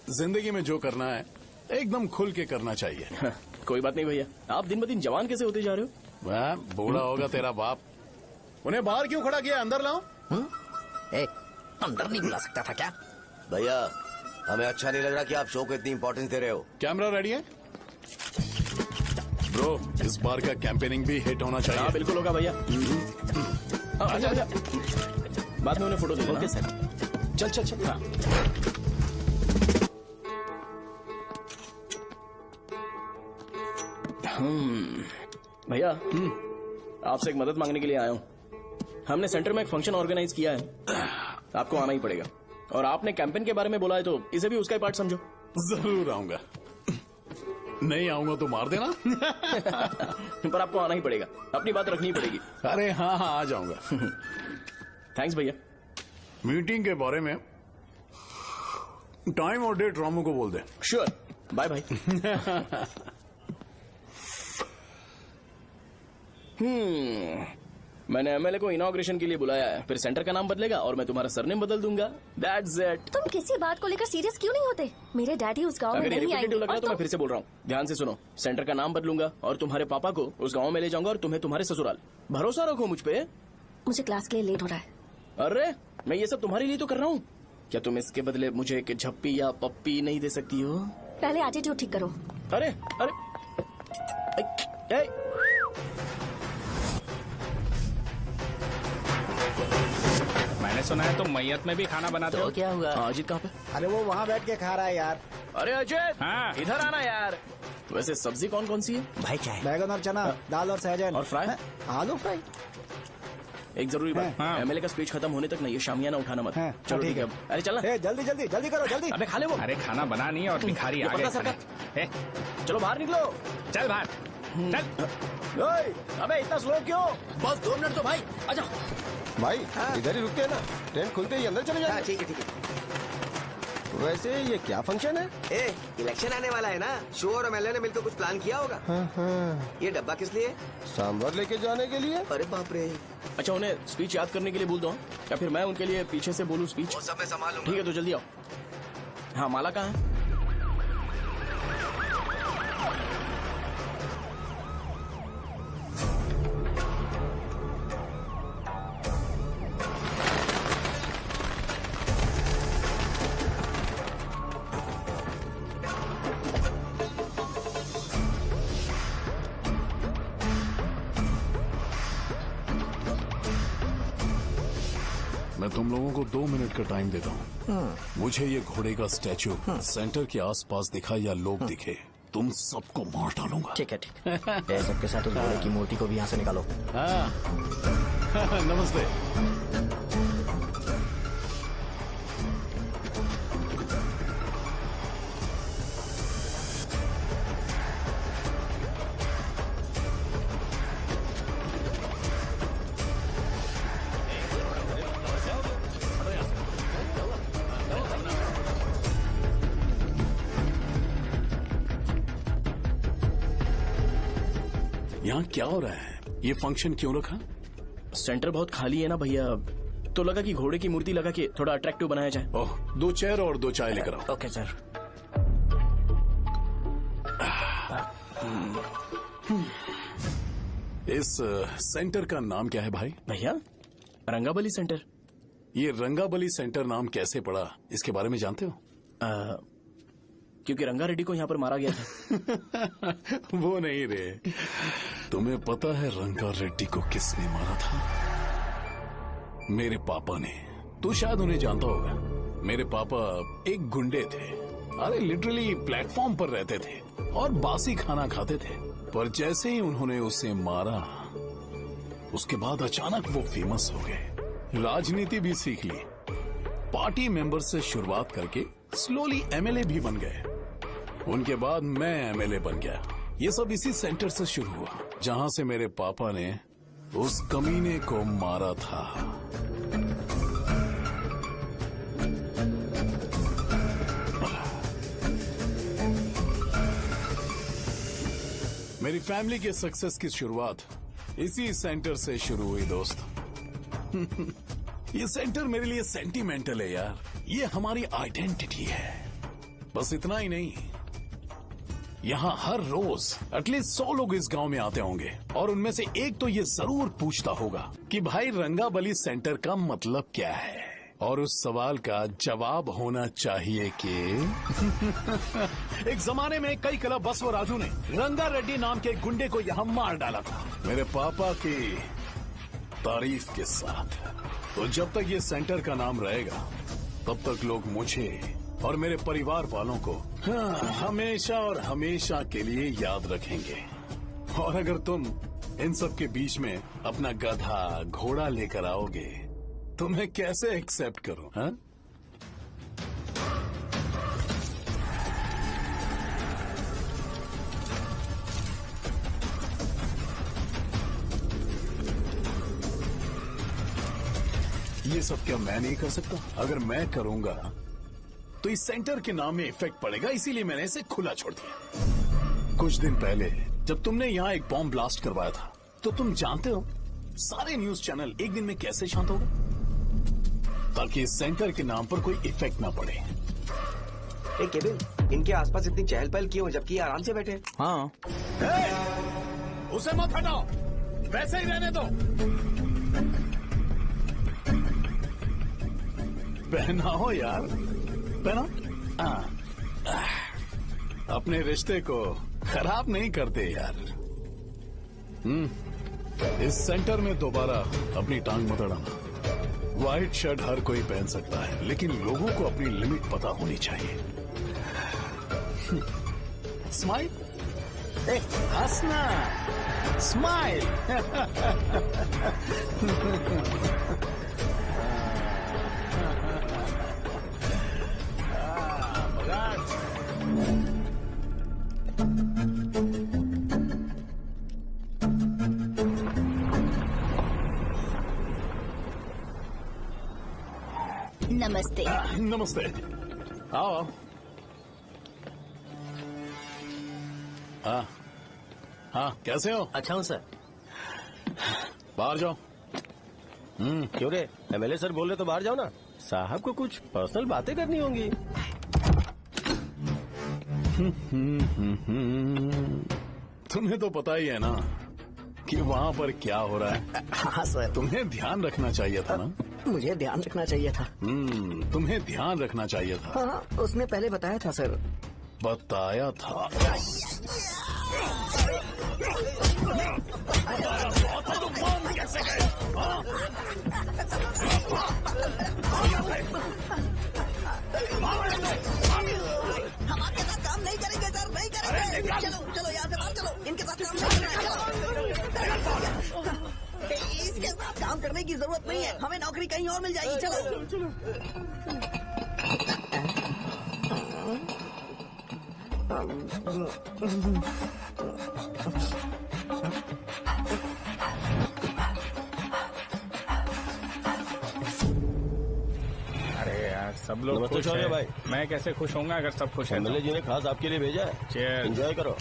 जिंदगी में जो करना है एकदम खुल के करना चाहिए। कोई बात नहीं भैया, आप दिन ब दिन जवान कैसे होते जा रहे हो? वह बूढ़ा होगा तेरा बाप। उन्हें बाहर क्यों खड़ा किया? अंदर लाओ। अंदर नहीं बुला सकता था क्या? भैया हमें अच्छा नहीं लग रहा कि आप शो को इतनी इंपॉर्टेंस दे रहे हो। कैमरा रेडी है ब्रो? इस बार का कैंपेनिंग भी हिट होना चाहिए। हाँ बिल्कुल होगा भैया। अच्छा बाद में उन्हें फोटो दे देना। Okay sir. चल चल चल। हाँ। भैया आपसे एक मदद मांगने के लिए आया हूँ। हमने सेंटर में एक फंक्शन ऑर्गेनाइज किया है, आपको आना ही पड़ेगा। और आपने कैंपेन के बारे में बोला है तो इसे भी उसका ही पार्ट समझो। जरूर आऊंगा। नहीं आऊंगा तो मार देना। पर आपको आना ही पड़ेगा, अपनी बात रखनी पड़ेगी। अरे हाँ हाँ आ जाऊंगा। थैंक्स भैया। मीटिंग के बारे में टाइम और डेट रामू को बोल दे। Sure, bye bye. मैंने एमएलए को इनॉग्रेशन के लिए बुलाया है, फिर सेंटर का नाम बदलेगा और मैं तुम्हारा सरनेम बदल दूंगा। That's it. तुम किसी बात को लेकर सीरियस क्यों नहीं होते? मेरे डैडी उस गांव में अगर ये नहीं आएंगे। लग रहा है तो मैं फिर से बोल रहा हूँ, ध्यान से सुनो। सेंटर का नाम बदलूंगा और तुम्हारे पापा को उस गाँव में ले जाऊंगा और तुम्हें तुम्हारे ससुराल। भरोसा रखो मुझ पे। मुझे क्लास के लिए लेट हो रहा है। अरे मैं ये सब तुम्हारे लिए तो कर रहा हूँ, क्या तुम इसके बदले मुझे एक झप्पी या पप्पी नहीं दे सकती हो? पहले एटीट्यूड ठीक करो। अरे अरे मैंने सुना है तुम मैयत में भी खाना बनाते हो। क्या हुआ? अजीत कहाँ पे? अरे वो वहाँ बैठ के खा रहा है यार। अरे अजीत हाँ। इधर आना यार। वैसे सब्जी कौन कौन सी है? भाई चाय, बैगन और चना, दाल और सहजन और फ्राई, आलू फ्राई। एक जरूरी बात, एमएलए का स्पीच खत्म होने तक ना ये शामियाना उठाना मत। चलो ठीक है। अरे चल ना। जल्दी जल्दी जल्दी करो जल्दी। अबे खा ले वो। अरे खाना बना नहीं है और भिखारी आ गए। चलो बाहर निकलो। चल बाहर चल। अबे इतना स्लो क्यों? बस 2 मिनट तो भाई। आजा भाई इधर ही रुकते हैं ना, ट्रेन खुलते ही अंदर चले जाए। ठीक है ठीक है। वैसे ये क्या फंक्शन है? इलेक्शन आने वाला है ना, शो और एमएलए ने मिलकर कुछ प्लान किया होगा। ये डब्बा किस लिए? सांभर लेके जाने के लिए। अरे बाप रे। अच्छा उन्हें स्पीच याद करने के लिए बोल दो या फिर मैं उनके लिए पीछे से बोलूं स्पीच? वो सब मैं संभालूंगा। ठीक है तो जल्दी आओ। हाँ माला कहाँ है? मैं तुम लोगों को 2 मिनट का टाइम देता हूँ। मुझे ये घोड़े का स्टैचू सेंटर के आसपास दिखा या लोग दिखे, तुम सबको मार डालूंगा। ठीक है ठीक है। सबके साथ उस घोड़े की मूर्ति को भी यहाँ से निकालो। नमस्ते। यहाँ क्या हो रहा है? ये फंक्शन क्यों रखा? सेंटर बहुत खाली है ना भैया, तो लगा कि घोड़े की मूर्ति लगा के थोड़ा अट्रैक्टिव बनाया जाए। ओह, 2 चेयर और 2 चाय लेकर आओ। Okay sir. इस सेंटर का नाम क्या है भाई? भैया रंगाबली सेंटर। ये रंगाबली सेंटर नाम कैसे पड़ा, इसके बारे में जानते हो? क्योंकि रंगा रेड्डी को यहाँ पर मारा गया था। वो नहीं रे, तुम्हें पता है रंगा रेड्डी को किसने मारा था? मेरे पापा ने। तू शायद उन्हें जानता होगा। मेरे पापा एक गुंडे थे। अरे लिटरली प्लेटफॉर्म पर रहते थे और बासी खाना खाते थे। पर जैसे ही उन्होंने उसे मारा, उसके बाद अचानक वो फेमस हो गए। राजनीति भी सीख ली, पार्टी मेंबर से शुरुआत करके स्लोली एमएलए भी बन गए। उनके बाद मैं एमएलए बन गया। ये सब इसी सेंटर से शुरू हुआ, जहां से मेरे पापा ने उस कमीने को मारा था। मेरी फैमिली के सक्सेस की शुरुआत इसी सेंटर से शुरू हुई दोस्त। ये सेंटर मेरे लिए सेंटिमेंटल है यार। ये हमारी आइडेंटिटी है। बस इतना ही नहीं, यहाँ हर रोज एटलीस्ट 100 लोग इस गांव में आते होंगे और उनमें से एक तो ये जरूर पूछता होगा कि भाई रंगाबली सेंटर का मतलब क्या है। और उस सवाल का जवाब होना चाहिए कि एक जमाने में कई क्लब बस व राजू ने रंगा रेड्डी नाम के गुंडे को यहाँ मार डाला था, मेरे पापा की तारीफ के साथ। तो जब तक ये सेंटर का नाम रहेगा, तब तक लोग मुझे और मेरे परिवार वालों को हमेशा और हमेशा के लिए याद रखेंगे। और अगर तुम इन सब के बीच में अपना गधा घोड़ा लेकर आओगे तो मैं कैसे एक्सेप्ट करूं? हाँ? ये सब क्या मैं नहीं कर सकता? अगर मैं करूंगा तो इस सेंटर के नाम में इफेक्ट पड़ेगा, इसीलिए मैंने इसे खुला छोड़ दिया। कुछ दिन पहले जब तुमने यहाँ एक बॉम्ब ब्लास्ट करवाया था, तो तुम जानते हो सारे न्यूज चैनल एक दिन में कैसे शांत हो गए? ताकि इस सेंटर के नाम पर कोई इफेक्ट ना पड़े। केविन, इनके आसपास इतनी चहल पहल क्यों, जबकि ये आराम से बैठे? हाँ। उसे मत हटाओ, वैसे ही रहने दो। पहनाओ यार, पहना। अपने रिश्ते को खराब नहीं करते यार। इस सेंटर में दोबारा अपनी टांग मत अड़ाना। व्हाइट शर्ट हर कोई पहन सकता है, लेकिन लोगों को अपनी लिमिट पता होनी चाहिए। स्माइल, हंसना, स्माइल। नमस्ते। नमस्ते, आओ। हाँ, कैसे हो? अच्छा हूँ सर। बाहर जाओ। क्यों रे, एमएलए सर बोल रहे तो बाहर जाओ ना। साहब को कुछ पर्सनल बातें करनी होंगी। तुम्हें तो पता ही है ना कि वहाँ पर क्या हो रहा है। हाँ सर। तुम्हें ध्यान रखना चाहिए था ना। मुझे ध्यान रखना चाहिए था। तुम्हें ध्यान रखना चाहिए था। हाँ, उसने पहले बताया था सर। बताया था। कैसे गए? की जरूरत नहीं है, हमें नौकरी कहीं और मिल जाएगी। चलो अरे यार सब लोग नमस्ते खुश शौर्य हैं। भाई। मैं कैसे खुश होऊंगा अगर सब खुश हैं एमएलए जी ने खास आपके लिए भेजा है। Cheers। एंजॉय करो।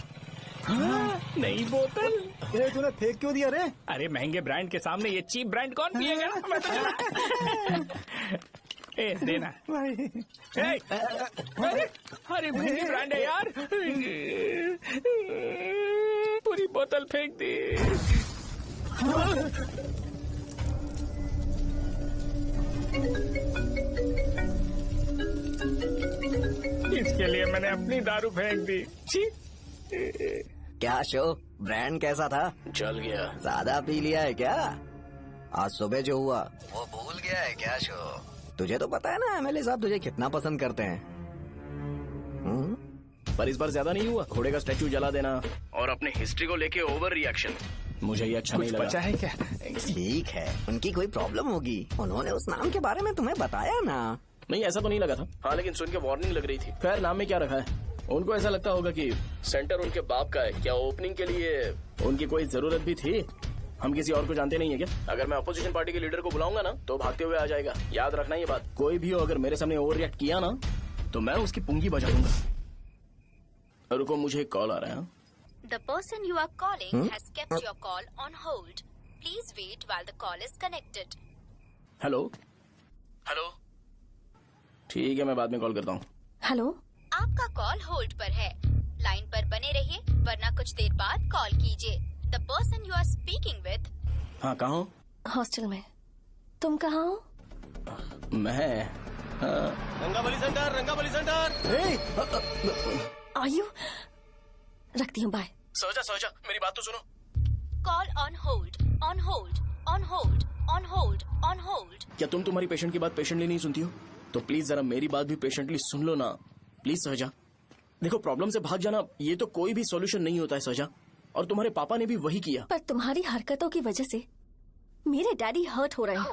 नई बोतल। ये तूने फेंक क्यों दिया रे? अरे महंगे ब्रांड के सामने ये चीप ब्रांड कौन पिएगा? मैं तो ए देना। ए, अरे महंगी ब्रांड है यार। पूरी बोतल फेंक दी। इसके लिए मैंने अपनी दारू फेंक दी। छी। क्या शो, ब्रांड कैसा था? जल गया। ज्यादा पी लिया है क्या? आज सुबह जो हुआ वो भूल गया है क्या शो? तुझे तो पता है ना एमएलए साहब तुझे कितना पसंद करते हैं। पर इस बार ज्यादा नहीं हुआ? घोड़े का स्टैचू जला देना और अपने हिस्ट्री को लेके ओवर रिएक्शन। मुझे ये अच्छा नहीं लगा। बचा है क्या? ठीक है, उनकी कोई प्रॉब्लम होगी, उन्होंने उस नाम के बारे में तुम्हें बताया ना? नहीं, ऐसा तो नहीं लगा था। हाँ लेकिन सुन के वार्निंग लग रही थी। खैर, नाम में क्या रखा है? उनको ऐसा लगता होगा कि सेंटर उनके बाप का है। क्या ओपनिंग के लिए उनकी कोई जरूरत भी थी? हम किसी और को जानते नहीं है क्या? अगर मैं अपोजिशन पार्टी के लीडर को बुलाऊंगा ना तो भागते हुए आ जाएगा। याद रखना ये बात। कोई भी हो अगर मेरे सामने ओवर रिएक्ट किया ना तो मैं उसकी पुंगी बजा दूंगा। रुको, मुझे एक कॉल आ रहा है। The person you are calling has kept your call on hold. Please wait while the call is connected. Hello hello. ठीक है, मैं बाद में कॉल करता हूँ। हेलो, आपका कॉल होल्ड पर है। लाइन पर बने रहिए वरना कुछ देर बाद कॉल कीजिए। The person you are speaking with। हाँ, कहाँ हो? हॉस्टल में। तुम कहाँ हो? मैं रंगाबली सेंटर, रंगाबली सेंटर। आयु, रखती हूँ, बाय। सोचा मेरी बात तो सुनो। Call on hold, on hold, on hold, on hold, on hold। क्या तुम तुम्हारी पेशेंट की बात पेशेंटली नहीं सुनती हो? तो प्लीज जरा मेरी बात भी पेशेंटली सुन लो ना। प्लीज सहजा, देखो प्रॉब्लम से भाग जाना ये तो कोई भी सॉल्यूशन नहीं होता है सहजा, और तुम्हारे पापा ने भी वही किया। पर तुम्हारी हरकतों की वजह से मेरे डैडी हर्ट हो रहे हैं।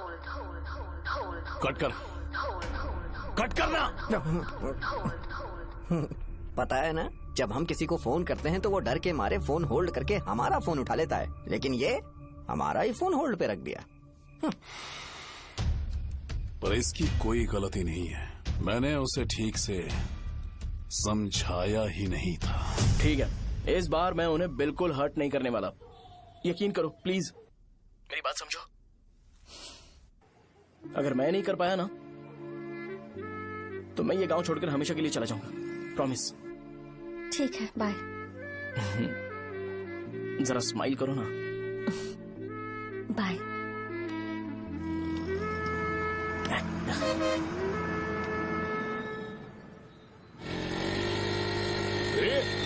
कट करना। पता है ना, जब हम किसी को फोन करते हैं तो वो डर के मारे फोन होल्ड करके हमारा फोन उठा लेता है, लेकिन ये हमारा ही फोन होल्ड पे रख दिया। पर इसकी कोई गलती नहीं है, मैंने उसे ठीक से समझाया ही नहीं था। ठीक है, इस बार मैं उन्हें बिल्कुल हर्ट नहीं करने वाला, यकीन करो प्लीज। मेरी बात समझो। अगर मैं नहीं कर पाया ना तो मैं ये गांव छोड़कर हमेशा के लिए चला जाऊंगा, प्रॉमिस। ठीक है, बाय। जरा स्माइल करो ना। बाय।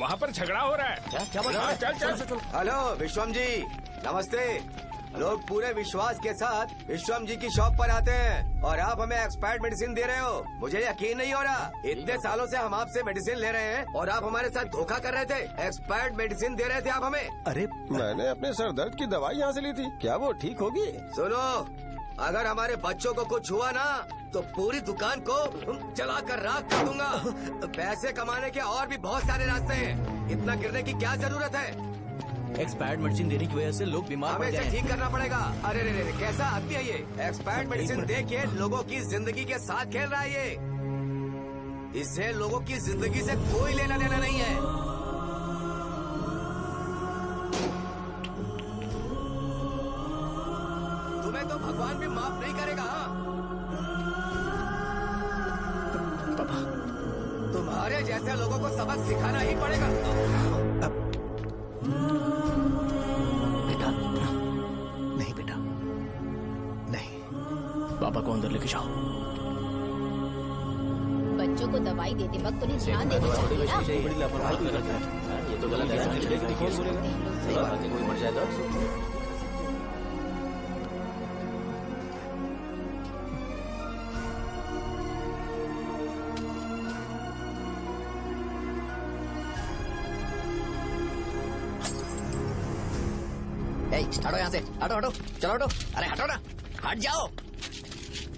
वहाँ पर झगड़ा हो रहा है। क्या बात? चल। हेलो विश्वम जी, नमस्ते। लोग पूरे विश्वास के साथ विश्वम जी की शॉप पर आते हैं और आप हमें एक्सपायर्ड मेडिसिन दे रहे हो। मुझे यकीन नहीं हो रहा, इतने सालों से हम आपसे मेडिसिन ले रहे हैं और आप हमारे साथ धोखा कर रहे थे। एक्सपायर्ड मेडिसिन दे रहे थे आप हमें। अरे मैंने अपने सर दर्द की दवाई यहाँ से ली थी, क्या वो ठीक होगी? सुनो, अगर हमारे बच्चों को कुछ हुआ ना तो पूरी दुकान को जला कर राख कर दूंगा। पैसे कमाने के और भी बहुत सारे रास्ते हैं, इतना गिरने की क्या जरूरत है? एक्सपायर्ड मेडिसिन देने की वजह से लोग बीमार पड़ हमें गए इसे ठीक करना पड़ेगा। अरे रे रे, कैसा आदमी है ये? एक्सपायर्ड मेडिसिन दे के लोगों की जिंदगी के साथ खेल रहा है ये। इससे लोगों की जिंदगी से कोई लेना देना नहीं है। तुम्हें तो भगवान भी माफ नहीं करेगा। तुम्हारे जैसे लोगों को सबक सिखाना ही पड़ेगा। नहीं बेटा, नहीं। पापा को अंदर लेके जाओ। बच्चों को दवाई देते वक्त उन्हें ध्यान देना चाहिए ना। बड़ी लापरवाही की गलत है, ये तो गलत है। सही बात है, कोई मर जाए तो हटो यहाँ से, हटो, चलो हटो। अरे हटो ना। हट जाओ।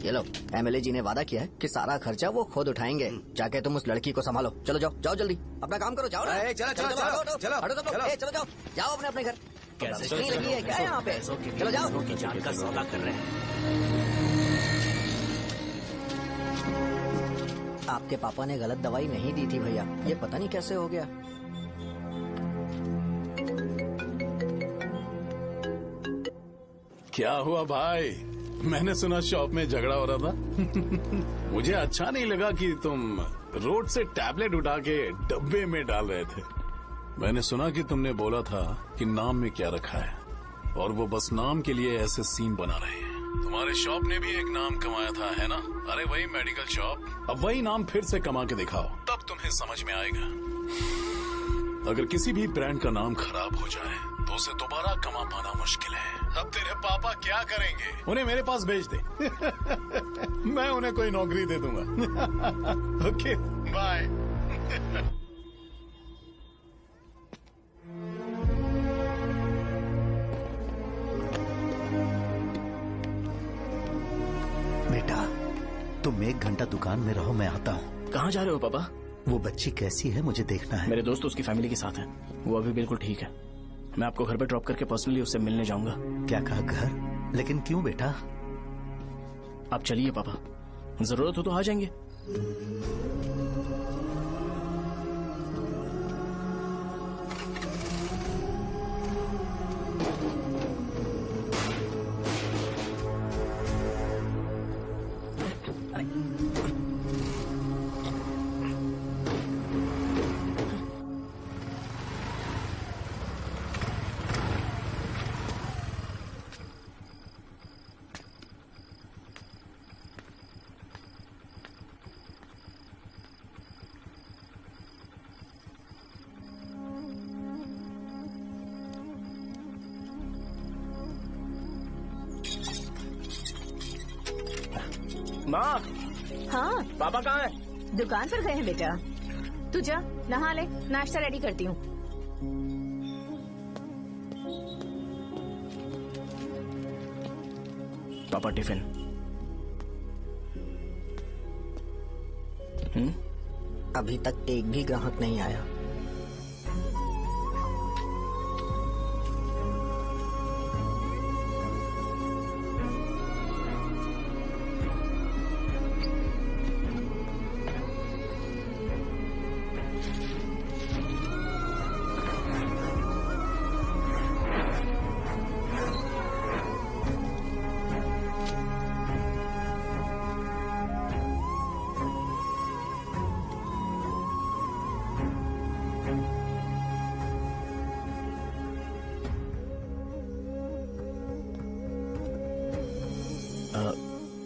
ये लो, एमएलए जी ने वादा किया है कि सारा खर्चा वो खुद उठाएंगे। जाके तुम उस लड़की को संभालो। चलो जाओ, जाओ जल्दी, अपना काम करो। जाओ ना। चलो, चलो, चलो, हटो, चलो, हटो, चलो, हटो सब लोग। चलो। चलो जाओ, जाओ अपने घर। कैसे नहीं लगी है क्या यहाँ पे? चलो जाओ। की जान का सौदा कर रहे हैं। आपके पापा ने गलत दवाई नहीं दी थी भैया, ये पता नहीं कैसे हो गया। क्या हुआ भाई? मैंने सुना शॉप में झगड़ा हो रहा था। मुझे अच्छा नहीं लगा कि तुम रोड से टैबलेट उठा के डब्बे में डाल रहे थे। मैंने सुना कि तुमने बोला था कि नाम में क्या रखा है, और वो बस नाम के लिए ऐसे सीन बना रहे हैं। तुम्हारे शॉप ने भी एक नाम कमाया था, है ना? अरे वही मेडिकल शॉप। अब वही नाम फिर से कमा के दिखाओ, तब तुम्हें समझ में आएगा। अगर किसी भी ब्रांड का नाम खराब हो जाए तो उसे दोबारा कमा पाना मुश्किल है। अब तेरे पापा क्या करेंगे? उन्हें मेरे पास भेज दे। मैं उन्हें कोई नौकरी दे दूंगा। Okay, bye. बेटा, तुम 1 घंटा दुकान में रहो, मैं आता हूँ। कहाँ जा रहे हो पापा? वो बच्ची कैसी है मुझे देखना है। मेरे दोस्त उसकी फैमिली के साथ है, वो अभी बिल्कुल ठीक है। मैं आपको घर पे ड्रॉप करके पर्सनली उससे मिलने जाऊंगा। क्या कहा घर? लेकिन क्यों बेटा? आप चलिए पापा, जरूरत हो तो आ जाएंगे। माँ। हाँ पापा कहाँ हैं? दुकान पर गए हैं बेटा। तू जा नहा ले, नाश्ता रेडी करती हूँ। पापा टिफिन। अभी तक एक भी ग्राहक नहीं आया।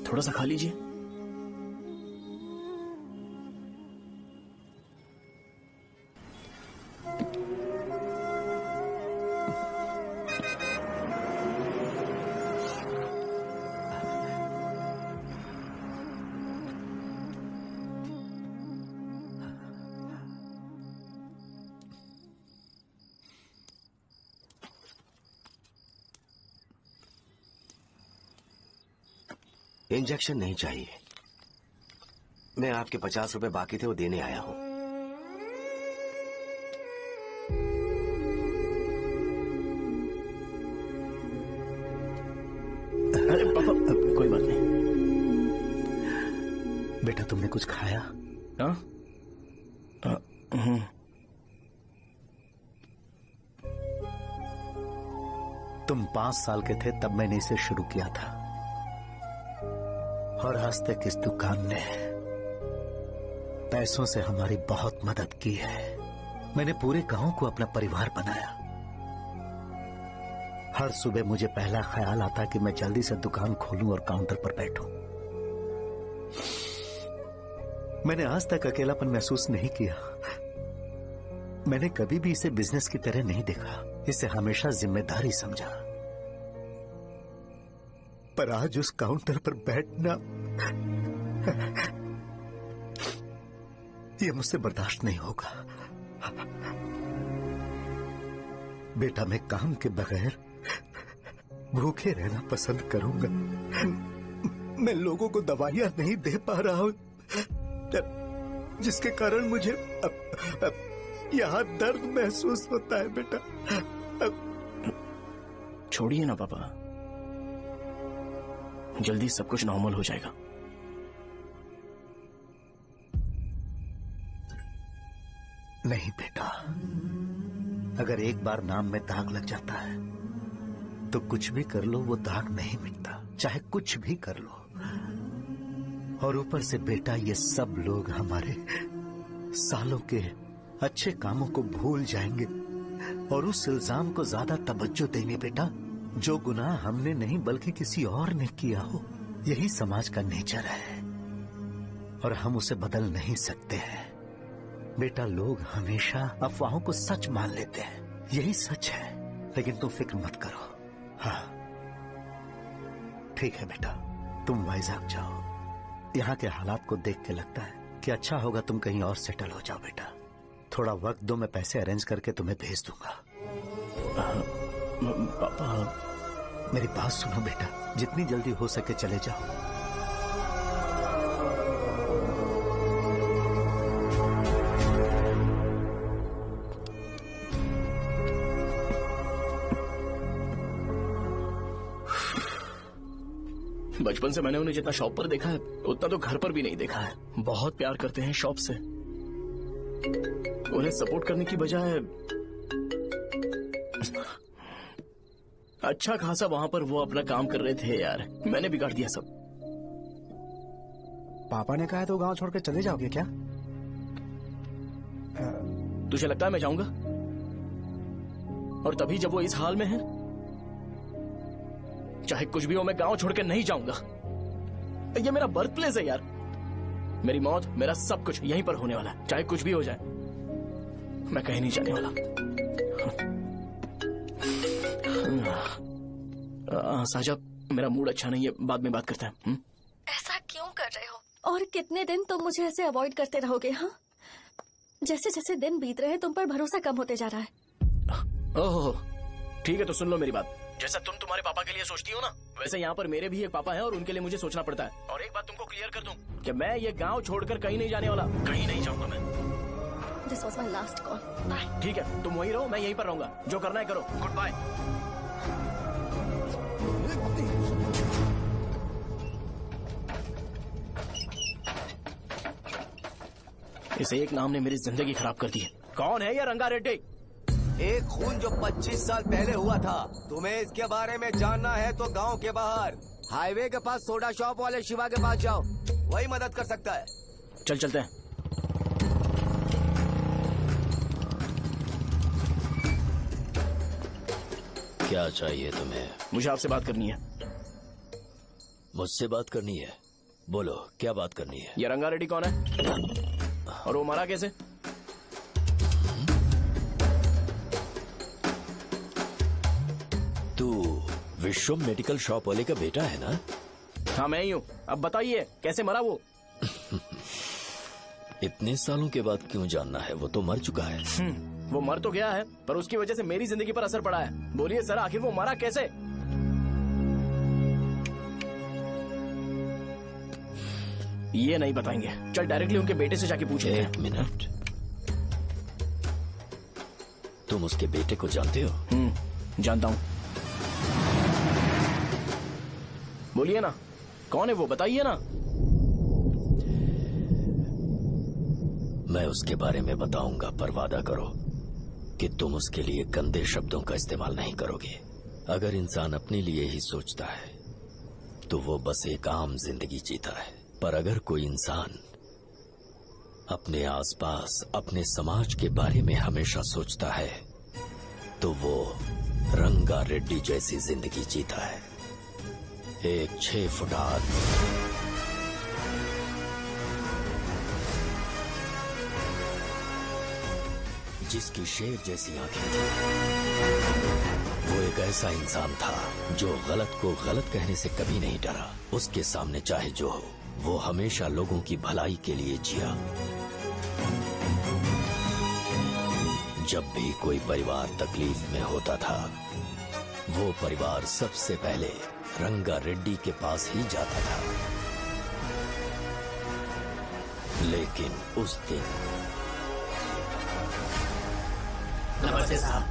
थोड़ा सा खा लीजिए। इंजेक्शन नहीं चाहिए। मैं आपके 50 रुपए बाकी थे, वो देने आया हूं। अरे पापा, कोई बात नहीं। बेटा तुमने कुछ खाया? हाँ? तुम 5 साल के थे तब मैंने इसे शुरू किया था, और आज तक इस दुकान ने पैसों से हमारी बहुत मदद की है। मैंने पूरे गांव को अपना परिवार बनाया। हर सुबह मुझे पहला ख्याल आता कि मैं जल्दी से दुकान खोलूं और काउंटर पर बैठूं। मैंने आज तक अकेलापन महसूस नहीं किया। मैंने कभी भी इसे बिजनेस की तरह नहीं देखा, इसे हमेशा जिम्मेदारी समझा। पर आज उस काउंटर पर बैठना ये मुझसे बर्दाश्त नहीं होगा। बेटा मैं काम के बगैर भूखे रहना पसंद करूंगा। मैं लोगों को दवाइयां नहीं दे पा रहा हूं, जिसके कारण मुझे अब यहाँ दर्द महसूस होता है बेटा। छोड़िए ना पापा, जल्दी सब कुछ नॉर्मल हो जाएगा। नहीं बेटा, अगर एक बार नाम में दाग लग जाता है तो कुछ भी कर लो वो दाग नहीं मिटता, चाहे कुछ भी कर लो। और ऊपर से बेटा ये सब लोग हमारे सालों के अच्छे कामों को भूल जाएंगे और उस इल्जाम को ज्यादा तवज्जो देंगे बेटा जो गुनाह हमने नहीं बल्कि किसी और ने किया हो। यही समाज का नेचर है और हम उसे बदल नहीं सकते हैं बेटा। लोग हमेशा अफवाहों को सच मान लेते हैं, यही सच है। लेकिन तुम फिक्र मत करो। हाँ ठीक है बेटा, तुम वाइजैक जाओ। यहाँ के हालात को देख के लगता है कि अच्छा होगा तुम कहीं और सेटल हो जाओ बेटा। थोड़ा वक्त दो, मैं पैसे अरेंज करके तुम्हें भेज दूंगा। पापा मेरी बात सुनो बेटा, जितनी जल्दी हो सके चले जाओ। बचपन से मैंने उन्हें जितना शॉप पर देखा है उतना तो घर पर भी नहीं देखा है। बहुत प्यार करते हैं शॉप से। उन्हें सपोर्ट करने की बजाय अच्छा खासा वहां पर वो अपना काम कर रहे थे यार। मैंने बिगाड़ दिया सब। पापा ने कहा है तो गांव छोड़कर चले जाओगे क्या? तुझे लगता है मैं जाऊंगा? और तभी जब वो इस हाल में है, चाहे कुछ भी हो मैं गांव छोड़कर नहीं जाऊंगा। ये मेरा बर्थ प्लेस है यार। मेरी मौत, मेरा सब कुछ यहीं पर होने वाला है। चाहे कुछ भी हो जाए मैं कहीं नहीं जाने वाला। साजा, मेरा मूड अच्छा नहीं है, बाद में बात करते हैं। ऐसा क्यों कर रहे हो? और कितने दिन तुम मुझे ऐसे अवॉइड करते रहोगे? हाँ, जैसे जैसे दिन बीत रहे हैं तुम पर भरोसा कम होते जा रहा है। ओह ठीक है, तो सुन लो मेरी बात। जैसा तुम तुम्हारे पापा के लिए सोचती हो ना, वैसे यहाँ पर मेरे भी एक पापा हैं और उनके लिए मुझे सोचना पड़ता है। और एक बात तुमको क्लियर कर दूं कि मैं ये गांव छोड़कर कहीं नहीं जाने वाला, कहीं नहीं जाऊंगा मैं। This was my last call. Bye. ठीक है, तुम वहीं रहो, मैं यहीं पर रहूंगा। जो करना है करो। Goodbye. इस एक नाम ने मेरी जिंदगी खराब कर दी है। कौन है ये रंगा रेड्डी? एक खून जो 25 साल पहले हुआ था। तुम्हें इसके बारे में जानना है तो गांव के बाहर हाईवे के पास सोडा शॉप वाले शिवा के पास जाओ, वही मदद कर सकता है। चल चलते हैं। क्या चाहिए तुम्हें? मुझे आपसे बात करनी है। मुझसे बात करनी है? बोलो क्या बात करनी है? ये रंगा रेड्डी कौन है और वो मरा कैसे? तू विश्वम मेडिकल शॉप वाले का बेटा है ना? हाँ मैं ही हूँ। अब बताइए कैसे मरा वो? इतने सालों के बाद क्यों जानना है? वो तो मर चुका है। वो मर तो गया है पर उसकी वजह से मेरी जिंदगी पर असर पड़ा है। बोलिए सर, आखिर वो मरा कैसे? ये नहीं बताएंगे। चल डायरेक्टली उनके बेटे से जाके पूछे। एक मिनट, तुम उसके बेटे को जानते हो? जानता हूँ। बोलिए ना, कौन है वो? बताइए ना। मैं उसके बारे में बताऊंगा, पर वादा करो कि तुम उसके लिए गंदे शब्दों का इस्तेमाल नहीं करोगे। अगर इंसान अपने लिए ही सोचता है तो वो बस एक आम जिंदगी जीता है, पर अगर कोई इंसान अपने आसपास, अपने समाज के बारे में हमेशा सोचता है तो वो रंगा रेड्डी जैसी जिंदगी जीता है। एक 6 फुट आदमी, जिसकी शेर जैसी आंखें थी। वो एक ऐसा इंसान था जो गलत को गलत कहने से कभी नहीं डरा। उसके सामने चाहे जो हो, वो हमेशा लोगों की भलाई के लिए जिया। जब भी कोई परिवार तकलीफ में होता था वो परिवार सबसे पहले रंगा रेड्डी के पास ही जाता था, लेकिन उस दिन नमस्ते साहब।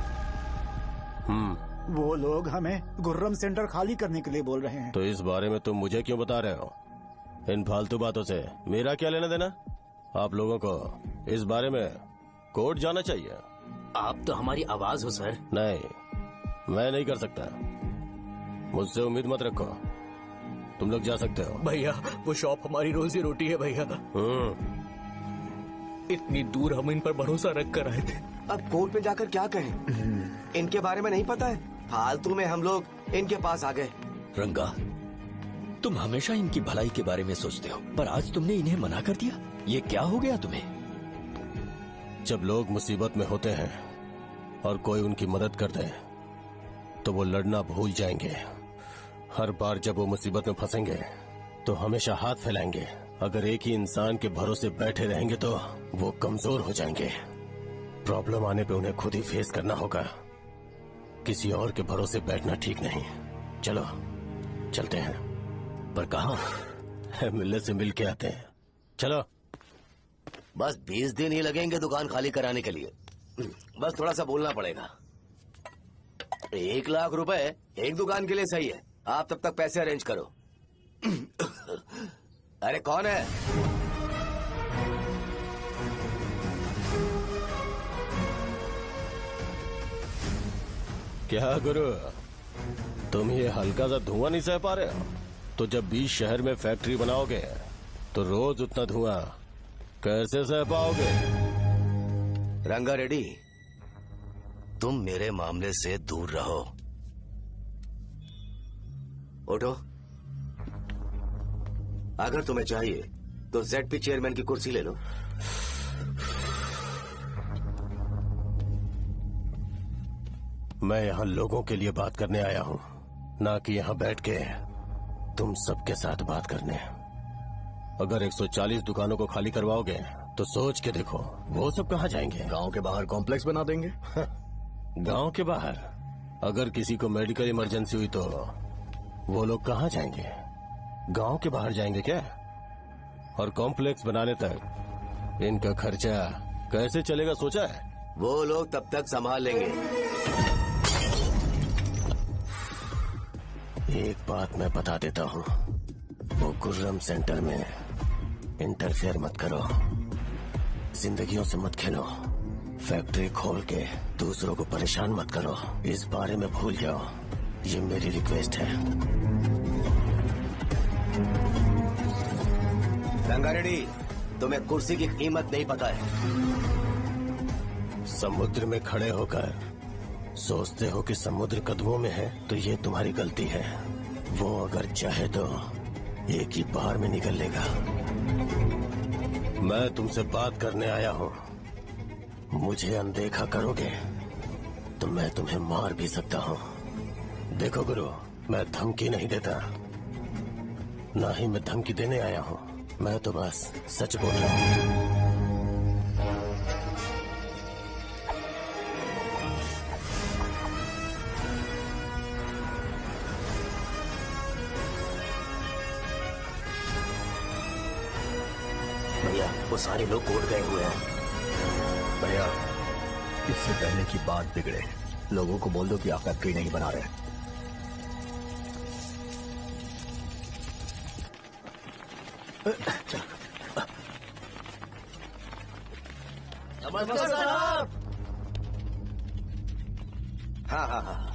वो लोग हमें गुर्रम सेंटर खाली करने के लिए बोल रहे हैं। तो इस बारे में तुम मुझे क्यों बता रहे हो? इन फालतू बातों से मेरा क्या लेना देना? आप लोगों को इस बारे में कोर्ट जाना चाहिए। आप तो हमारी आवाज हो सर। नहीं, मैं नहीं कर सकता। मुझसे उम्मीद मत रखो। तुम लोग जा सकते हो। भैया वो शॉप हमारी रोजी रोटी है भैया। इतनी दूर हम इन पर भरोसा रख कर आए थे। अब कोर्ट में जाकर क्या कहें? इनके बारे में नहीं पता है। फालतू में हम लोग इनके पास आ गए। रंगा, तुम हमेशा इनकी भलाई के बारे में सोचते हो, पर आज तुमने इन्हें मना कर दिया। ये क्या हो गया तुम्हें? जब लोग मुसीबत में होते हैं और कोई उनकी मदद करते हैं तो वो लड़ना भूल जाएंगे। हर बार जब वो मुसीबत में फंसेंगे तो हमेशा हाथ फैलाएंगे। अगर एक ही इंसान के भरोसे बैठे रहेंगे तो वो कमजोर हो जाएंगे। प्रॉब्लम आने पे उन्हें खुद ही फेस करना होगा। किसी और के भरोसे बैठना ठीक नहीं। चलो चलते हैं। पर कहाँ? मिलने से मिल के आते हैं। चलो। बस 20 दिन ही लगेंगे दुकान खाली कराने के लिए। बस थोड़ा सा बोलना पड़ेगा। 1 लाख रुपए एक दुकान के लिए सही है। आप तब तक पैसे अरेंज करो। अरे कौन है? क्या गुरु, तुम ये हल्का सा धुआं नहीं सह पा रहे हो? तो जब 20 शहर में फैक्ट्री बनाओगे तो रोज उतना धुआं कैसे सह पाओगे? रंगा रेड्डी, तुम मेरे मामले से दूर रहो। उठो। अगर तुम्हें चाहिए तो ZP चेयरमैन की कुर्सी ले लो। मैं यहाँ लोगों के लिए बात करने आया हूँ, ना कि यहाँ बैठ के तुम सबके साथ बात करने। अगर 140 दुकानों को खाली करवाओगे तो सोच के देखो वो सब कहाँ जाएंगे? गांव के बाहर कॉम्प्लेक्स बना देंगे। गांव के बाहर? अगर किसी को मेडिकल इमरजेंसी हुई तो वो लोग कहाँ जाएंगे? गांव के बाहर जाएंगे क्या? और कॉम्प्लेक्स बनाने तक इनका खर्चा कैसे चलेगा सोचा है? वो लोग तब तक संभाल लेंगे। एक बात मैं बता देता हूँ, वो गुर्रम सेंटर में इंटरफेयर मत करो। जिंदगियों से मत खेलो। फैक्ट्री खोल के दूसरों को परेशान मत करो। इस बारे में भूल जाओ। ये मेरी रिक्वेस्ट है। रंगा रेड्डी, तुम्हें कुर्सी की कीमत नहीं पता है। समुद्र में खड़े होकर सोचते हो कि समुद्र कदमों में है, तो ये तुम्हारी गलती है। वो अगर चाहे तो एक ही बार में निकल लेगा। मैं तुमसे बात करने आया हूँ। मुझे अनदेखा करोगे तो मैं तुम्हें मार भी सकता हूँ। देखो गुरु, मैं धमकी नहीं देता, ना ही मैं धमकी देने आया हूँ। मैं तो बस सच बोल रहा हूँ। भैया, वो सारे लोग कोर्ट गए हुए हैं। भैया, इससे पहले की बात बिगड़े, लोगों को बोल दो कि आप फैक्ट्री नहीं बना रहे। नमस्ते साहब। हाँ,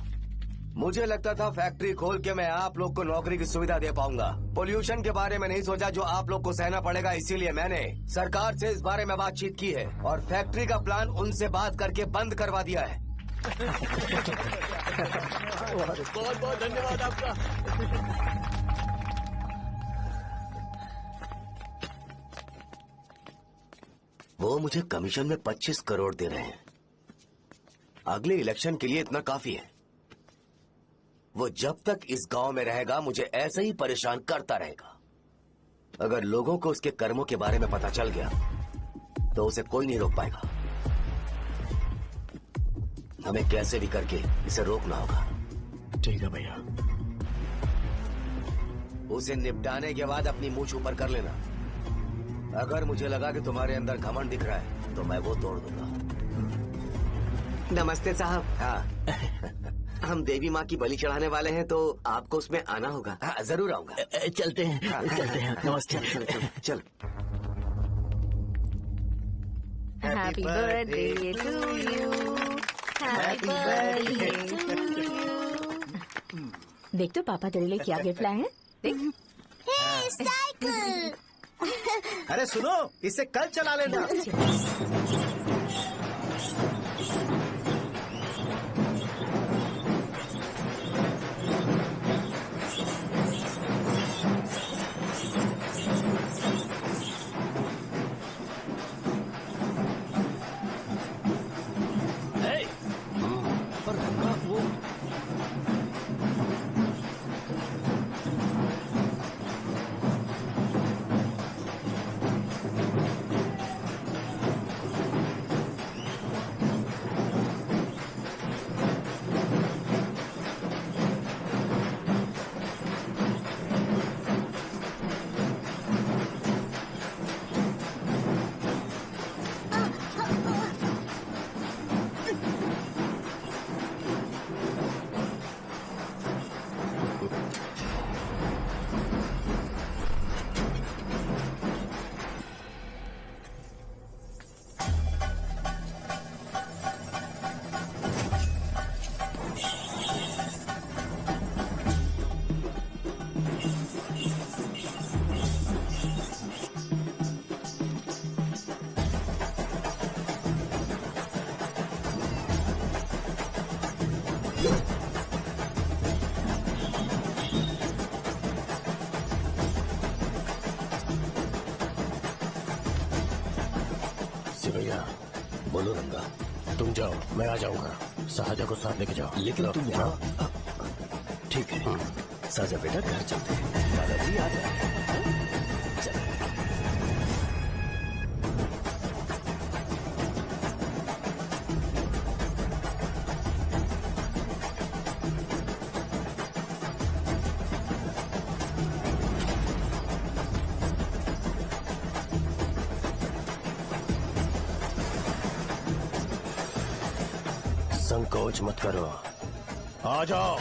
मुझे लगता था फैक्ट्री खोल के मैं आप लोग को नौकरी की सुविधा दे पाऊंगा। पोल्यूशन के बारे में नहीं सोचा जो आप लोग को सहना पड़ेगा, इसीलिए मैंने सरकार से इस बारे में बातचीत की है और फैक्ट्री का प्लान उनसे बात करके बंद करवा दिया है। बहुत बहुत धन्यवाद आपका। वो मुझे कमीशन में 25 करोड़ दे रहे हैं। अगले इलेक्शन के लिए इतना काफी है। वो जब तक इस गांव में रहेगा मुझे ऐसे ही परेशान करता रहेगा। अगर लोगों को उसके कर्मों के बारे में पता चल गया तो उसे कोई नहीं रोक पाएगा। हमें कैसे भी करके इसे रोकना होगा। ठीक है भैया। उसे निपटाने के बाद अपनी मूंछ ऊपर कर लेना। अगर मुझे लगा कि तुम्हारे अंदर घमंड दिख रहा है तो मैं वो तोड़ दूंगा। नमस्ते साहब। हाँ हम देवी माँ की बलि चढ़ाने वाले हैं, तो आपको उसमें आना होगा। हाँ जरूर आऊंगा। चलते हैं चलते हैं। नमस्ते। चल। Happy birthday to you, happy birthday to you. देख तो पापा तेरे लिए क्या गिफ्ट लाए हैं। देख। साइकिल। अरे सुनो, इसे कल चला लेना। भैया बोलो रंगा, तुम जाओ मैं आ जाऊंगा। साजा को साथ लेके जाओ। लेकिन तुम जाओ। ठीक है साजा बेटा, घर चलते हैं। दादाजी आ जाओ। चलो। संकोच मत करो, आ जाओ।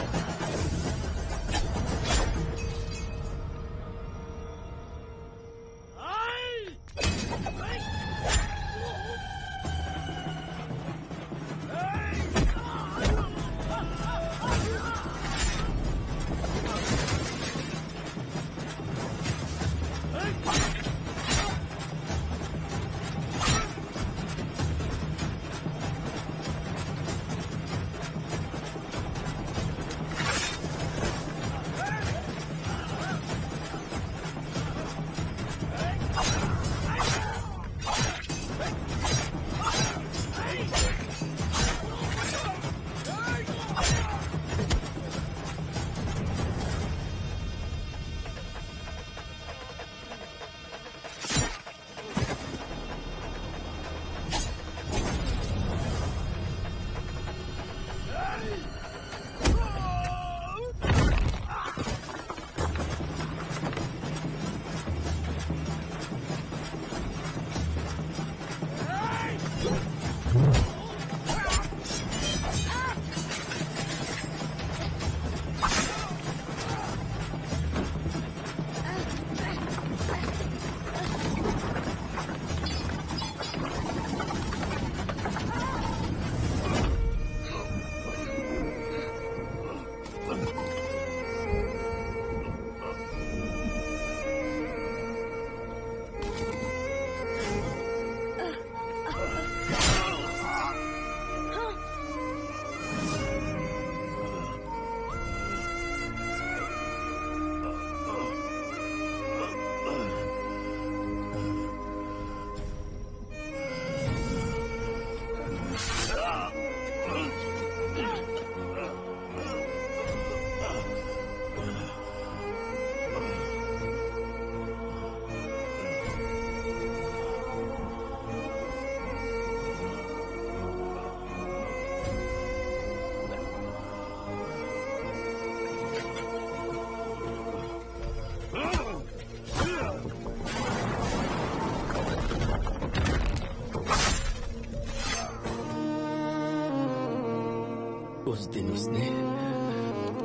उस दिन उसने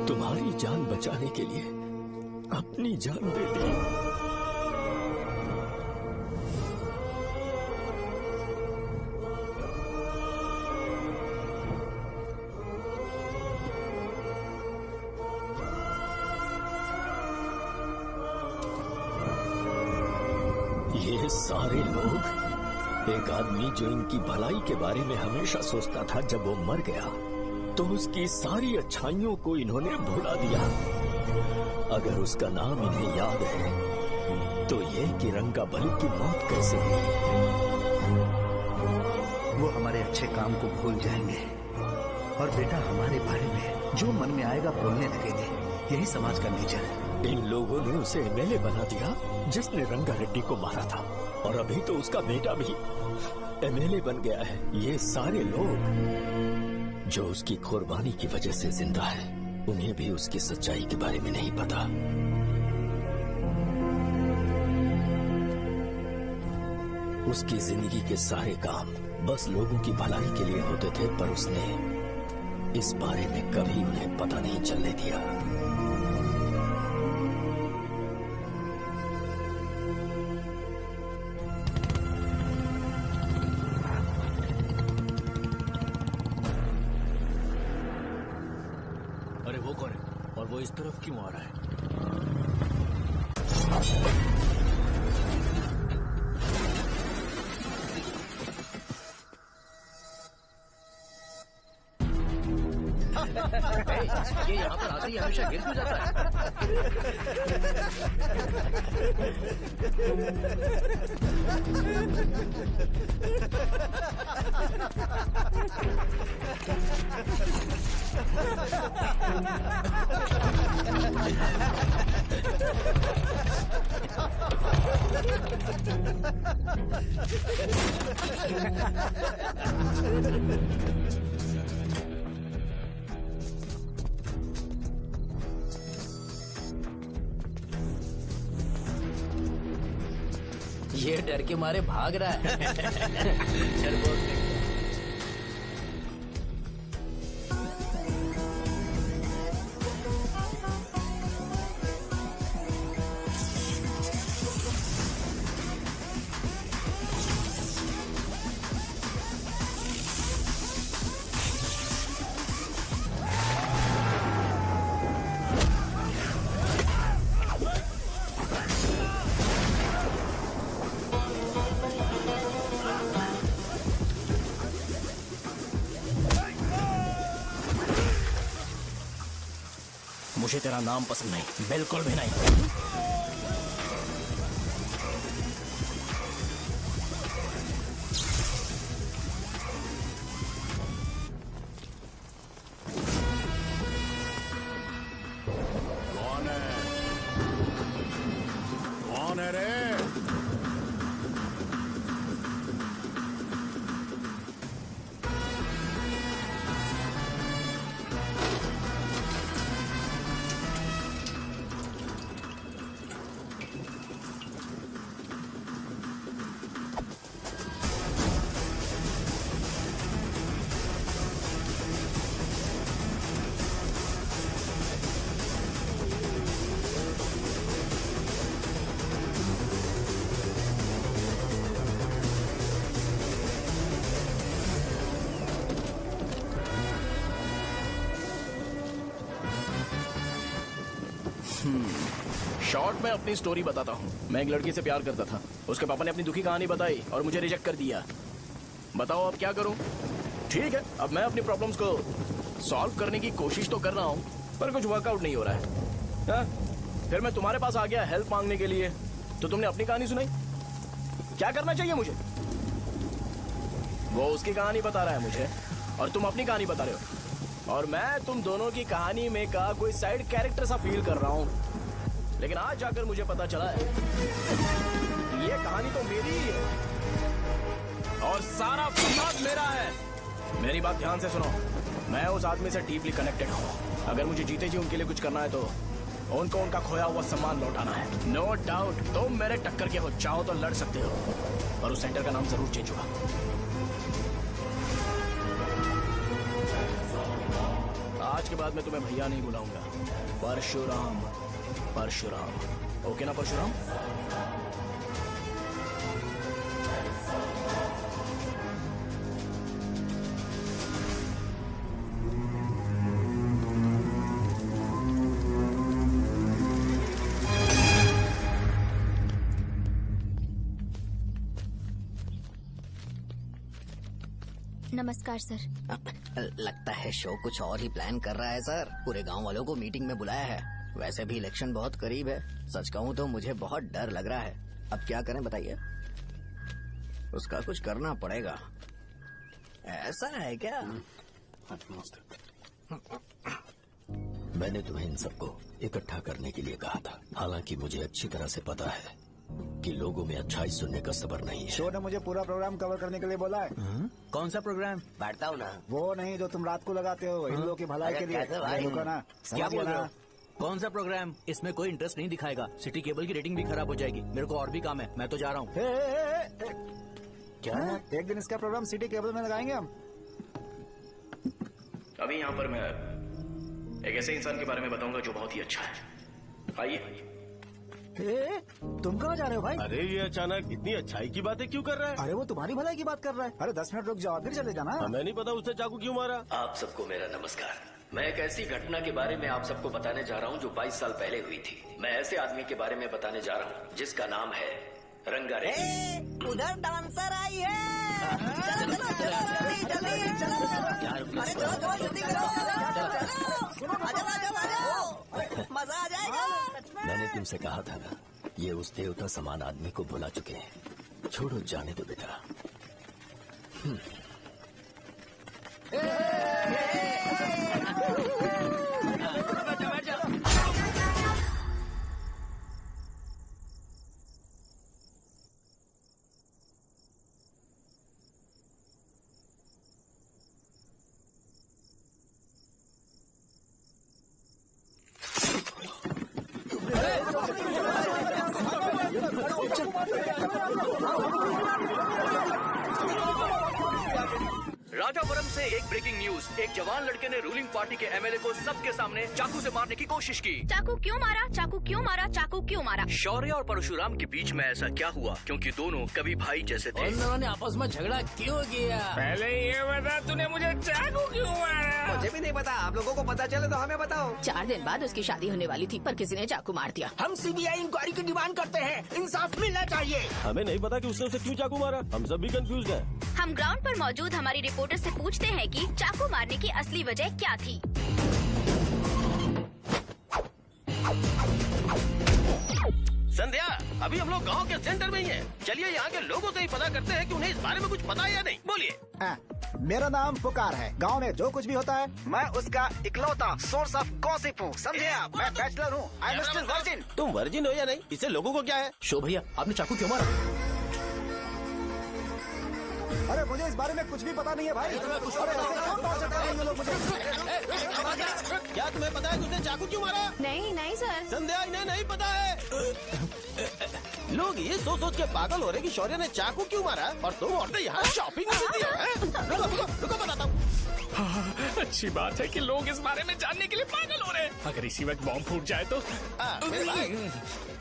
तुम्हारी जान बचाने के लिए अपनी जान दे दी। ये सारे लोग, एक आदमी जो इनकी भलाई के बारे में हमेशा सोचता था, जब वो मर गया तो उसकी सारी अच्छाइयों को इन्होंने भुला दिया। अगर उसका नाम इन्हें याद है तो ये कि रंगाबली की मौत कैसे हुई। वो हमारे अच्छे काम को भूल जाएंगे और बेटा हमारे बारे में जो मन में आएगा बोलने लगेंगे। यही समाज का नेचर है। इन लोगों ने उसे एमएलए बना दिया जिसने रंगा रेड्डी को मारा था, और अभी तो उसका बेटा भी एमएलए बन गया है। ये सारे लोग जो उसकी कुर्बानी की वजह से जिंदा है, उन्हें भी उसकी सच्चाई के बारे में नहीं पता। उसकी जिंदगी के सारे काम बस लोगों की भलाई के लिए होते थे, पर उसने इस बारे में कभी उन्हें पता नहीं चलने दिया। अरे वो कौन है और वो इस तरफ क्यों आ रहा है? ये यहाँ पर आते ही हमेशा गिर क्यों जाता ये डर के मारे भाग रहा है। चल बोल दे। मुझे तेरा नाम पसंद नहीं, बिल्कुल भी नहीं। कौन है? कौन है रे? शॉर्ट में अपनी स्टोरी बताता हूँ। मैं एक लड़की से प्यार करता था। उसके पापा ने अपनी दुखी कहानी बताई और मुझे रिजेक्ट कर दिया। बताओ अब क्या करूँ? ठीक है, अब मैं अपनी प्रॉब्लम्स को सॉल्व करने की कोशिश तो कर रहा हूँ, पर कुछ वर्कआउट नहीं हो रहा है। फिर मैं तुम्हारे पास आ गया हेल्प मांगने के लिए, तो तुमने अपनी कहानी सुनाई। क्या करना चाहिए मुझे? वो उसकी कहानी बता रहा है मुझे, और तुम अपनी कहानी बता रहे हो, और मैं तुम दोनों की कहानी में का कोई साइड कैरेक्टर सा फील कर रहा हूँ। लेकिन आज जाकर मुझे पता चला है ये कहानी तो मेरी ही है और सारा फसाद मेरा है। मेरी बात ध्यान से सुनो, मैं उस आदमी से डीपली कनेक्टेड हूँ। अगर मुझे जीते जी उनके लिए कुछ करना है तो उनको उनका खोया हुआ सम्मान लौटाना है। नो डाउट तुम मेरे टक्कर के हो, चाहो तो लड़ सकते हो, और उस सेंटर का नाम जरूर चेंज होगा। आज के बाद मैं तुम्हें भैया नहीं बुलाऊंगा, परशुराम। परशुराम, ओके ना परशुराम? नमस्कार सर। लगता है शो कुछ और ही प्लान कर रहा है सर। पूरे गांव वालों को मीटिंग में बुलाया है। वैसे भी इलेक्शन बहुत करीब है। सच कहूँ तो मुझे बहुत डर लग रहा है। अब क्या करें बताइए? उसका कुछ करना पड़ेगा। ऐसा है क्या? मैंने तुम्हें इन सबको इकट्ठा करने के लिए कहा था। हालांकि मुझे अच्छी तरह से पता है कि लोगों में अच्छाई सुनने का सब्र नहीं है। शो ने मुझे पूरा प्रोग्राम कवर करने के लिए बोला है। कौन सा प्रोग्राम? बैठता हूँ ना। वो नहीं जो तुम रात को लगाते हो, इन लोगों की भलाई के लिए। रुको ना, क्या बोल रहे हो? कौन सा प्रोग्राम? इसमें कोई इंटरेस्ट नहीं दिखाएगा। सिटी केबल की रेटिंग भी खराब हो जाएगी। मेरे को और भी काम है, मैं तो जा रहा हूँ। क्या? एक दिन इसका प्रोग्राम सिटी केबल में लगाएंगे हम। अभी यहाँ पर मैं एक ऐसे इंसान के बारे में बताऊंगा जो बहुत ही अच्छा है। आइए। तुम कहाँ जा रहे हो भाई? अरे ये अचानक इतनी अच्छाई की बातें क्यों कर रहा है? अरे वो तुम्हारी भलाई की बात कर रहा है। अरे 10 मिनट रुक जाओ, फिर चले जाना। हमें नहीं पता उसने चाकू क्यों मारा। आप सबको मेरा नमस्कार। मैं एक ऐसी घटना के बारे में आप सबको बताने जा रहा हूँ जो 22 साल पहले हुई थी। मैं ऐसे आदमी के बारे में बताने जा रहा हूँ जिसका नाम है रंगारेड्डी। उधर डांसर आई है। चलो जल्दी जल्दी मजा आ जाएगा। मैंने तुमसे कहा था ना, ये उस देवता समान आदमी को बुला चुके हैं। छोड़ो, जाने दो बेटा। राजापुरम से एक ब्रेकिंग न्यूज। एक जवान लड़के ने रूलिंग पार्टी के एमएलए को सबके सामने चाकू से मारने की कोशिश की। चाकू क्यों मारा? चाकू क्यों मारा? चाकू क्यों मारा? शौर्य और परशुराम के बीच में ऐसा क्या हुआ? क्योंकि दोनों कभी भाई जैसे थे। उन दोनों ने आपस में झगड़ा क्यों किया? पहले ये बता, तूने मुझे चाकू क्यों मारा? मुझे भी नहीं पता। आप लोगों को पता चले तो हमें बताओ। 4 दिन बाद उसकी शादी होने वाली थी, पर किसी ने चाकू मार दिया। हम सीबीआई इंक्वायरी की डिमांड करते हैं। इंसाफ मिलना चाहिए। हमें नहीं पता कि उसने उसे क्यों चाकू मारा। हम सब भी कंफ्यूज हैं। हम ग्राउंड पर मौजूद हमारी रिपोर्टर से पूछते हैं कि चाकू मारने की असली वजह क्या थी। संध्या, अभी हम लोग गांव के सेंटर में ही हैं। चलिए यहाँ के लोगों से ही पता करते हैं कि उन्हें इस बारे में कुछ पता है या नहीं। बोलिए। मेरा नाम पुकार है। गांव में जो कुछ भी होता है मैं उसका इकलौता सोर्स ऑफ गॉसिप हूँ। समझे आप? मैं बैचलर हूँ। I am still virgin. तुम वर्जिन हो या नहीं, इससे लोगों को क्या है? शो भैया, आपने चाकू क्यों मारा? अरे मुझे इस बारे में कुछ भी पता नहीं है भाई। अरे ऐसे क्यों टॉर्चर कर रहे हैं ये लोग मुझे? क्या तुम्हें पता है कि उसने चाकू क्यों मारा? नहीं नहीं सर। संध्या, इन्हें नहीं पता है। लोग ये सोच सोच के पागल हो रहे कि शौर्य ने चाकू क्यों मारा और तुम औरतें यहाँ शॉपिंग में बिजी हो। रुको बताता हूँ। अच्छी बात है कि लोग इस बारे में जानने के लिए पागल हो रहे हैं। अगर इसी वक्त बॉम्ब फूट जाए तो? मेरे भाई,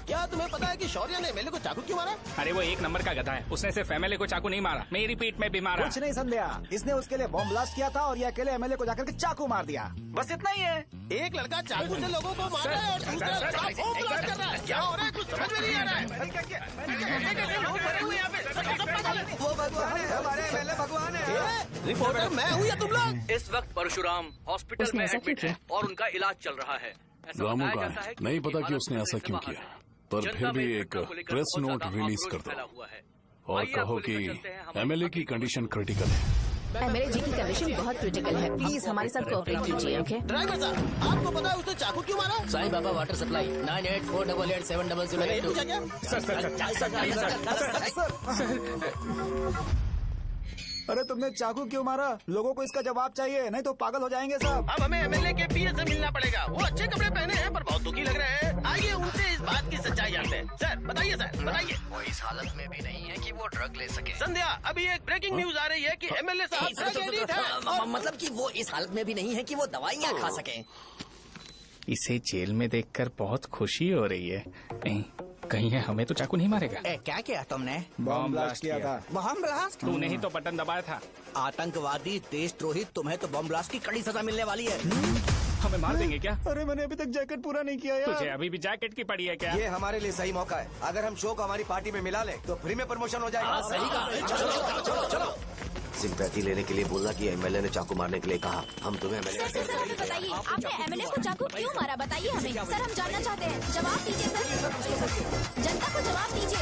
क्या तुम्हें पता है कि शौर्य ने एमएलए को चाकू क्यों मारा? अरे वो एक नंबर का गधा है। उसने सिर्फ एमएलए को चाकू नहीं मारा, मेरी पीठ में भी मारा। कुछ नहीं संध्या, इसने उसके लिए बॉम्ब ब्लास्ट किया था और ये अकेले एमएलए को जाकर के चाकू मार दिया। बस इतना ही है। एक लड़का चाकू से लोगों को मार रहा है और दूसरा लड़का बॉम्ब ब्लास्ट कर रहा है। क्या हो रहा है? कुछ समझ में नहीं आ रहा है। लोग मरे हुए यहाँ पे। वो भगवान है, हमारे एमएलए भगवान है। रिपोर्टर मैं हूँ या तुम लोग? इस वक्त परशुराम हॉस्पिटल में एडमिट है और उनका इलाज चल रहा है। रामू का है, नहीं पता कि उसने ऐसा क्यों किया, पर फिर भी एक प्रेस नोट रिलीज कर दो और कहो कि एमएलए की कंडीशन क्रिटिकल है। एमएलए जी की कंडीशन बहुत क्रिटिकल है। प्लीज हमारे साथ कोऑपरेट कीजिए। ओके ड्राइवर साहब, आपको पता है उसने चाकू क्यों मारा? Sai Baba water supply 9848870082। Sir अरे तुमने चाकू क्यों मारा? लोगों को इसका जवाब चाहिए, नहीं तो पागल हो जाएंगे सब। अब हमें एमएलए के पीए से मिलना पड़ेगा। वो अच्छे कपड़े पहने हैं पर बहुत दुखी लग रहे हैं। आइए उनसे इस बात की सच्चाई जानते हैं। सर बताइए, सर बताइए। वो इस हालत में भी नहीं है कि वो ड्रग ले सके। संध्या, अभी एक ब्रेकिंग न्यूज आ रही है कि एमएलए साहब ड्रग एडिक्ट हैं। मतलब कि वो इस हालत में भी नहीं है कि वो दवाइयाँ खा सके। इसे जेल में देखकर बहुत खुशी हो रही है। कहीं है हमें तो चाकू नहीं मारेगा। क्या किया तुमने? बॉम्ब ब्लास्ट किया था। Bomb blast? तूने ही तो बटन दबाया था। आतंकवादी, देशद्रोही, तुम्हें तो बॉम्ब ब्लास्ट की कड़ी सजा मिलने वाली है। हमें मार देंगे क्या? अरे मैंने अभी तक जैकेट पूरा नहीं किया यार। तुझे अभी भी जैकेट की पड़ी है क्या? ये हमारे लिए सही मौका है। अगर हम शो को हमारी पार्टी में मिला लें तो फ्री में प्रमोशन हो जाएगा। सही कहा। चलो चलो। सिंपैथी लेने के लिए बोलना कि एमएलए ने चाकू मारने के लिए कहा। हम तुम्हें एमएलए सर हमें बताइए, आपने एमएलए को चाकू क्यों मारा? बताइए हमें। सर हम जानना चाहते हैं, जवाब दीजिए सर। जनता को जवाब दीजिए।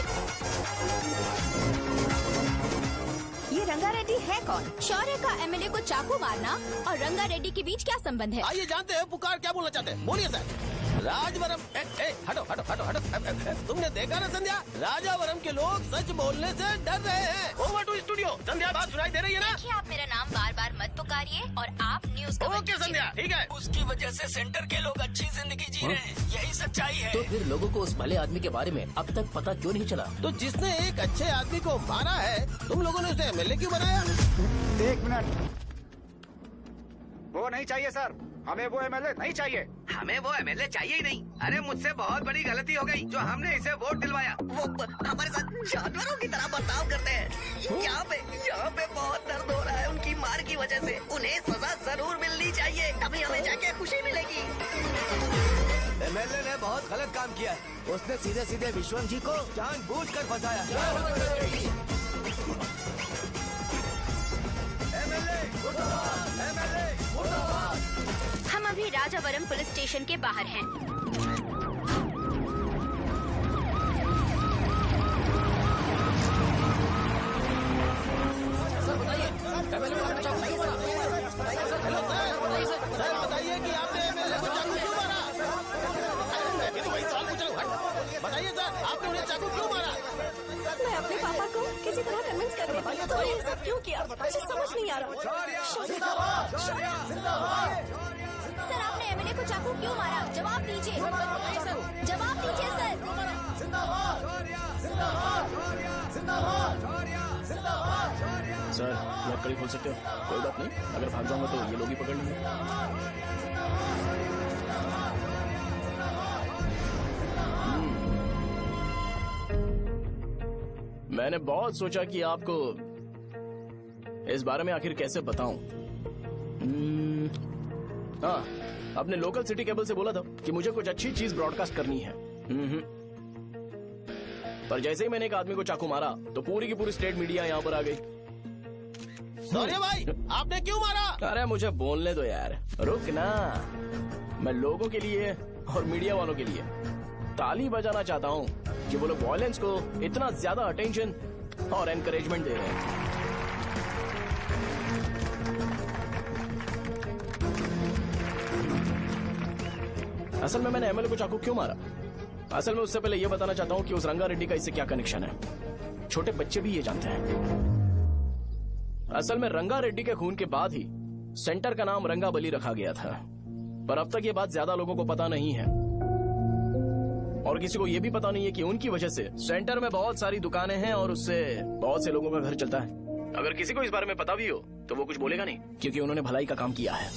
ये रंगा रेड्डी है कौन? शौर्य का एमएलए को चाकू मारना और रंगा रेड्डी के बीच क्या संबंध है? आइए जानते हैं पुकार क्या बोलना चाहते हैं। बोलिए सर। राजवरम हटो हटो हटो हटो। तुमने देखा ना संध्या, राजावरम के लोग सच बोलने से डर रहे हैं। Over to studio. संध्या बात सुनाई दे रही है ना? देखिए, आप मेरा नाम बार बार मत पुकारिए और आप न्यूज ओके संध्या, ठीक है। उसकी वजह से सेंटर के लोग अच्छी जिंदगी जी रहे हैं, यही सच्चाई है। तो फिर लोगों को उस भले आदमी के बारे में अब तक पता क्यों नहीं चला? तो जिसने एक अच्छे आदमी को मारा है, तुम लोगों ने उसे एमएलए क्यों बनाया? 1 मिनट। वो नहीं चाहिए सर, हमें वो एमएलए नहीं चाहिए। हमें वो एमएलए चाहिए ही नहीं। अरे मुझसे बहुत बड़ी गलती हो गई जो हमने इसे वोट दिलवाया। वो हमारे साथ जानवरों की तरह बर्ताव करते हैं। यहाँ पे बहुत दर्द हो रहा है उनकी मार की वजह से। उन्हें सजा जरूर मिलनी चाहिए, तभी हमें जाके खुशी मिलेगी। एमएलए ने बहुत गलत काम किया। उसने सीधे सीधे विश्वम जी को जानबूझकर फंसाया। हम अभी राजावरम पुलिस स्टेशन के बाहर हैं। सर बताइए कि आपने एमएलए को चाकू क्यों मारा? तो वही सवाल पूछ रहा हूँ। बताइए सर, आपने उन्हें चाकू क्यों मारा? मैं अपने पापा को किसी तरह कन्विंस कर रही थी, तो ये सब क्यों किया मुझे समझ नहीं आ रहा। सर आपने एमएलए को चाकू क्यों मारा? जवाब दीजिए, जवाब दीजिए सर लकड़ी खोल सकते हो? कोई बात नहीं, अगर भाग जाऊंगा तो ये लोग ही पकड़ लेंगे। मैंने बहुत सोचा कि आपको इस बारे में आखिर कैसे बताऊं। हाँ, अपने लोकल सिटी केबल से बोला था कि मुझे कुछ अच्छी चीज ब्रॉडकास्ट करनी है। पर जैसे ही मैंने एक आदमी को चाकू मारा तो पूरी की पूरी स्टेट मीडिया यहाँ पर आ गई। सॉरी भाई, आपने क्यों मारा? अरे मुझे बोलने दो यार, रुक ना। मैं लोगों के लिए और मीडिया वालों के लिए ताली बजाना चाहता हूँ कि वो लोग वायलेंस को इतना ज्यादा अटेंशन और एनकरेजमेंट दे रहे हैं। असल में मैंने एमएलए को चाकू क्यों मारा? असल में उससे पहले यह बताना चाहता हूँ कि उस रंगा रेड्डी का इससे क्या कनेक्शन है। छोटे बच्चे भी ये जानते हैं। असल में रंगा रेड्डी के खून के बाद ही सेंटर का नाम रंगा बली रखा गया था, पर अब तक ये बात ज्यादा लोगों को पता नहीं है और किसी को ये भी पता नहीं है कि उनकी वजह से सेंटर में बहुत सारी दुकानें हैं और उससे बहुत से लोगों का घर चलता है। अगर किसी को इस बारे में पता भी हो तो वो कुछ बोलेगा नहीं, क्योंकि उन्होंने भलाई का काम किया है।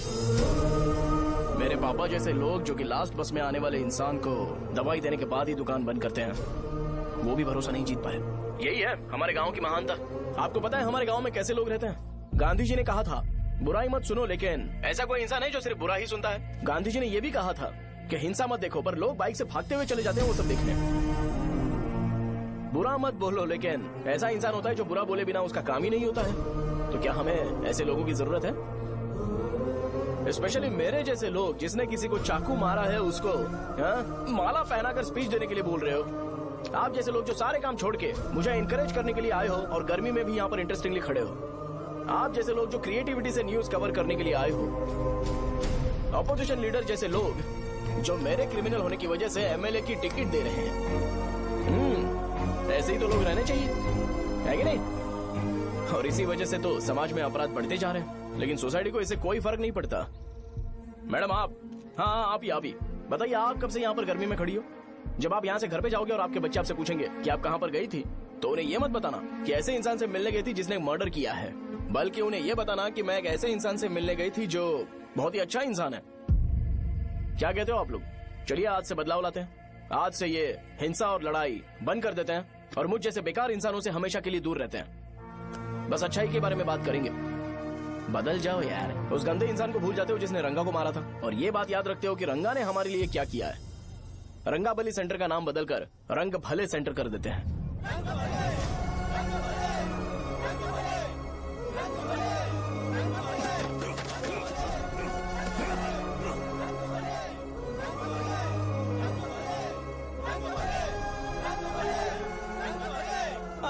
मेरे पापा जैसे लोग जो कि लास्ट बस में आने वाले इंसान को दवाई देने के बाद ही दुकान बंद करते हैं, वो भी भरोसा नहीं जीत पाए। यही है हमारे गांव की महानता। आपको पता है हमारे गांव में कैसे लोग रहते हैं? गांधी जी ने कहा था बुराई मत सुनो, लेकिन ऐसा कोई इंसान है जो सिर्फ बुरा ही सुनता है। गांधी जी ने यह भी कहा था कि हिंसा मत देखो, पर लोग बाइक से भागते हुए चले जाते हैं वो सब देखने। बुरा मत बोलो, लेकिन ऐसा इंसान होता है जो बुरा बोले बिना उसका काम ही नहीं होता है। तो क्या हमें ऐसे लोगों की जरूरत है? स्पेशली मेरे जैसे लोग जिसने किसी को चाकू मारा है उसको माला पहनाकर स्पीच देने के लिए बोल रहे हो। आप जैसे लोग जो सारे काम छोड़ के मुझे इंकरेज करने के लिए आए हो और गर्मी में भी यहाँ पर इंटरेस्टिंगली खड़े हो। आप जैसे लोग जो क्रिएटिविटी से न्यूज कवर करने के लिए आए हो। ऑपोजिशन लीडर जैसे लोग जो मेरे क्रिमिनल होने की वजह से एमएलए की टिकट दे रहे हैं। ऐसे ही तो लोग रहने चाहिए, है कि नहीं? और इसी वजह से तो समाज में अपराध बढ़ते जा रहे हैं, लेकिन सोसाइटी को इससे कोई फर्क नहीं पड़ता। मैडम आप, हाँ आप ही बताइए, आप कब से यहाँ पर गर्मी में खड़ी हो? जब आप यहाँ से घर पे जाओगे और आपके बच्चे आपसे पूछेंगे कि आप कहाँ पर गई थी, तो उन्हें ये मत बताना कि ऐसे इंसान से मिलने गई थी जिसने मर्डर किया है, बल्कि उन्हें ये बताना कि मैं एक ऐसे इंसान से मिलने गई थी जो बहुत ही अच्छा इंसान है। क्या कहते हो आप लोग? चलिए आज से बदलाव लाते हैं। आज से ये हिंसा और लड़ाई बंद कर देते हैं और मुझ जैसे बेकार इंसानों से हमेशा के लिए दूर रहते हैं। बस अच्छाई के बारे में बात करेंगे। बदल जाओ यार, उस गंदे इंसान को भूल जाते हो जिसने रंगा को मारा था, और ये बात याद रखते हो कि रंगा ने हमारे लिए क्या किया है। रंगाबली सेंटर का नाम बदलकर रंग भले सेंटर कर देते हैं।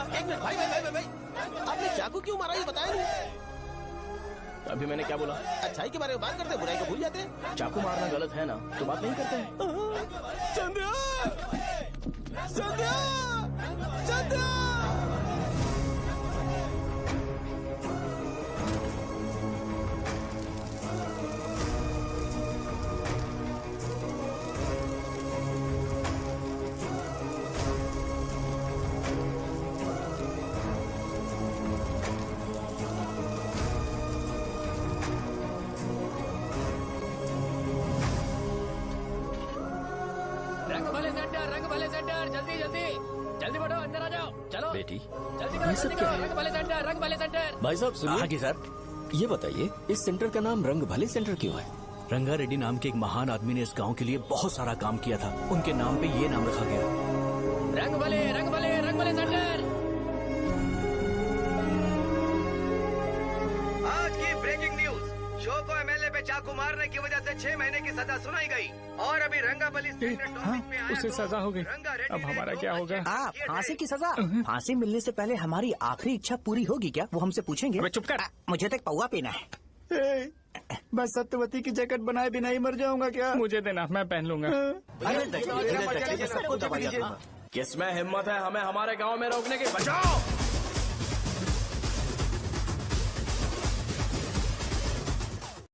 एक मिनट भाई, आपने चाकू क्यों मारा ये बताया नहीं? अभी मैंने क्या बोला? अच्छाई के बारे में बात करते हैं, बुराई को भूल जाते हैं। चाकू मारना गलत है ना, तो बात नहीं करते हैं। संध्या! संध्या! संध्या! रंग भले सेंटर, जल्दी बढ़ो, अंदर आ जाओ। चलो बेटी, जल्दी ये सब क्या है? रंग भले सेंटर। भाई साहब सुनिए। हाँ जी सर। ये बताइए, इस सेंटर का नाम रंग भले सेंटर क्यों है? रंगा रेड्डी नाम के एक महान आदमी ने इस गांव के लिए बहुत सारा काम किया था, उनके नाम पे ये नाम रखा गया। रंग भले सेंटर। आज की ब्रेकिंग न्यूज, शो को एमएलए पे चाकू मारने की वजह से 6 महीने की सजा सुनाई गई और अभी रंगाबली उसे सजा हो गई। अब हमारा क्या होगा? फांसी की सजा? फांसी मिलने से पहले हमारी आखिरी इच्छा पूरी होगी क्या, वो हमसे पूछेंगे? चुप कर। मुझे तो एक पौवा पीना है। मैं सत्यवती की जैकेट बनाए बिना ही मर जाऊंगा क्या? मुझे देना, मैं पहन लूंगा। किसमें हिम्मत है हमें हमारे गांव में रोकने की? बचाओ!